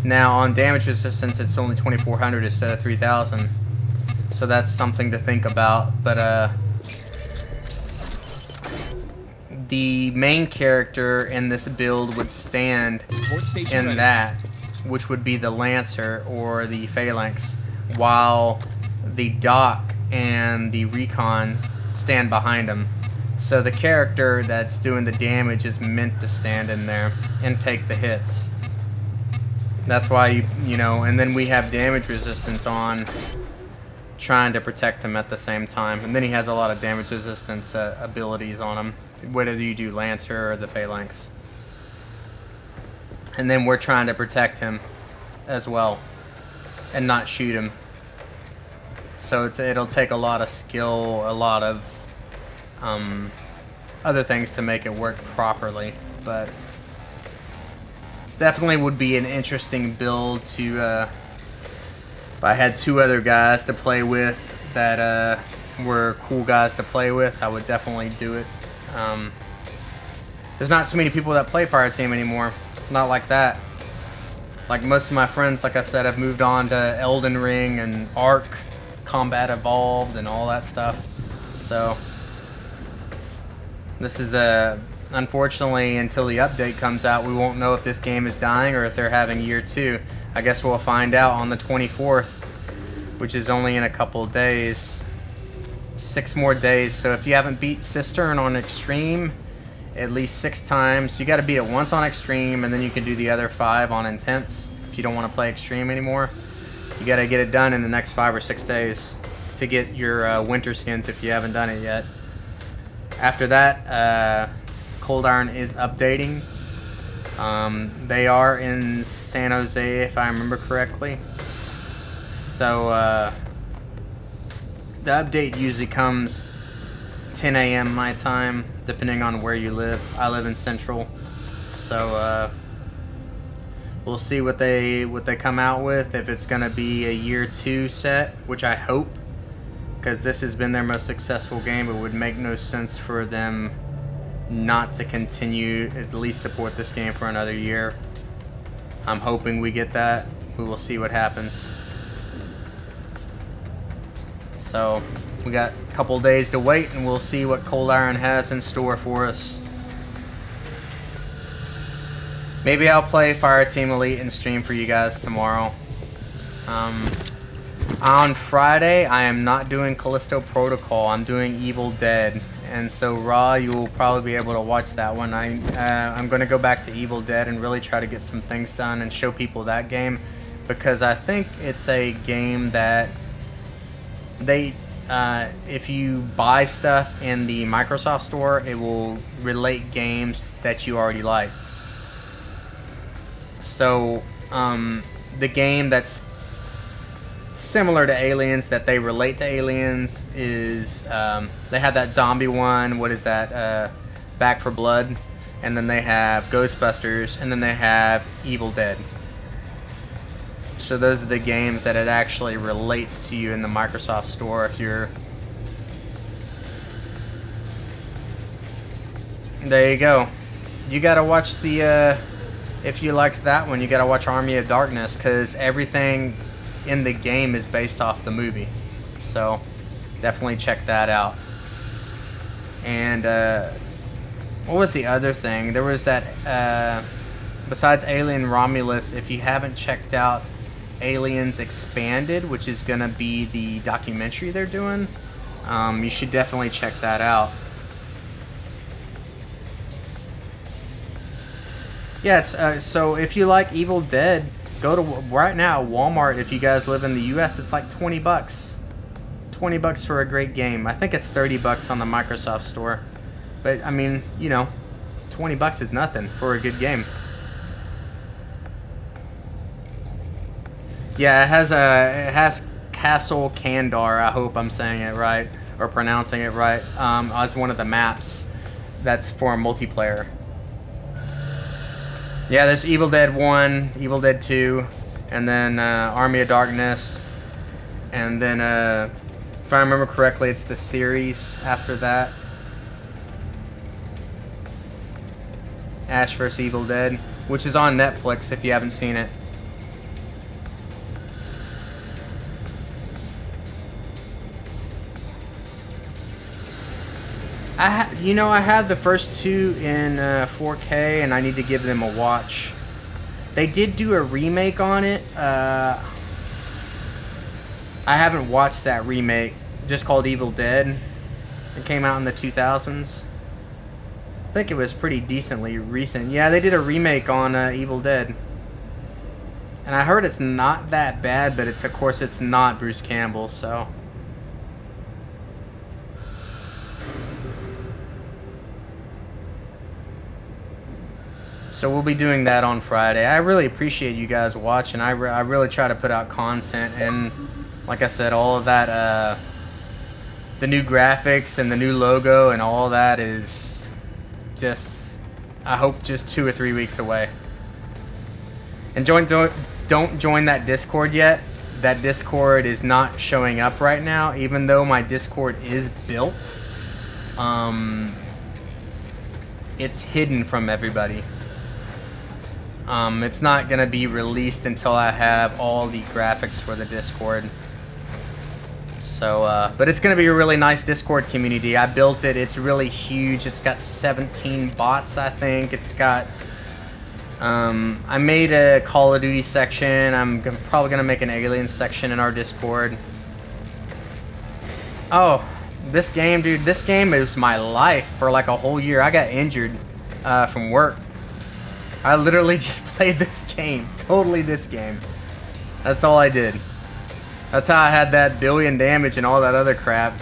Now on damage resistance, it's only 2400 instead of 3000. So that's something to think about. But the main character in this build would stand in that, which would be the Lancer or the Phalanx, while the Doc and the Recon stand behind him. So the character that's doing the damage is meant to stand in there and take the hits. That's why you know, and then we have damage resistance on, trying to protect him at the same time. And then he has a lot of damage resistance abilities on him, whether you do Lancer or the Phalanx. And then we're trying to protect him as well and not shoot him. So it'll take a lot of skill, a lot of other things to make it work properly. But it definitely would be an interesting build to, if I had 2 other guys to play with that were cool guys to play with, I would definitely do it. There's not so many people that play Fireteam anymore. Not like that. Like most of my friends, like I said, have moved on to Elden Ring and Ark, Combat Evolved, and all that stuff. So this is unfortunately, until the update comes out, we won't know if this game is dying or if they're having year 2. I guess we'll find out on the 24th, which is only in a couple of days. 6 more days. So if you haven't beat Cistern on Extreme at least 6 times, you got to beat it once on Extreme, and then you can do the other 5 on Intense if you don't want to play Extreme anymore. You got to get it done in the next 5 or 6 days to get your winter skins if you haven't done it yet. After that, Cold Iron is updating. They are in San Jose, if I remember correctly. So the update usually comes 10 a.m. my time, depending on where you live. I live in Central, so we'll see what they come out with. If it's gonna be a year 2 set, which I hope, because this has been their most successful game. It would make no sense for them not to continue, at least support this game for another year. I'm hoping we get that. We will see what happens. So we got a couple days to wait, and we'll see what Cold Iron has in store for us. Maybe I'll play Fireteam Elite and stream for you guys tomorrow. On Friday, I am not doing Callisto Protocol. I'm doing Evil Dead. And so Raw, you will probably be able to watch that one. I'm going to go back to Evil Dead and really try to get some things done and show people that game. because I think it's a game that they, if you buy stuff in the Microsoft Store, it will relate games that you already like. So, the game that's similar to Aliens, that they relate to Aliens, is they have that zombie one. What is that? Back for Blood, and then they have Ghostbusters, and then they have Evil Dead. So those are the games that it actually relates to you in the Microsoft Store. If you're... There you go. You gotta watch the... if you liked that one, you gotta watch Army of Darkness, because everything in the game is based off the movie. So definitely check that out. And what was the other thing? There was that... besides Alien Romulus, if you haven't checked out Aliens Expanded, which is gonna be the documentary they're doing, you should definitely check that out. Yeah, it's so if you like Evil Dead, go to right now Walmart. If you guys live in the U.S., it's like $20. $20 for a great game. I think it's $30 on the Microsoft Store, but I mean, you know, $20 is nothing for a good game. Yeah, it has Castle Kandar. I hope I'm saying it right or pronouncing it right. As one of the maps that's for multiplayer. Yeah, there's Evil Dead 1, Evil Dead 2, and then Army of Darkness, and then if I remember correctly, it's the series after that. Ash vs. Evil Dead, which is on Netflix if you haven't seen it. I had the first two in 4K, and I need to give them a watch. They did do a remake on it. I haven't watched that remake, just called Evil Dead. It came out in the 2000s. I think it was pretty decently recent. Yeah, they did a remake on Evil Dead. And I heard it's not that bad, but of course it's not Bruce Campbell, so... So we'll be doing that on Friday. I really appreciate you guys watching. I really try to put out content, and like I said, all of that, the new graphics and the new logo and all that is just, I hope, just 2 or 3 weeks away. And don't join that Discord yet. That Discord is not showing up right now, even though my Discord is built. It's hidden from everybody. It's not going to be released until I have all the graphics for the Discord. So, but it's going to be a really nice Discord community. I built it. It's really huge. It's got 17 bots, I think. It's got... I made a Call of Duty section. I'm probably going to make an Aliens section in our Discord. Oh, this game, dude. This game is my life for like a whole year. I got injured from work. I literally just played this game. Totally this game. That's all I did. That's how I had that billion damage and all that other crap.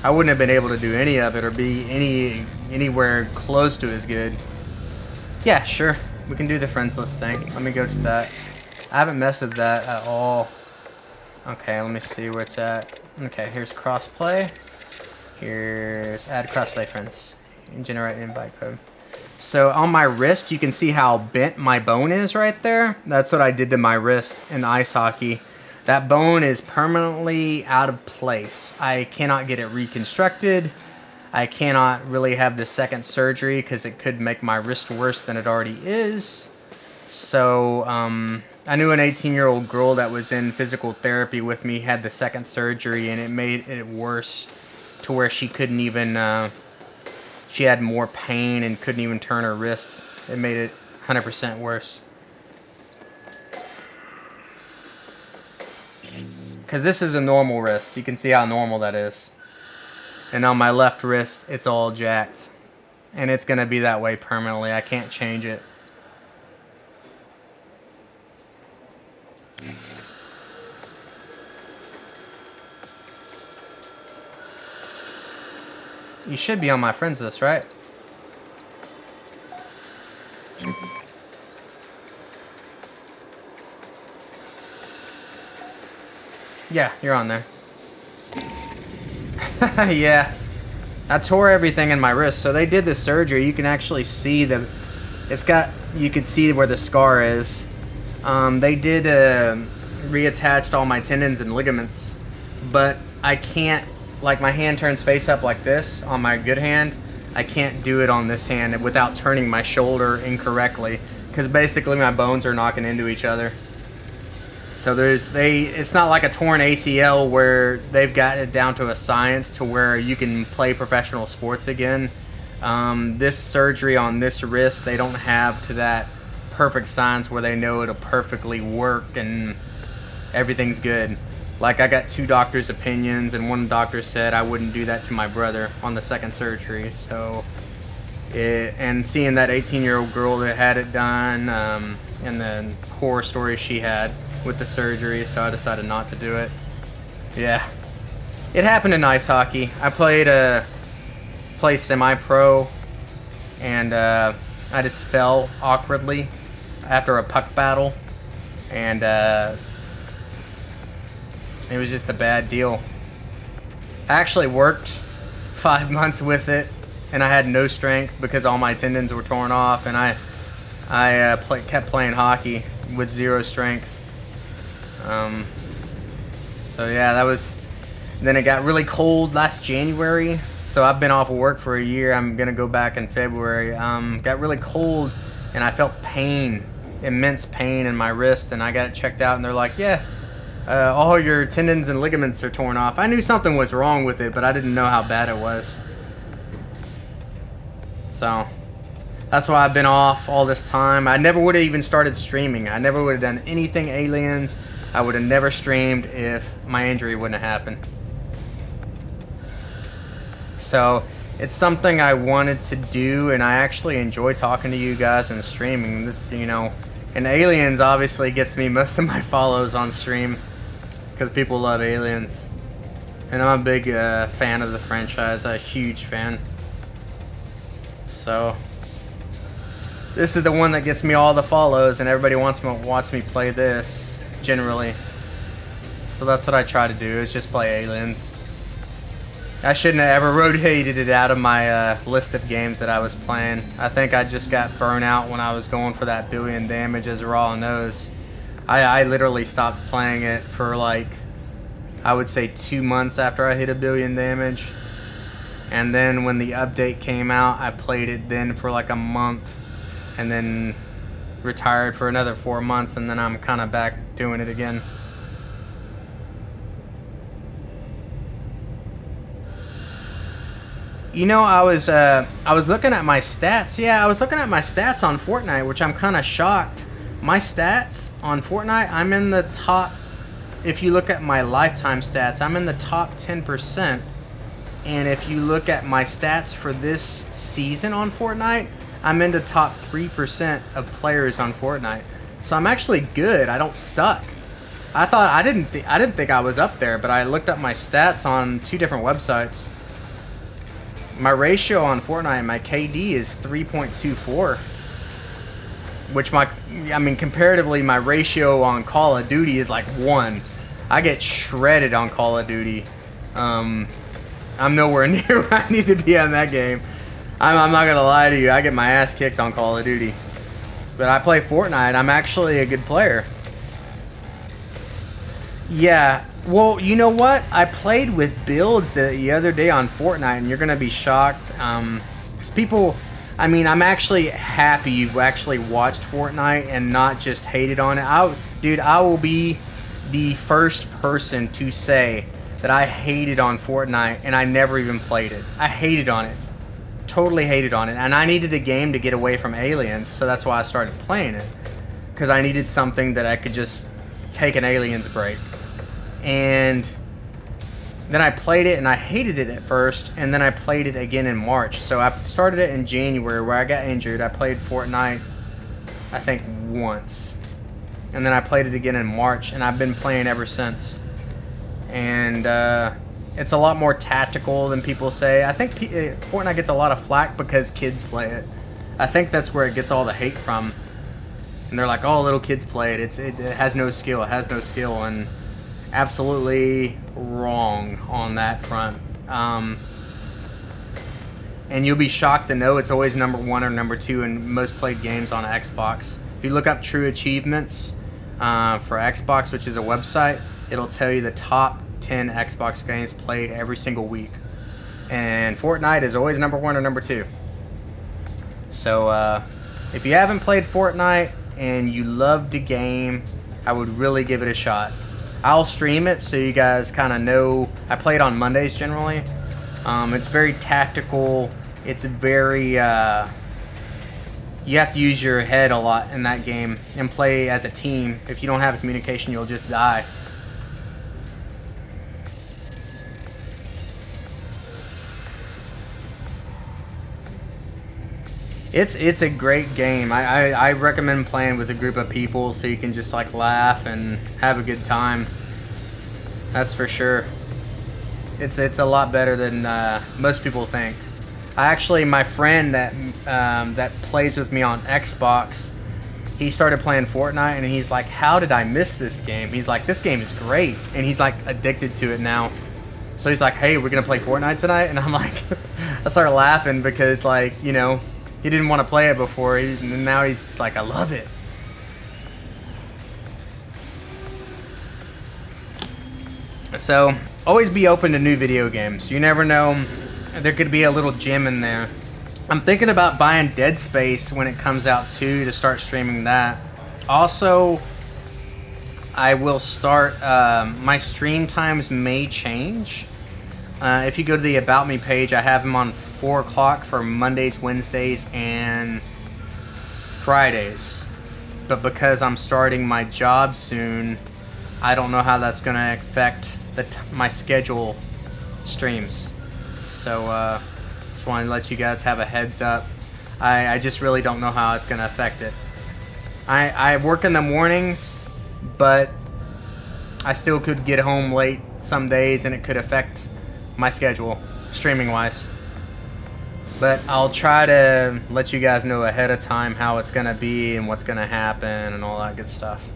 I wouldn't have been able to do any of it or be anywhere close to as good. Yeah, sure. We can do the friends list thing. Let me go to that. I haven't messed with that at all. Okay, let me see where it's at. Okay, here's crossplay. Here's add crossplay friends. And generate an invite code. So on my wrist, you can see how bent my bone is right there. That's what I did to my wrist in ice hockey. That bone is permanently out of place. I cannot get it reconstructed. I cannot really have the second surgery because it could make my wrist worse than it already is. So I knew an 18-year-old girl that was in physical therapy with me had the second surgery, and it made it worse to where she couldn't even... she had more pain and couldn't even turn her wrist. It made it 100% worse. Because this is a normal wrist. You can see how normal that is. And on my left wrist, it's all jacked. And it's going to be that way permanently. I can't change it. You should be on my friends list, right? Yeah, you're on there. Yeah. I tore everything in my wrist. So they did the surgery. You can actually see you could see where the scar is. They did reattached all my tendons and ligaments, but I can't, like, my hand turns face up like this on my good hand. I can't do it on this hand without turning my shoulder incorrectly, because basically my bones are knocking into each other. So it's not like a torn ACL where they've got it down to a science to where you can play professional sports again. This surgery on this wrist, they don't have to that perfect science where they know it'll perfectly work and everything's good. Like, I got 2 doctors' opinions, and one doctor said I wouldn't do that to my brother on the second surgery. So, and seeing that 18-year-old girl that had it done, and the horror story she had with the surgery, so I decided not to do it. Yeah, it happened in ice hockey. I played semi-pro, and I just fell awkwardly after a puck battle, and it was just a bad deal. I actually worked 5 months with it, and I had no strength because all my tendons were torn off, and I kept playing hockey with 0 strength. So yeah, that was. Then it got really cold last January, so I've been off of work for a year. I'm gonna go back in February. Got really cold, and I felt pain, immense pain in my wrist, and I got it checked out, and they're like, yeah, all your tendons and ligaments are torn off. I knew something was wrong with it, but I didn't know how bad it was. So that's why I've been off all this time. I never would have even started streaming. I never would have done anything Aliens. I would have never streamed if my injury wouldn't have happened. So it's something I wanted to do, and I actually enjoy talking to you guys and streaming. This, and Aliens obviously gets me most of my follows on stream because people love Aliens. And I'm a big fan of the franchise, a huge fan. So this is the one that gets me all the follows, and everybody wants me play this generally. So that's what I try to do, is just play Aliens. I shouldn't have ever rotated it out of my list of games that I was playing. I think I just got burnt out when I was going for that billion damage, as Raw knows. I literally stopped playing it for, like, I would say 2 months after I hit 1 billion damage. And then when the update came out, I played it then for like a month, and then retired for another 4 months, and then I'm kind of back doing it again. I was looking at my stats. Yeah, I was looking at my stats on Fortnite, which I'm kind of shocked. My stats on Fortnite, I'm in the top. If you look at my lifetime stats, I'm in the top 10%. And if you look at my stats for this season on Fortnite, I'm in the top 3% of players on Fortnite. So I'm actually good. I don't suck. I didn't think I was up there, but I looked up my stats on 2 different websites. My ratio on Fortnite, my KD is 3.24, which comparatively, my ratio on Call of Duty is like 1. I get shredded on Call of Duty. I'm nowhere near where I need to be on that game. I'm not gonna lie to you, I get my ass kicked on Call of Duty. But I play Fortnite, I'm actually a good player. Yeah, well, you know what? I played with builds the other day on Fortnite, and you're gonna be shocked. Because people, I'm actually happy you've actually watched Fortnite and not just hated on it. I will be the first person to say that I hated on Fortnite, and I never even played it. I hated on it. Totally hated on it. And I needed a game to get away from Aliens, so that's why I started playing it. Because I needed something that I could just take an Aliens break. And then I played it, and I hated it at first, and then I played it again in March. So I started it in January, where I got injured. I played Fortnite, I think, once. And then I played it again in March, and I've been playing ever since. And It's a lot more tactical than people say. I think Fortnite gets a lot of flack because kids play it. I think that's where it gets all the hate from. And they're like, oh, little kids play it. It has no skill. It has no skill. And absolutely wrong on that front. And you'll be shocked to know it's always number 1 or number 2 in most played games on Xbox. If you look up true achievements for Xbox, which is a website, it'll tell you the top 10 Xbox games played every single week. And Fortnite is always number 1 or number 2. So if you haven't played Fortnite and you love the game, I would really give it a shot. I'll stream it so you guys kind of know. I play it on Mondays generally. It's very tactical. It's very you have to use your head a lot in that game and play as a team. If you don't have communication, you'll just die. It's a great game. I recommend playing with a group of people so you can just like laugh and have a good time. That's for sure. It's a lot better than most people think. My friend that plays with me on Xbox, he started playing Fortnite and he's like, how did I miss this game? He's like, this game is great, and he's like addicted to it now. So he's like, hey, we're gonna play Fortnite tonight, and I'm like, I started laughing because like, you know, he didn't want to play it before, and now he's like, I love it. So always be open to new video games. You never know, there could be a little gem in there. I'm thinking about buying Dead Space when it comes out too, to start streaming that. Also, I will start, my stream times may change. If you go to the About Me page, I have them on 4 o'clock for Mondays, Wednesdays, and Fridays. But because I'm starting my job soon, I don't know how that's going to affect my schedule streams. So, just want to let you guys have a heads up. I just really don't know how it's going to affect it. I work in the mornings, but I still could get home late some days, and it could affect my schedule, streaming-wise. But I'll try to let you guys know ahead of time how it's going to be and what's going to happen and all that good stuff.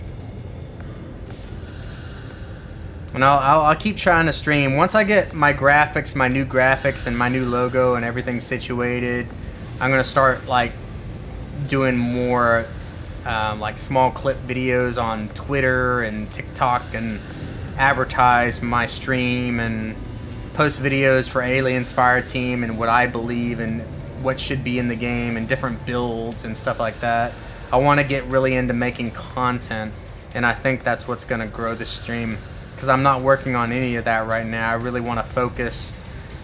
And I'll keep trying to stream. Once I get my graphics, my new graphics and my new logo and everything situated, I'm going to start like doing more like small clip videos on Twitter and TikTok and advertise my stream and post videos for Aliens Fireteam and what I believe and what should be in the game and different builds and stuff like that. I want to get really into making content, and I think that's what's going to grow the stream, because I'm not working on any of that right now. I really want to focus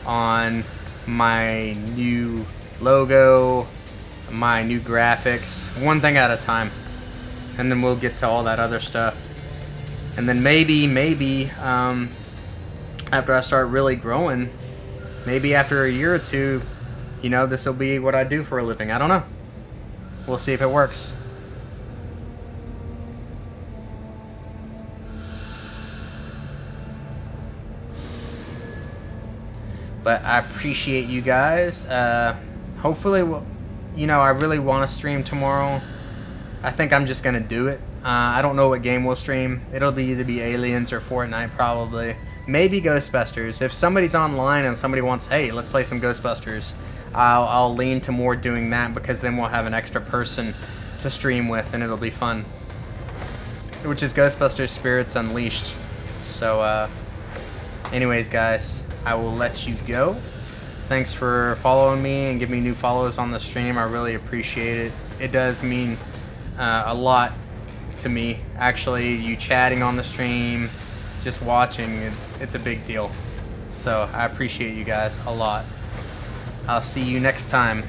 on my new logo, my new graphics, one thing at a time, and then we'll get to all that other stuff. And then maybe after I start really growing, maybe after a year or two, you know, this will be what I do for a living. I don't know. We'll see if it works. But I appreciate you guys. Hopefully, you know, I really want to stream tomorrow. I think I'm just going to do it. I don't know what game we'll stream. It'll either be Aliens or Fortnite, probably. Maybe Ghostbusters. If somebody's online and somebody wants, hey, let's play some Ghostbusters, I'll lean to more doing that, because then we'll have an extra person to stream with, and it'll be fun. Which is Ghostbusters Spirits Unleashed. So, anyways, guys, I will let you go. Thanks for following me and giving me new follows on the stream. I really appreciate it. It does mean a lot to me. Actually, you chatting on the stream, just watching, it's a big deal. So I appreciate you guys a lot. I'll see you next time.